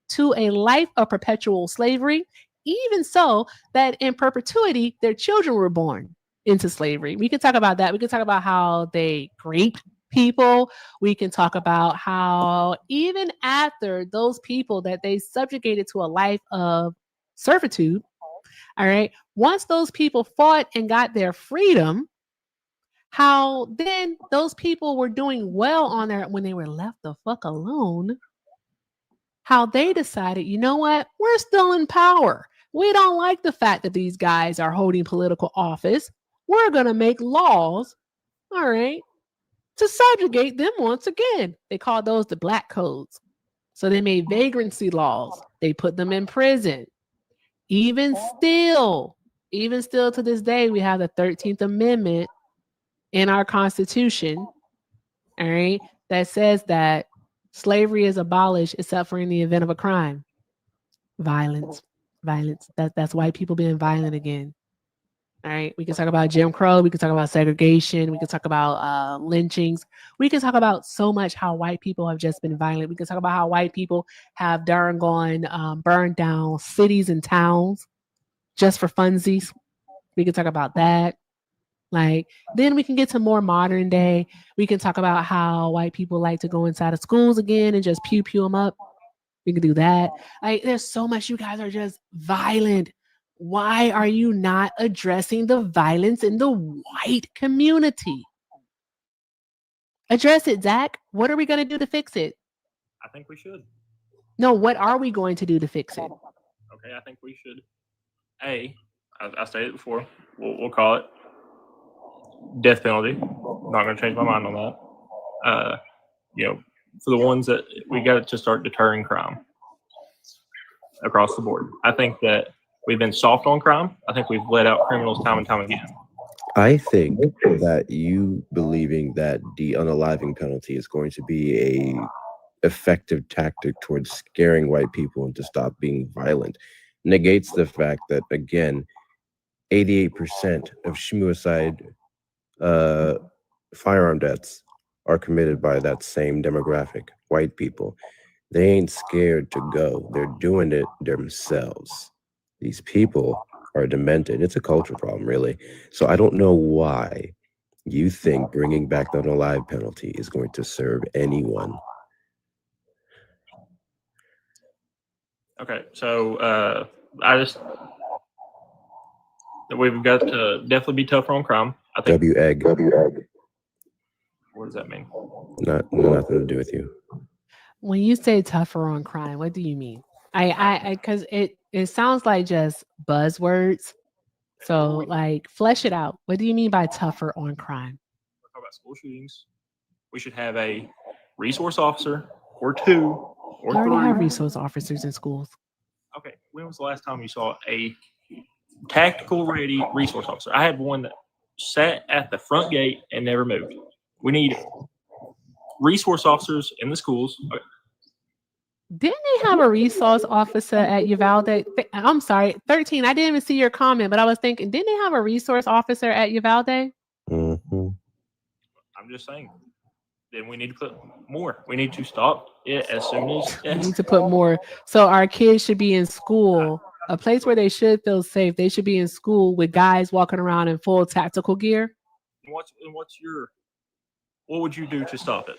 to a life of perpetual slavery, even so that in perpetuity, their children were born into slavery. We can talk about that. We can talk about how they raped people. We can talk about how even after those people that they subjugated to a life of servitude, all right, once those people fought and got their freedom, how then those people were doing well on their when they were left the fuck alone, how they decided, you know what, we're still in power. We don't like the fact that these guys are holding political office. We're going to make laws, all right, to subjugate them once again. They call those the black codes. So they made vagrancy laws. They put them in prison. Even still to this day, we have the 13th Amendment in our Constitution, all right, that says that slavery is abolished except for in the event of a crime. Violence. That's white people being violent again. All right. We can talk about Jim Crow. We can talk about segregation. We can talk about lynchings. We can talk about so much how white people have just been violent. We can talk about how white people have burned down cities and towns just for funsies. We can talk about that. Like, then we can get to more modern day. We can talk about how white people like to go inside of schools again and just pew them up. We can do that. Like, there's so much. You guys are just violent. Why are you not addressing the violence in the white community? Address it, Zach. What are we going to do to fix it? I think we should. No, what are we going to do to fix it? Okay, I think we should. I stated it before. We'll call it death penalty. Not going to change my mind on that. For the ones that we got to start deterring crime across the board. I think that we've been soft on crime. I think we've let out criminals time and time again. I think that you believing that the unaliving penalty is going to be a effective tactic towards scaring white people into stop being violent negates the fact that, again, 88% of suicide firearm deaths are committed by that same demographic, white people. They ain't scared to go. They're doing it themselves. These people are demented. It's a culture problem, really. So I don't know why you think bringing back the unalive penalty is going to serve anyone. Okay, so we've got to definitely be tougher on crime. I think. W-egg. What does that mean? Nothing to do with you. When you say tougher on crime, what do you mean? Because it sounds like just buzzwords. So, like, flesh it out. What do you mean by tougher on crime? We're talking about school shootings. We should have a resource officer or two or We already have three. resource officers in schools. Okay, when was the last time you saw a tactical ready resource officer? I had one that sat at the front gate and never moved. We need resource officers in the schools. Okay. Didn't they have a resource officer at Uvalde? I'm sorry, 13. I didn't even see your comment, but I was thinking, didn't they have a resource officer at Uvalde? Mm-hmm. I'm just saying. Then we need to put more. We need to stop it as soon as. We need to put more. So our kids should be in school, a place where they should feel safe. They should be in school with guys walking around in full tactical gear. What would you do to stop it?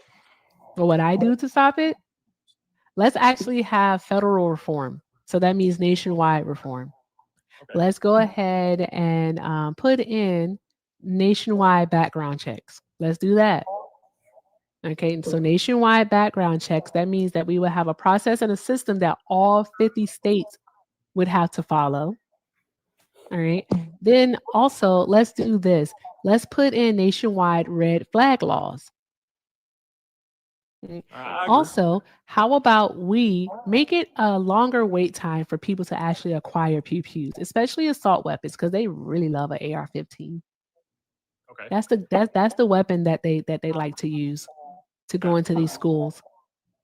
What would I do to stop it? Let's actually have federal reform. So that means nationwide reform. Okay. Let's go ahead and put in nationwide background checks. Let's do that. Okay, so nationwide background checks, that means that we would have a process and a system that all 50 states would have to follow. All right. Then also, let's do this. Let's put in nationwide red flag laws. Also, how about we make it a longer wait time for people to actually acquire pew-pews, especially assault weapons, because they really love an AR-15. Okay. That's the weapon that they like to use to go into these schools.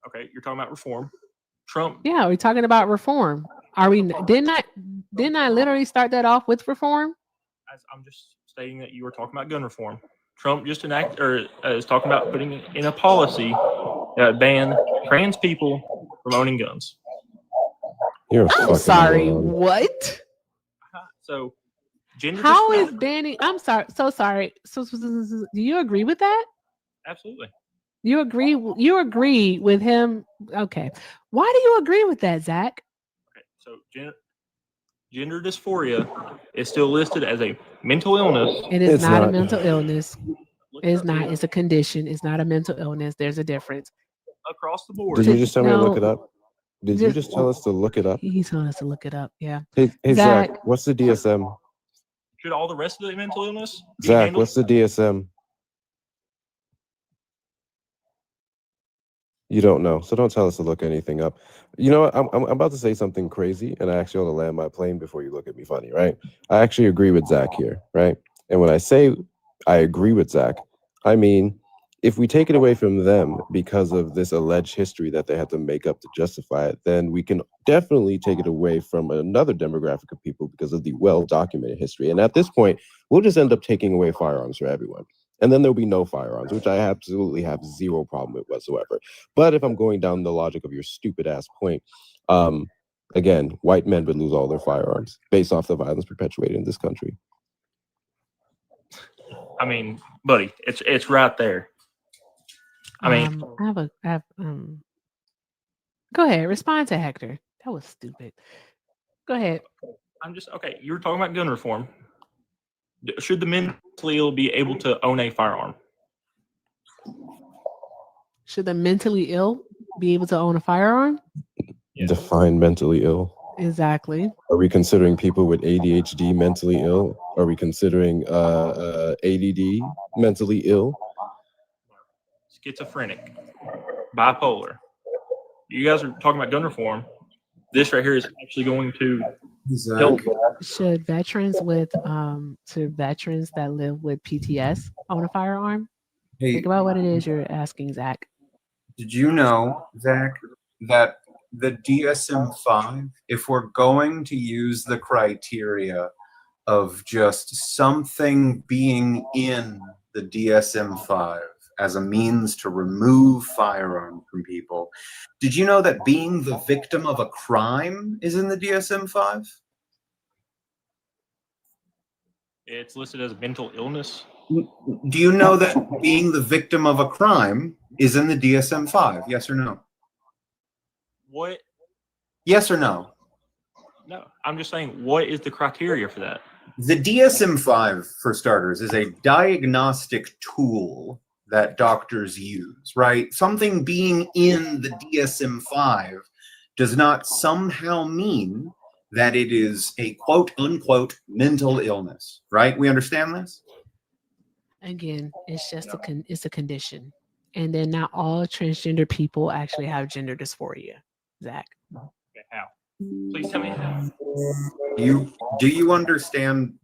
Okay, you're talking about reform. Trump. Yeah, we're talking about reform. Are we? Didn't I literally start that off with reform? I'm just stating that you were talking about gun reform. Trump just is talking about putting in a policy that ban trans people from owning guns. You're a I'm fucking sorry. moron. What? So, gender. How is banning? I'm sorry. So sorry. So, do you agree with that? Absolutely. You agree? You agree with him? Okay. Why do you agree with that, Zach? Okay. So, gender dysphoria is still listed as a mental illness. It is not a mental illness. It's not. It's a condition. It's not a mental illness. There's a difference. Across the board. Did you just tell me to look it No, up? Did you just tell us to look it up? He told us to look it up. Yeah. Hey Zach, what's the DSM? Should all the rest of the mental illness be Zach, handled? what's the DSM? You don't know, so don't tell us to look anything up. You know what? I'm about to say something crazy, and I actually want to land my plane before you look at me funny, right? I actually agree with Zach here, right? And when I say I agree with Zach, I mean if we take it away from them because of this alleged history that they had to make up to justify it, then we can definitely take it away from another demographic of people because of the well-documented history. And at this point, we'll just end up taking away firearms for everyone. And then there'll be no firearms, which I absolutely have zero problem with whatsoever. But if I'm going down the logic of your stupid ass point, again, white men would lose all their firearms based off the violence perpetuated in this country. I mean, buddy, it's right there. I mean, Go ahead. Respond to Hector. That was stupid. Go ahead. I'm just okay. You were talking about gun reform. Should the mentally ill be able to own a firearm? Should the mentally ill be able to own a firearm? Define mentally ill. Exactly. Are we considering people with ADHD mentally ill? Are we considering ADD mentally ill? Schizophrenic, bipolar. You guys are talking about gun reform. This right here is actually going to help. Should veterans that live with PTS own a firearm? Hey, Think about what it is you're asking, Zach. did you know, Zach, that the DSM-5, if we're going to use the criteria of just something being in the DSM-5 as a means to remove firearms from people, did you know that being the victim of a crime is in the DSM-5? It's listed as mental illness. Do you know that being the victim of a crime is in the DSM-5? Yes or no? What? Yes or no? No, I'm just saying, what is the criteria for that? The DSM-5, for starters, is a diagnostic tool that doctors use, right? Something being in the DSM-5 does not somehow mean that it is a quote-unquote mental illness, right? We understand this? Again, it's just it's a condition. And then not all transgender people actually have gender dysphoria, Zach. Okay, how? Please tell me how. Do you understand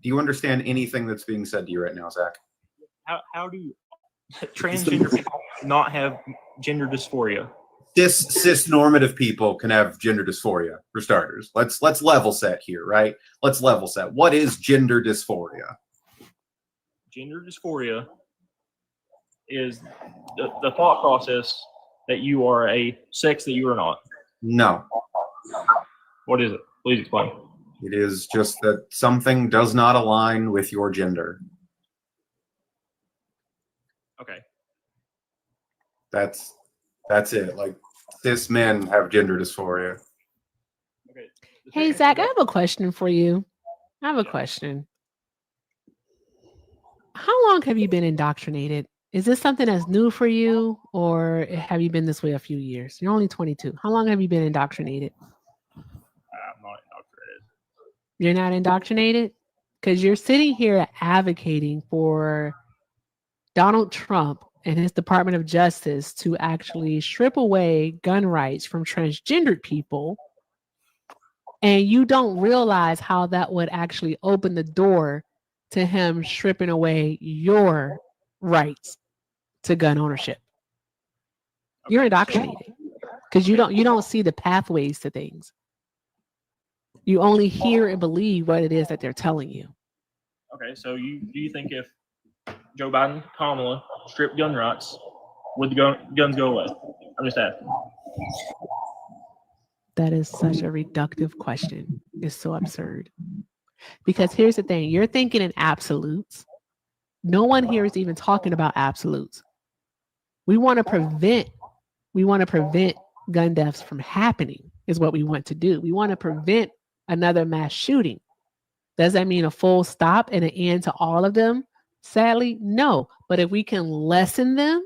anything that's being said to you right now, Zach? How do transgender people not have gender dysphoria? Cis normative people can have gender dysphoria, for starters. Let's level set here, right? Let's level set. What is gender dysphoria? Gender dysphoria is the thought process that you are a sex that you are not. No. What is it? Please explain. It is just that something does not align with your gender. Okay. That's it. Like, cis men have gender dysphoria. Okay. Hey, Zach, I have a question for you. I have a question. How long have you been indoctrinated Is this something that's new for you, or have you been this way a few years? You're only 22. How long have you been indoctrinated? I'm not indoctrinated. You're not indoctrinated? Because you're sitting here advocating for Donald Trump and his Department of Justice to actually strip away gun rights from transgendered people. And you don't realize how that would actually open the door to him stripping away your rights to gun ownership. You're indoctrinated because you don't see the pathways to things. You only hear and believe what it is that they're telling you. Okay, so do you think if Joe Biden, Kamala stripped gun rights, would the guns go away? I'm just asking. That is such a reductive question. It's so absurd. Because here's the thing, you're thinking in absolutes. No one here is even talking about absolutes. We want to prevent gun deaths from happening, is what we want to do. We want to prevent another mass shooting. Does that mean a full stop and an end to all of them? Sadly, no. But if we can lessen them,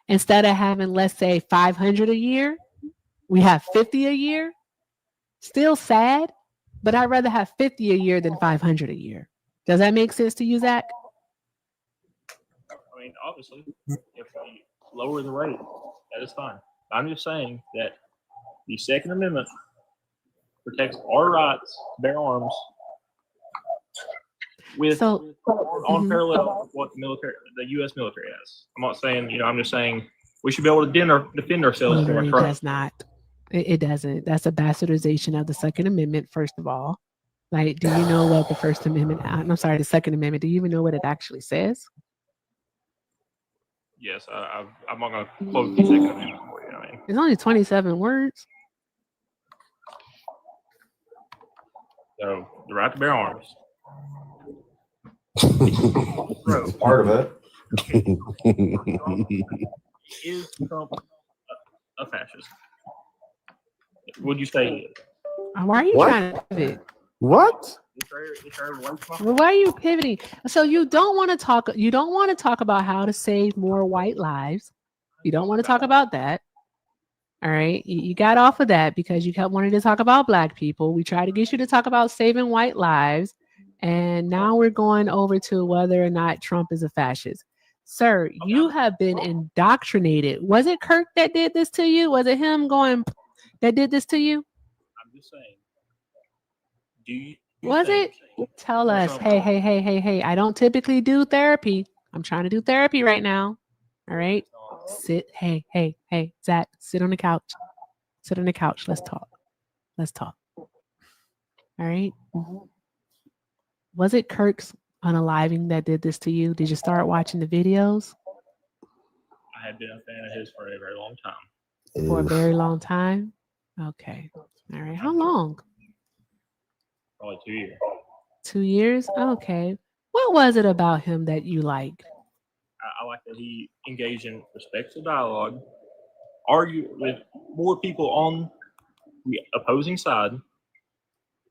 instead of having, let's say, 500 a year, we have 50 a year. Still sad, but I'd rather have 50 a year than 500 a year. Does that make sense to you, Zach? I mean, obviously, if we lower the rate, that is fine. I'm just saying that the Second Amendment protects our rights to bear arms with on parallel with what the U.S. military has. I'm not saying, I'm just saying we should be able to defend ourselves. No, it does not. It doesn't. That's a bastardization of the Second Amendment, first of all. Like, do you know what the First Amendment, I'm sorry, the Second Amendment, do you even know what it actually says? Yes, I'm not going to quote the Second Amendment for you. I mean, It's only 27 words. So, the right to bear arms. That's part of it. Is Trump a fascist? Would you say he is? Why are you trying to pivot? What? Well, why are you pivoting? So you don't want to talk about how to save more white lives. You don't want to talk about that. All right. You got off of that because you kept wanting to talk about black people. We tried to get you to talk about saving white lives. And now we're going over to whether or not Trump is a fascist. Sir, you have been indoctrinated. Was it Kirk that did this to you? Was it him that did this to you? I'm just saying. Do you Was it? Tell us. Hey. I don't typically do therapy. I'm trying to do therapy right now. All right. Sit. Hey, Zach, sit on the couch. Sit on the couch. Let's talk. All right. Was it Kirk's unaliving that did this to you? Did you start watching the videos? I had been a fan of his for a very long time. For a very long time? Okay. All right. How long? Probably 2 years. 2 years? Okay. What was it about him that you liked? I like that he engaged in respectful dialogue, argued with more people on the opposing side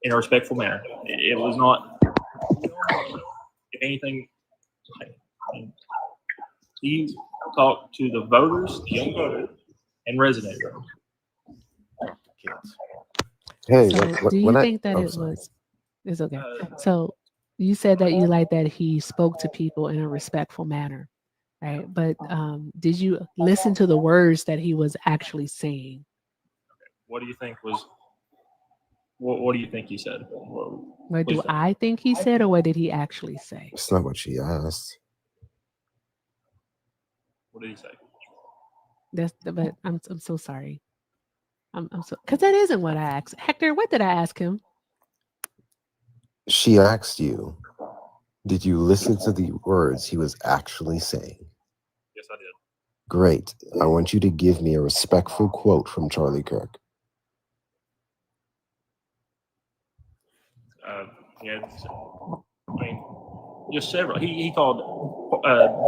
in a respectful manner. It was not, if anything, he talked to the voters, the young voters, and resonated with them. Hey, So do you think that it was? It's okay. So you said that you like that he spoke to people in a respectful manner, right? But did you listen to the words that he was actually saying? What do you think was? What do you think he said? What do I think he said, or what did he actually say? It's not what she asked. What did he say? But I'm so sorry. I'm so, because that isn't what I asked. Hector, what did I ask him? She asked you, did you listen to the words he was actually saying? Yes, I did. Great. I want you to give me a respectful quote from Charlie Kirk. Yeah, I mean, just several. He called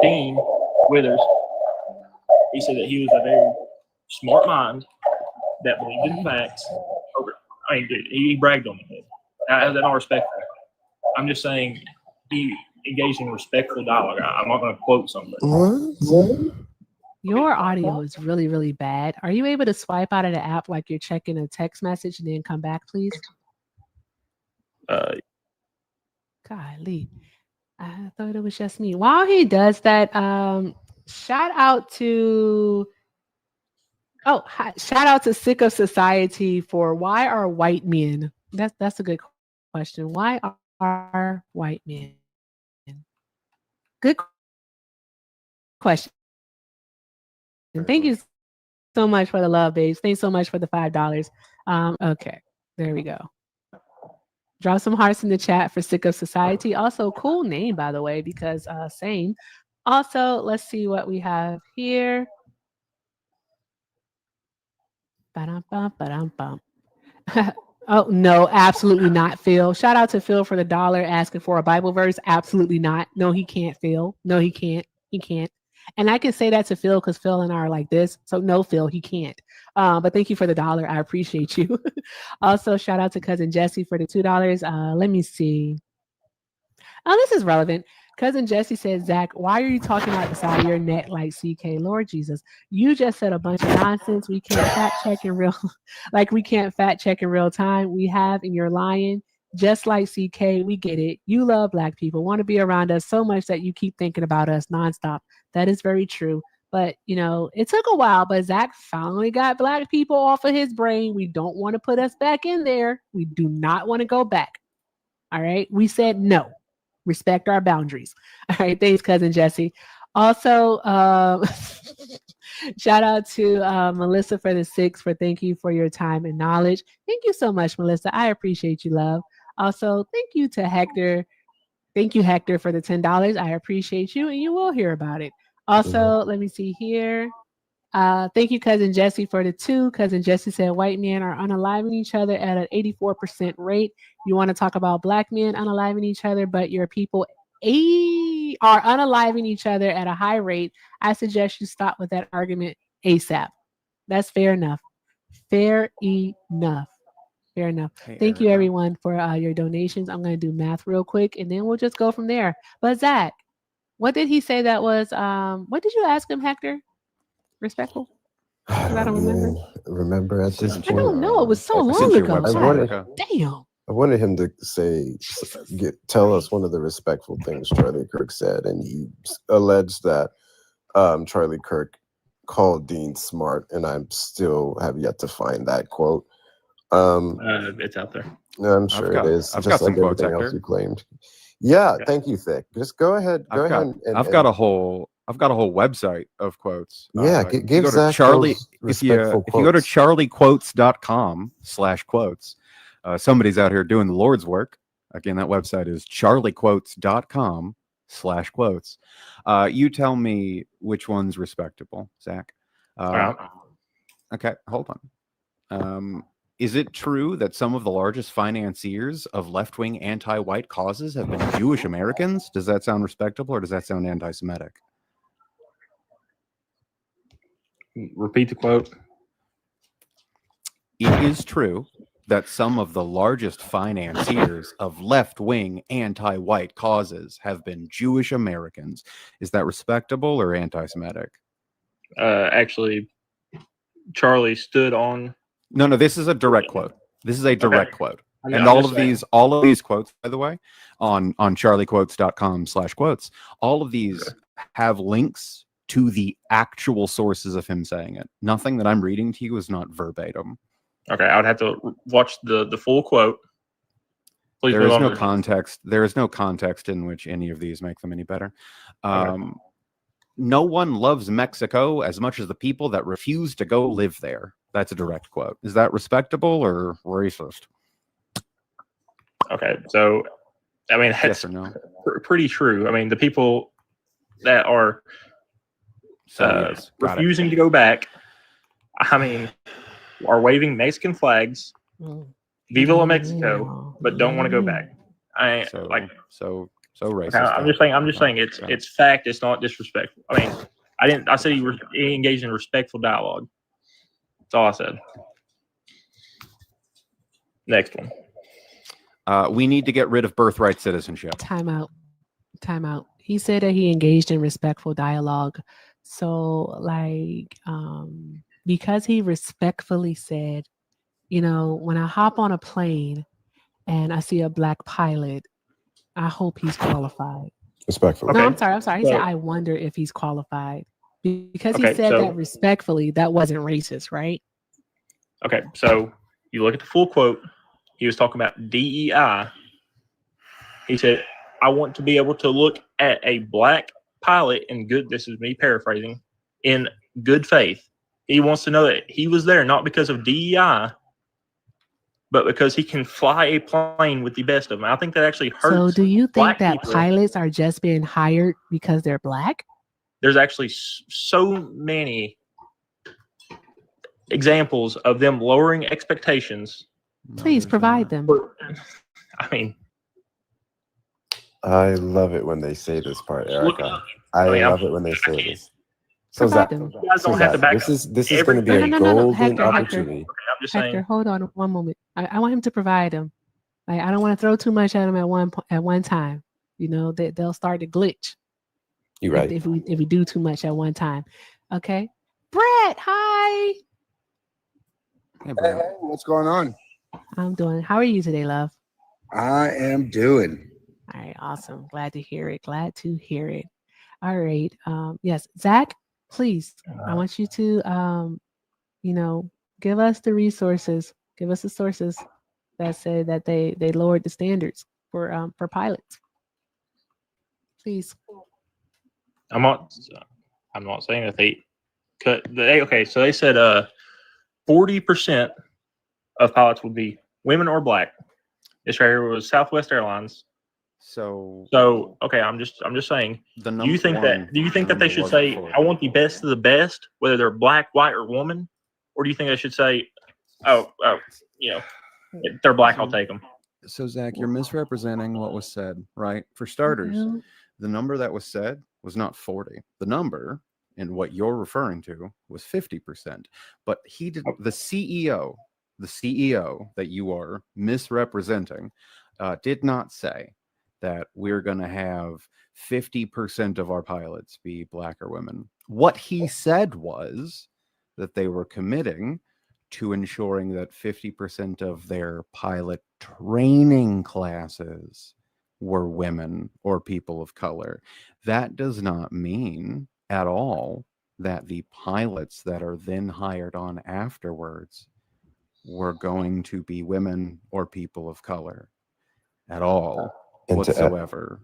Dean Withers. He said that he was a very smart mind that believed in facts. Dude, he bragged on me. I have that all respect for him. I'm just saying he engaged in respectful dialogue. I'm not going to quote something. What? Your audio is really, really bad. Are you able to swipe out of the app like you're checking a text message and then come back, please? Golly. I thought it was just me. While he does that, shout out to Sick of Society for why are white men? That's a good question. Why are white men? Good question. And thank you so much for the love, babes. Thanks so much for the $5. Okay, there we go. Drop some hearts in the chat for Sick of Society. Also, cool name, by the way, because same. Also, let's see what we have here. Ba-dum-bum, ba-dum-bum. Oh, no, absolutely not, Phil. Shout out to Phil for the $1 asking for a Bible verse. Absolutely not. No, he can't, Phil. No, he can't. He can't. And I can say that to Phil because Phil and I are like this. So no, Phil, he can't. But thank you for the $1. I appreciate you. Also, shout out to Cousin Jesse for the $2. Let me see. Oh, this is relevant. Cousin Jesse said, Zach, why are you talking out the side of your neck like CK? Lord Jesus, you just said a bunch of nonsense. We can't fact check in real, like we can't fact check in real time. We have, and you're lying. Just like CK, we get it. You love Black people, want to be around us so much that you keep thinking about us nonstop. That is very true. But, you know, it took a while, but Zach finally got Black people off of his brain. We don't want to put us back in there. We do not want to go back. All right. We said no. Respect our boundaries. All right. Thanks, Cousin Jesse. Also, shout out to Melissa for the 6 for thank you for your time and knowledge. Thank you so much, Melissa. I appreciate you, love. Also, thank you to Hector. Thank you, Hector, for the $10. I appreciate you, and you will hear about it. Also, let me see here. Thank you, Cousin Jesse, for the 2. Cousin Jesse said white men are unaliving each other at an 84% rate. You want to talk about Black men unaliving each other, but your people are unaliving each other at a high rate. I suggest you stop with that argument ASAP. That's fair enough. Fair enough. Fair enough. Thank you, everyone, for your donations. I'm going to do math real quick, and then we'll just go from there. But Zach, what did he say that was? What did you ask him, Hector? Respectful? Because I don't remember. Remember at this I point? don't know. It was so long ago. Damn. I wanted him to tell us one of the respectful things Charlie Kirk said, and he alleged that Charlie Kirk called Dean smart, and I still have yet to find that quote. It's out there. I'm sure it is. I've just got some like quotes, everything else Hector. you claimed. Yeah, thank you, Thick. Just go ahead. I've got a whole website of quotes. Yeah, You give go to Zach Charlie. those If you go to respectful charliequotes.com/quotes, somebody's out here doing the Lord's work. Again, that website is charliequotes.com/quotes. You tell me which one's respectable, Zach. Okay, hold on. Is it true that some of the largest financiers of left-wing anti-white causes have been Jewish Americans? Does that sound respectable, or does that sound anti-Semitic? Repeat the quote. It is true that some of the largest financiers of left-wing anti-white causes have been Jewish Americans. Is that respectable or anti-Semitic? Actually, Charlie stood on. No, this is a direct quote. This is a direct quote. I'm And just saying. all of these quotes, by the way, on charliequotes.com/quotes, all of these have links to the actual sources of him saying it. Nothing that I'm reading to you is not verbatim. Okay, I would have to watch the full quote. Please There move is on no to the- context. There is no context in which any of these make them any better. No one loves Mexico as much as the people that refuse to go live there. That's a direct quote. Is that respectable or racist? Okay, so I mean, that's yes or no? Pretty true. I mean, the people that are yes, got it. refusing to go back, I mean, are waving Mexican flags, Viva la Mexico, but don't want to go back. So racist. Okay, I'm just saying it's fact. It's not disrespectful. I mean, I said he engaged in respectful dialogue. That's all I said. Next one. We need to get rid of birthright citizenship. Time out. Time out. He said that he engaged in respectful dialogue. So, like, because he respectfully said, you know, when I hop on a plane and I see a black pilot, I hope he's qualified. Respectfully. No, Okay. I'm sorry. He said, So- I wonder if he's qualified. Because he Okay, said so- that respectfully, that wasn't racist, right? Okay, so you look at the full quote. He was talking about DEI. He said, I want to be able to look at a black pilot in good, this is me paraphrasing, in good faith. He wants to know that he was there not because of DEI, but because he can fly a plane with the best of them. I think that actually hurts. So do you think black that people. pilots are just being hired because they're black? There's actually so many examples of them lowering expectations. Please provide them. I mean, I love it when they say this part, look it Erica. up. I mean, love it when they say this. So Provide Zach, them. You guys don't have to back this up. is going to be a No, golden Hector, opportunity. I'm just Hector, saying. hold on one moment. I want him to provide them. Like, I don't want to throw too much at him at one time. You know, they'll start to glitch. You're right. If we do too much at one time. Okay. Brett, hi. Hey, Brett. Hey, what's going on? I'm doing. How are you today, love? I am doing. All right, awesome. Glad to hear it. Glad to hear it. All right. Yes, Zach, please. I want you to you know, give us the resources, give us the sources that say that they lowered the standards for pilots. Please. I'm not saying that they cut. Okay, so they said 40% of pilots would be women or black. This right here was Southwest Airlines. So okay, I'm just saying. The Do you think that they should say, I want the best of the best, whether they're black, white, or woman, or do you think they should say, oh, you know, if they're black, I'll take them? So Zach, you're misrepresenting what was said, right? For starters, the number that was said was not 40. The number and what you're referring to was 50%. But he did the CEO that you are misrepresenting did not say that we're going to have 50% of our pilots be black or women. What he said was that they were committing to ensuring that 50% of their pilot training classes were women or people of color. That does not mean at all that the pilots that are then hired on afterwards were going to be women or people of color at all whatsoever.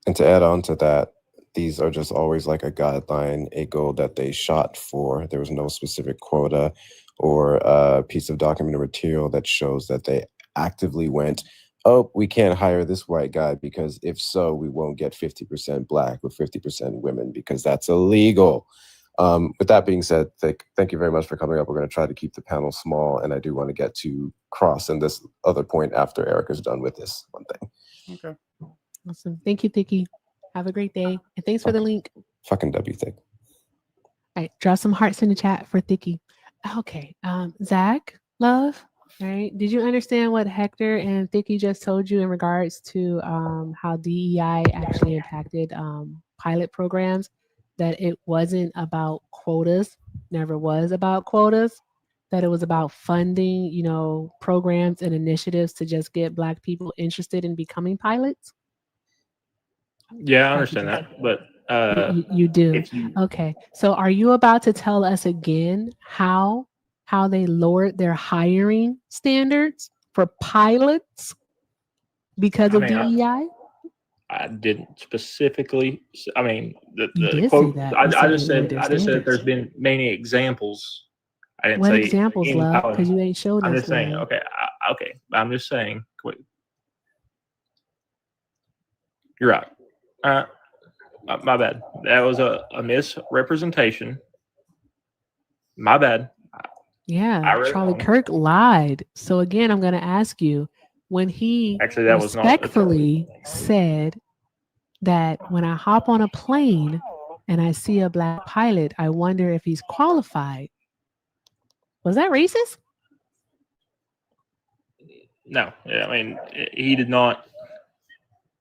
And to add on to that, these are just always like a guideline, a goal that they shot for. There was no specific quota or a piece of documented material that shows that they actively went, oh, we can't hire this white guy because if so, we won't get 50% black or 50% women because that's illegal. With that being said, thank you very much for coming up. We're going to try to keep the panel small, and I do want to get to Cross and this other point after Erica's done with this one thing. Okay. Awesome. Thank you, Thicky. Have a great day. And thanks for the link. Fucking W Thick. All right, drop some hearts in the chat for Thicky. Okay. Zach, love. All right. Did you understand what Hector and Thicky just told you in regards to how DEI actually impacted pilot programs? That it wasn't about quotas, never was about quotas, that it was about funding, you know, programs and initiatives to just get Black people interested in becoming pilots? Yeah, I understand that, but you do. Okay. So are you about to tell us again how they lowered their hiring standards for pilots because of DEI? I didn't specifically. Ian, You the did quote. say that. I You said just they lowered said. their I just said standards. there's been many examples. I didn't What say examples, any love? pilot. Because you ain't showed I'm us just saying. none. Okay. Okay. I'm just saying. Wait. You're right. My bad. That was a misrepresentation. My bad. I Yeah, read it Charlie wrong. Kirk lied. So again, I'm going to ask you, when he Actually, that was not respectfully said that when I hop on a plane and I see a Black pilot, I wonder if he's qualified. Was that racist? No. Yeah, I mean, he did not.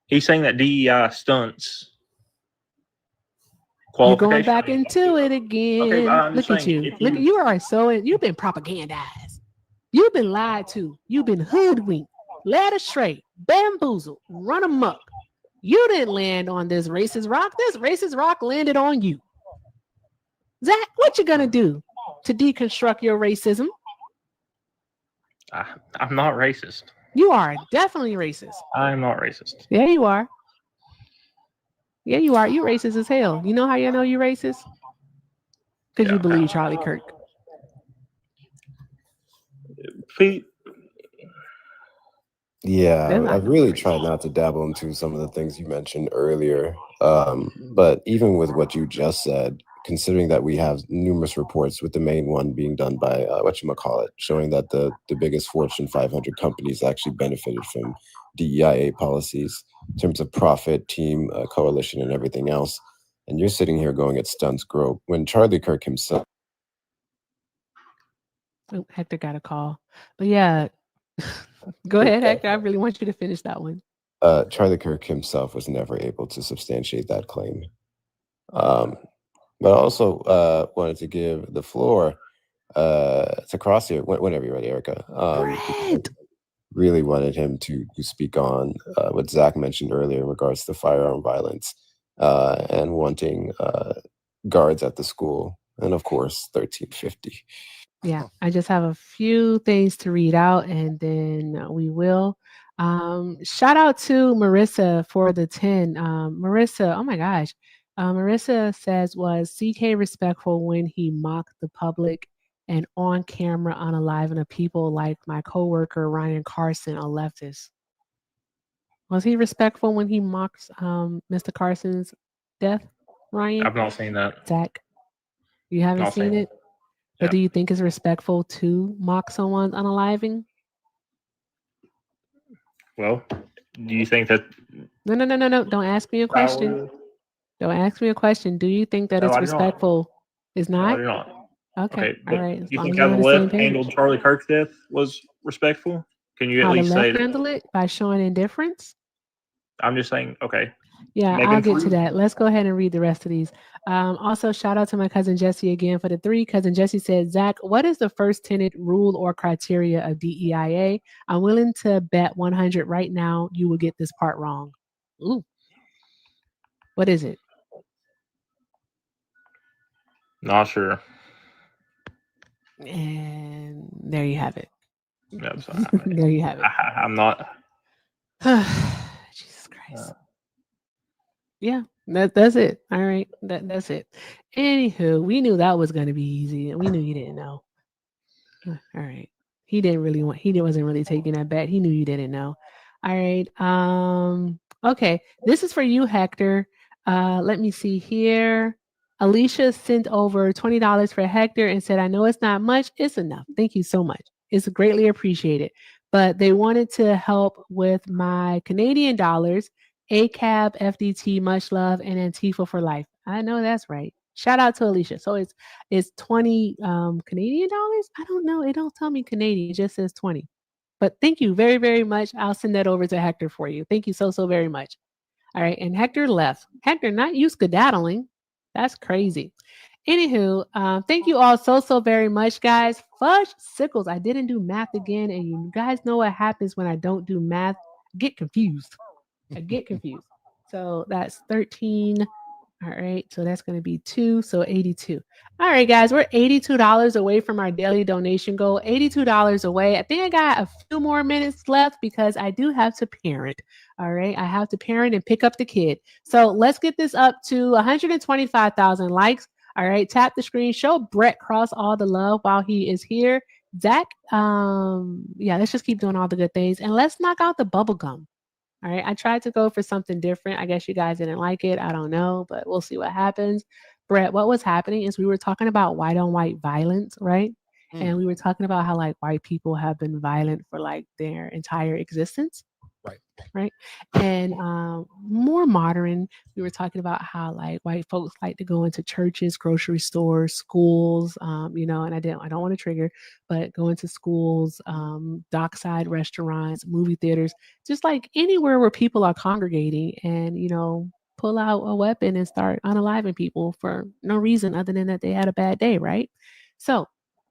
He's saying that DEI stunts You're going qualification. back into it again. Okay, but I'm Look just at saying, you. if Look, you- you are so. You've been propagandized. You've been lied to. You've been hoodwinked, led astray, bamboozled, run amok. You didn't land on this racist rock. This racist rock landed on you. Zach, what you gonna do to deconstruct your racism? I'm not racist. You are definitely racist. I'm not racist. Yeah, you are. Yeah, you are. You racist as hell. You know how you know you racist? Because you believe Charlie Kirk. Pete. Yeah, I've really tried not to dabble into some of the things you mentioned earlier. But even with what you just said, considering that we have numerous reports, with the main one being done by whatchamacallit, showing that the biggest Fortune 500 companies actually benefited from DEIA policies in terms of profit, team, coalition, and everything else. And you're sitting here going, it stunts growth. When Charlie Kirk himself... Oh, Hector got a call. But yeah, go ahead, Hector. I really want you to finish that one. Charlie Kirk himself was never able to substantiate that claim. But I also wanted to give the floor to Cross here, whenever you're ready, Erica. Really wanted him to speak on what Zach mentioned earlier in regards to firearm violence and wanting guards at the school. And of course, 1350. Yeah, I just have a few things to read out and then we will. Shout out to Marissa for the 10. Marissa, oh my gosh. Marissa says, was CK respectful when he mocked the public and on camera unaliving of people like my coworker Ryan Carson, a leftist? Was he respectful when he mocked Mr. Carson's death, Ryan? I've not seen that. Zach, you haven't Not seen seen it? But do you think it's respectful to mock someone's unaliving? Well, do you think that? No. Don't ask me a question. Don't ask me a question. Do you think that No, it's I do not. respectful? It's No, I not? do not. Okay. But All right. As you long think as how we're the on the same left page. handled Charlie Kirk's death was respectful? Can you at How the least say left that? handle it? By showing indifference? I'm just saying, okay. Yeah, Megan I'll get to Freed? that. Let's go ahead and read the rest of these. Also, shout out to my cousin Jesse again for the 3. Cousin Jesse said, Zach, what is the first tenet, rule, or criteria of DEIA? I'm willing to bet 100 right now you will get this part wrong. Ooh. What is it? Not sure. And there you have it. No, There you have it. I'm not. Jesus Christ. Yeah, that's it. All right, that's it. Anywho, we knew that was going to be easy, and we knew you didn't know. All right, he wasn't really taking that bet. He knew you didn't know. All right. Okay, this is for you, Hector. Let me see here. Alicia sent over $20 for Hector and said, I know it's not much. It's enough. Thank you so much. It's greatly appreciated. But they wanted to help with my Canadian dollars, ACAB, FDT, much love, and Antifa for life. I know that's right. Shout out to Alicia. So it's 20 Canadian dollars. I don't know. It don't tell me Canadian. It just says 20. But thank you very, very much. I'll send that over to Hector for you. Thank you so very much. All right. And Hector left. Hector, not you skedaddling. That's crazy. Anywho, thank you all so very much, guys. Fudge sickles. I didn't do math again. And you guys know what happens when I don't do math. I get confused. So that's 13. All right. So that's going to be 2. So 82. All right, guys. We're $82 away from our daily donation goal. $82 away. I think I got a few more minutes left because I do have to parent. All right. I have to parent and pick up the kid. So let's get this up to 125,000 likes. All right. Tap the screen. Show Brett Cross all the love while he is here. Zach, yeah, let's just keep doing all the good things. And let's knock out the bubble gum. All right. I tried to go for something different. I guess you guys didn't like it. I don't know, but we'll see what happens. Brett, what was happening is we were talking about white on white violence, right? And we were talking about how like white people have been violent for like their entire existence. Right. right? And more modern, we were talking about how like white folks like to go into churches, grocery stores, schools, and I don't want to trigger, but go into schools, dockside restaurants, movie theaters, just like anywhere where people are congregating and, pull out a weapon and start unaliving people for no reason other than that they had a bad day, right? So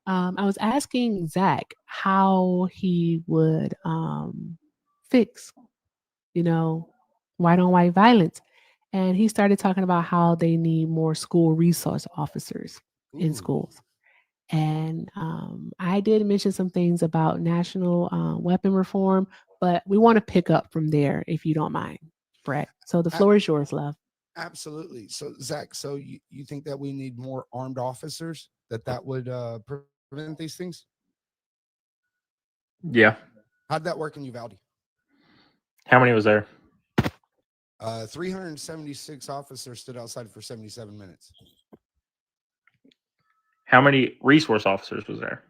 I was asking Zach how he would fix, white on white violence. And he started talking about how they need more school resource officers in schools. And I did mention some things about national weapon reform, but we want to pick up from there if you don't mind, Brett. So the floor is yours, love. Absolutely. So Zach, so you think that we need more armed officers, that would prevent these things? Yeah. How'd that work in Uvalde? How many was there? 376 officers stood outside for 77 minutes. How many resource officers was there?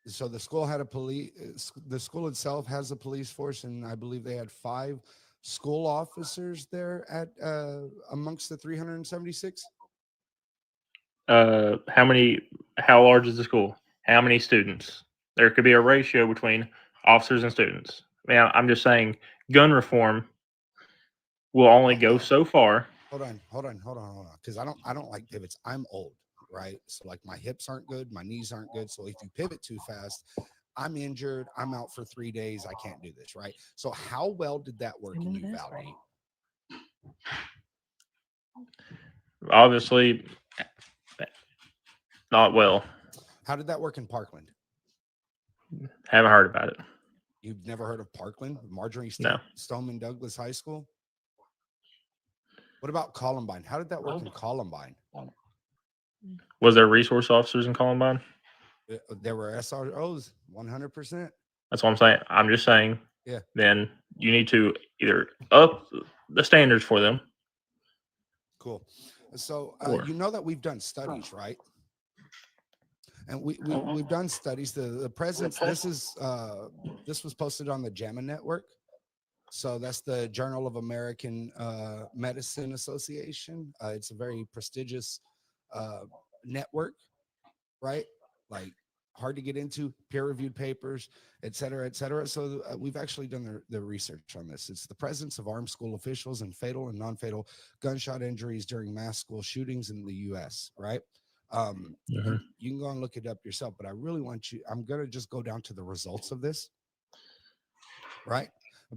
So the school had a police. The school itself has a police force, and I believe they had 5 school officers there at amongst the 376. How large is the school? How many students? There could be a ratio between officers and students. Man, I'm just saying gun reform will only go so far. Hold on. Because I don't like pivots. I'm old, right? So like my hips aren't good, my knees aren't good. So if you pivot too fast, I'm injured. I'm out for 3 days. I can't do this, right? So how well did that work in Uvalde? Right. Obviously, not well. How did that work in Parkland? Haven't heard about it. You've never heard of Parkland? Marjorie No. Stoneman Douglas High School? What about Columbine? How did that work in Columbine? Was there resource officers in Columbine? There were SROs, 100%. That's what I'm saying. I'm just saying. Yeah. Then you need to either up the standards for them. Cool. So you know that we've done studies, right? And we've done studies. The president's. This was posted on the JAMA Network. So that's the Journal of American Medicine Association. It's a very prestigious network, right? Like hard to get into, peer-reviewed papers, et cetera, et cetera. So we've actually done the research on this. It's the presence of armed school officials and fatal and non-fatal gunshot injuries during mass school shootings in the U.S., right? You can go and look it up yourself, but I really want you, I'm going to just go down to the results of this, right?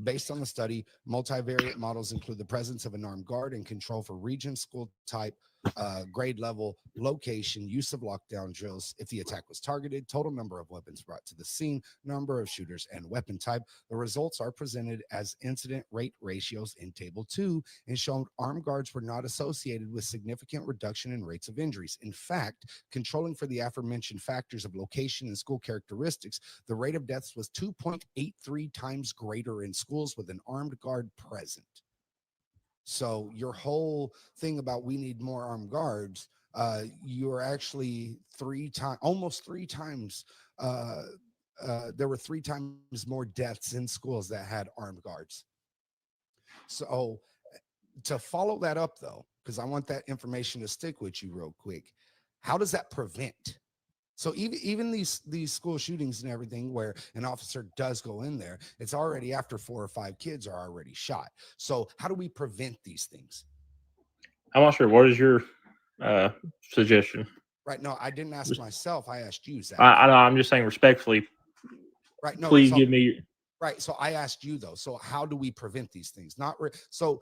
Based on the study, multivariate models include the presence of an armed guard and control for region, school type, grade level, location, use of lockdown drills. If the attack was targeted, total number of weapons brought to the scene, number of shooters, and weapon type. The results are presented as incident rate ratios in Table 2 and showed armed guards were not associated with significant reduction in rates of injuries. In fact, controlling for the aforementioned factors of location and school characteristics, the rate of deaths was 2.83 times greater in schools with an armed guard present. So your whole thing about we need more armed guards, you're actually almost three times, there were 3 times more deaths in schools that had armed guards. So to follow that up though, because I want that information to stick with you real quick, how does that prevent? So even these school shootings and everything where an officer does go in there, it's already after 4 or 5 kids are already shot. So how do we prevent these things? I'm not sure. What is your suggestion? Right. No, I didn't ask myself. I asked you, Zach. I know. I'm just saying respectfully. Right. No, please give me. Right. So I asked you though. So how do we prevent these things? So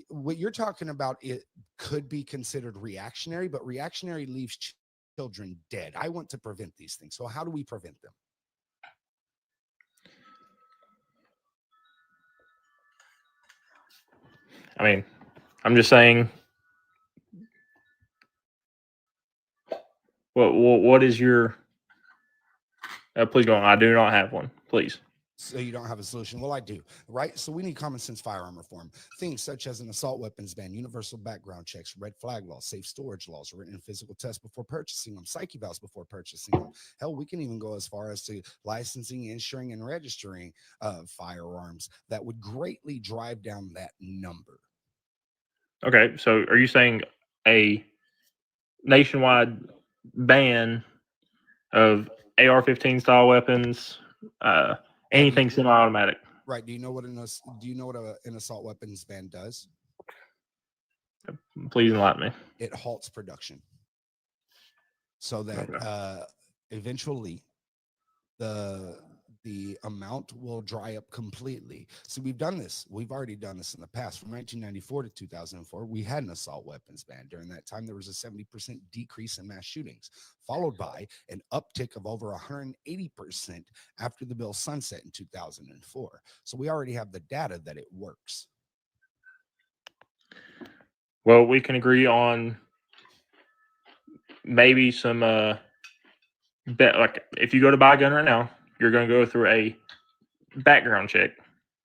what you're talking about, it could be considered reactionary, but reactionary leaves children dead. I want to prevent these things. So how do we prevent them? I mean, I'm just saying. What is your? Please go on. I do not have one. Please. So you don't have a solution. Well, I do, right? So we need common sense firearm reform. Things such as an assault weapons ban, universal background checks, red flag laws, safe storage laws, written physical tests before purchasing them, psych evals before purchasing them. Hell, we can even go as far as to licensing, insuring, and registering firearms that would greatly drive down that number. Okay, so are you saying a nationwide ban of AR-15 style weapons, anything semi-automatic? Right. Do you know what an assault weapons ban does? Please enlighten me. It halts production, so that eventually the amount will dry up completely. So we've done this. We've already done this in the past. From 1994 to 2004, we had an assault weapons ban. During that time, there was a 70% decrease in mass shootings, followed by an uptick of over 180% after the bill sunset in 2004. So we already have the data that it works. Well, we can agree on maybe some like if you go to buy a gun right now, you're going to go through a background check.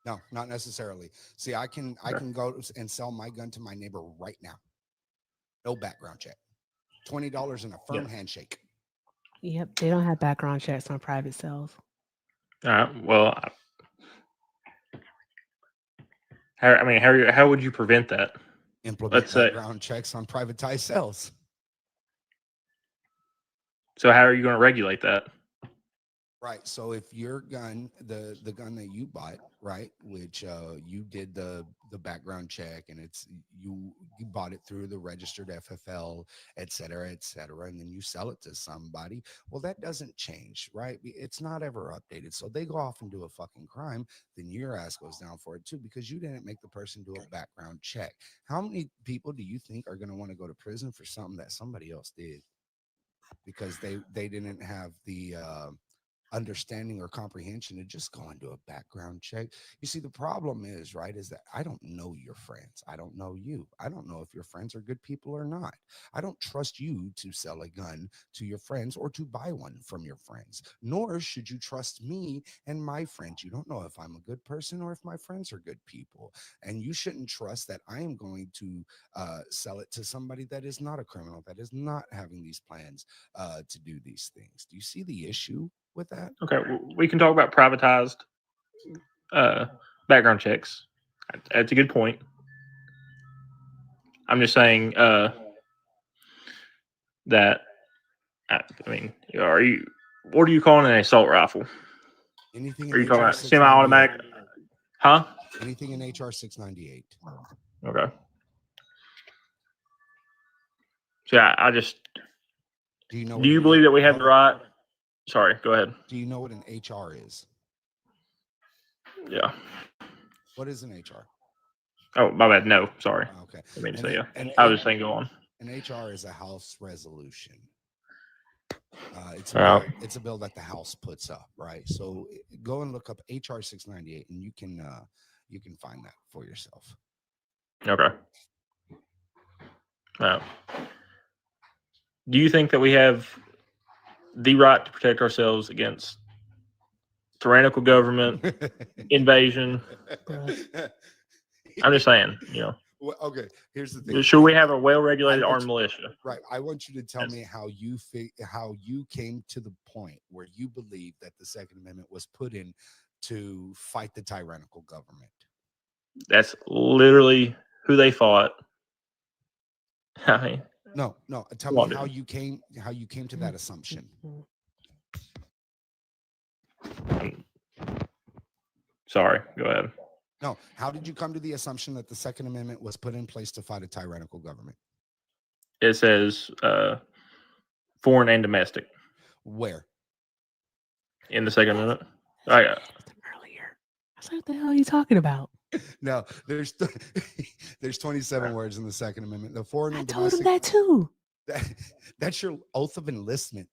No, not necessarily. See, I can go and sell my gun to my neighbor right now. No background check. $20 and a firm handshake. Yep, they don't have background checks on private sales. All right. Well, how would you prevent that? Implement background checks on privatized sales. So how are you going to regulate that? Right. So if your gun, the gun that you bought, right, which you did the background check, and it's you bought it through the registered FFL, et cetera, and then you sell it to somebody. Well, that doesn't change, right? It's not ever updated. So they go off and do a fucking crime, then your ass goes down for it too, because you didn't make the person do a background check. How many people do you think are going to want to go to prison for something that somebody else did because they didn't have the understanding or comprehension to just go into a background check? You see, the problem is, right, is that I don't know your friends. I don't know you. I don't know if your friends are good people or not. I don't trust you to sell a gun to your friends or to buy one from your friends, nor should you trust me and my friends. You don't know if I'm a good person or if my friends are good people, and you shouldn't trust that I am going to sell it to somebody that is not a criminal, that is not having these plans to do these things. Do you see the issue with that? Okay, we can talk about privatized background checks. That's a good point. I'm just saying that I mean, what are you calling an assault rifle? Anything are you in talking HR about semi-automatic? Huh? Anything in HR 698. Okay. So I just do you know? Do you believe that we have the right? Sorry, go ahead. Do you know what an HR is? Yeah. What is an HR? Oh, my bad. No, sorry. Okay. I mean to say I was just saying go on. An HR is a House resolution. It's a bill that the House puts up, right? So go and look up HR 698, and you can find that for yourself. Okay. Do you think that we have the right to protect ourselves against tyrannical government, invasion? I'm just saying, Well, okay, here's the thing. Should we have a well-regulated armed militia? Right. I want you to tell me how you came to the point where you believe that the Second Amendment was put in to fight the tyrannical government. That's literally who they fought. I mean, no. Tell me how you came to that assumption. Sorry, go ahead. No, how did you come to the assumption that the Second Amendment was put in place to fight a tyrannical government? It says foreign and domestic. Where? In the Second Amendment. Earlier. I was like, what the hell are you talking about? No, there's 27 words in the Second Amendment. The foreign and told domestic. him that too. That's your oath of enlistment.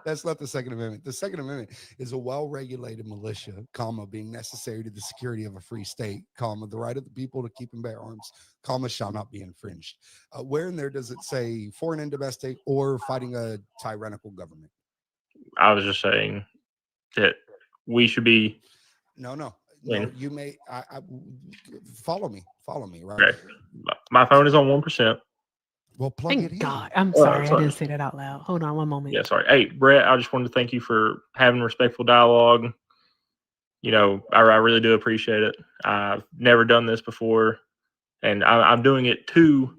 That's not the Second Amendment. The Second Amendment is a well-regulated militia, comma, being necessary to the security of a free state, comma, the right of the people to keep and bear arms, comma, shall not be infringed. Where in there does it say foreign and domestic or fighting a tyrannical government? I was just saying that we should be. No. You may. I follow me. Right. Okay. My phone is on 1%. Well, plug it Thank in. God. I'm sorry. I didn't say that out loud. Hold on one moment. Yeah, sorry. Hey, Brett, I just wanted to thank you for having respectful dialogue. You know, I really do appreciate it. I've never done this before, and I'm doing it to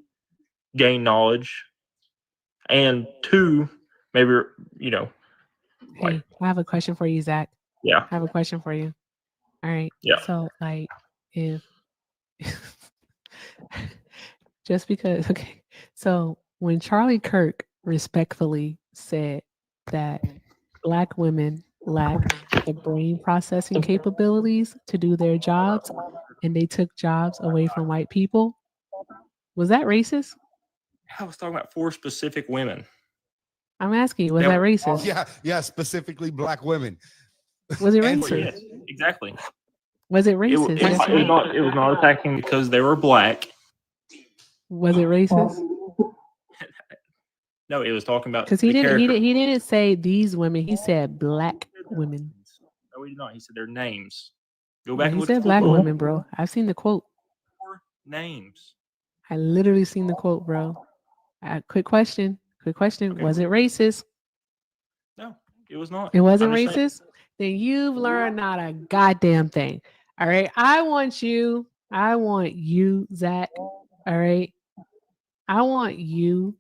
gain knowledge and to maybe, you know. Hey, I have a question for you, Zach. Yeah. I have a question for you. All right. Yeah. So, like, if just because, okay. So, when Charlie Kirk respectfully said that Black women lack the brain processing capabilities to do their jobs, and they took jobs away from white people, was that racist? I was talking about 4 specific women. I'm asking you, was that racist? Yeah, specifically Black women. Was it And- racist? Yes, exactly. Was it racist? It was not attacking because they were Black. Was it racist? No, it was talking about Because the he character. didn't say these women. He said Black women. No, he did not. He said their names. Go No, back and he look said at Black the women, bro. I've seen the quote. 4 names. I literally seen the quote, bro. Quick question. Was it racist? No, it was not. It wasn't I'm just saying. racist? Then you've learned not a goddamn thing. All right. I want you, Zach. All right. I want you.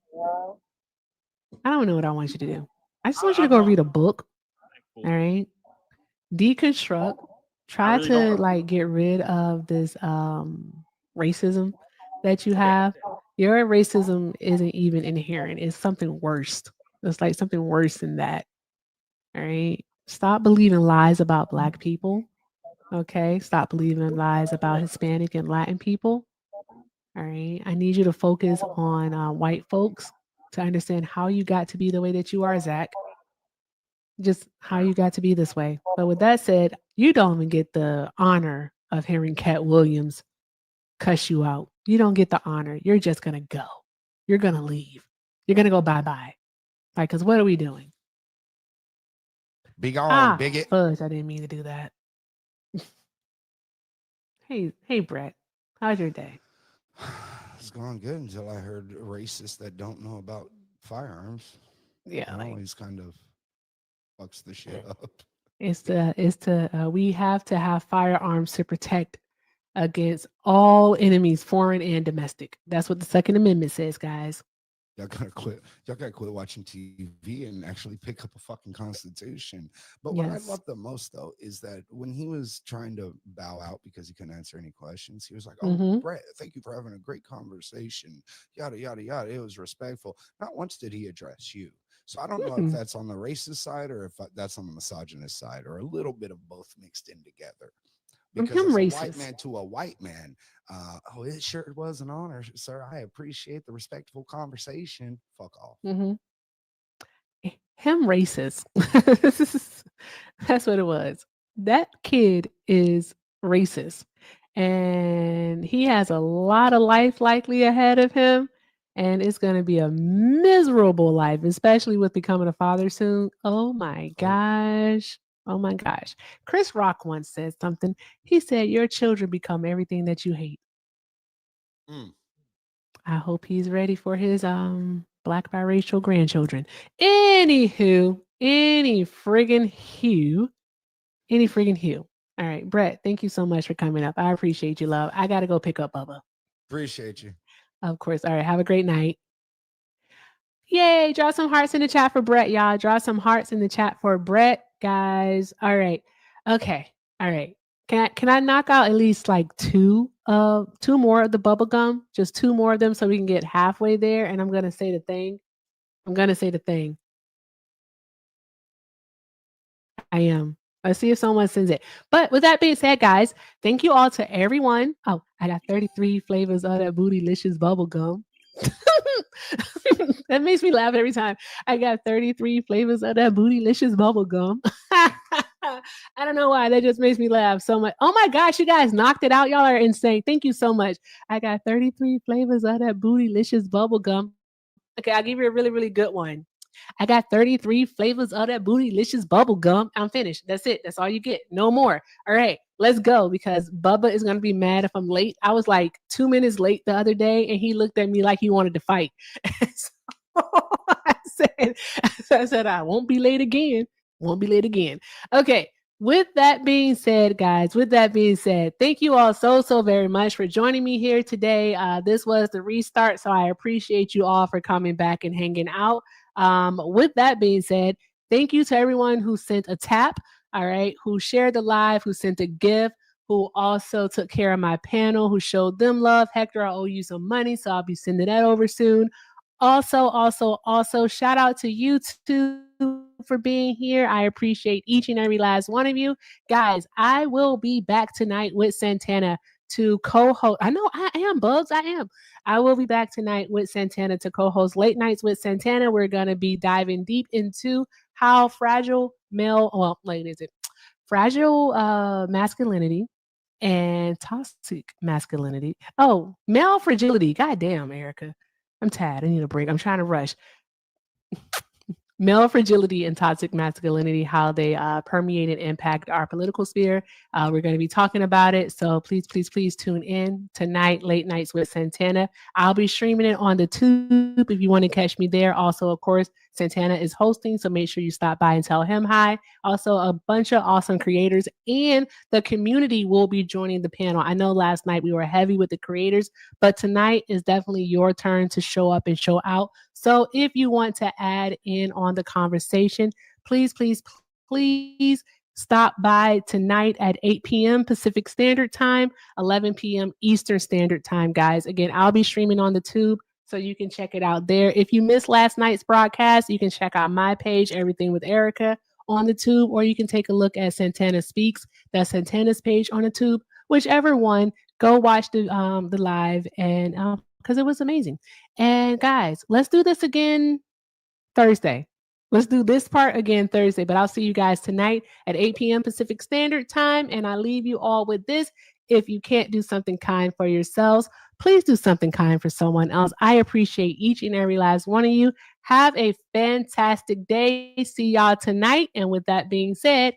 I don't know what I want you to do. I just want you to go read a book. All right. Deconstruct. Try really to don't. like get rid of this racism that you have. Your racism isn't even inherent. It's something worse. It's like something worse than that. All right. Stop believing lies about Black people. Okay. Stop believing lies about Hispanic and Latin people. All right. I need you to focus on white folks to understand how you got to be the way that you are, Zach. Just how you got to be this way. But with that said, you don't even get the honor of hearing Cat Williams cuss you out. You don't get the honor. You're just going to go. You're going to leave. You're going to go bye-bye. Like, because what are we doing? Be gone, bigot. Fudge, I didn't mean to do that. Hey, Brett. How's your day? It's going good until I heard racists that don't know about firearms. Yeah, always kind of fucks the shit up. We have to have firearms to protect against all enemies, foreign and domestic. That's what the Second Amendment says, guys. Y'all gotta quit. Y'all gotta quit watching TV and actually pick up a fucking constitution. But what I love the most though is that when he was trying to bow out because he couldn't answer any questions, he was like, "Oh, Brett, thank you for having a great conversation." Yada yada yada. It was respectful. Not once did he address you. So I don't know if that's on the racist side or if that's on the misogynist side or a little bit of both mixed in together. Because as a white man to a white man, it sure was an honor, sir. I appreciate the respectful conversation. Fuck off. Him racist. That's what it was. That kid is racist. And he has a lot of life likely ahead of him. And it's going to be a miserable life, especially with becoming a father soon. Oh my gosh. Oh my gosh. Chris Rock once said something. He said, your children become everything that you hate. I hope he's ready for his Black biracial grandchildren. Anywho, any friggin' hue. All right, Brett, thank you so much for coming up. I appreciate you, love. I got to go pick up Bubba. Appreciate you. Of course. All right, have a great night. Yay, draw some hearts in the chat for Brett, y'all. Draw some hearts in the chat for Brett, guys. All right. Okay. All right. Can I knock out at least like two more of the bubble gum? Just 2 more of them so we can get halfway there. And I'm gonna say the thing. I am. Let's see if someone sends it. But with that being said, guys, thank you all to everyone. Oh, I got 33 flavors of that bootylicious bubble gum. That makes me laugh every time. I got 33 flavors of that bootylicious bubble gum. I don't know why. That just makes me laugh so much. Oh my gosh, you guys knocked it out. Y'all are insane. Thank you so much. I got 33 flavors of that bootylicious bubble gum. Okay, I'll give you a really, really good one. I got 33 flavors of that bootylicious bubble gum. I'm finished. That's it. That's all you get. No more. All right, let's go because Bubba is going to be mad if I'm late. I was like 2 minutes late the other day and he looked at me like he wanted to fight. So I said, I won't be late again. Won't be late again. Okay. With that being said, guys, thank you all so very much for joining me here today. This was the restart, so I appreciate you all for coming back and hanging out. With that being said, thank you to everyone who sent a tap, all right, who shared the live, who sent a gift, who also took care of my panel, who showed them love. Hector, I owe you some money, so I'll be sending that over soon. Also, shout out to you too for being here. I appreciate each and every last one of you. Guys, I will be back tonight with Santana to co-host. I know I am, Bugs. I am. I will be back tonight with Santana to co-host Late Nights with Santana. We're going to be diving deep into how fragile masculinity and toxic masculinity. Oh, male fragility. Goddamn, Erica. I'm tired. I need a break. I'm trying to rush. Male fragility and toxic masculinity, how they permeate and impact our political sphere. We're going to be talking about it. So please tune in tonight, Late Nights with Santana. I'll be streaming it on the Tube if you want to catch me there. Also, of course, Santana is hosting, so make sure you stop by and tell him hi. Also, a bunch of awesome creators and the community will be joining the panel. I know last night we were heavy with the creators, but tonight is definitely your turn to show up and show out. So if you want to add in on the conversation, please stop by tonight at 8 p.m. Pacific Standard Time, 11 p.m. Eastern Standard Time, guys. Again, I'll be streaming on the Tube, so you can check it out there. If you missed last night's broadcast, you can check out my page, Everything with Erica, on the Tube, or you can take a look at Santana Speaks. That's Santana's page on the Tube. Whichever one, go watch the live, and because it was amazing. And guys, let's do this again Thursday. Let's do this part again Thursday, but I'll see you guys tonight at 8 p.m. Pacific Standard Time. And I leave you all with this. If you can't do something kind for yourselves, please do something kind for someone else. I appreciate each and every last one of you. Have a fantastic day. See y'all tonight. And with that being said,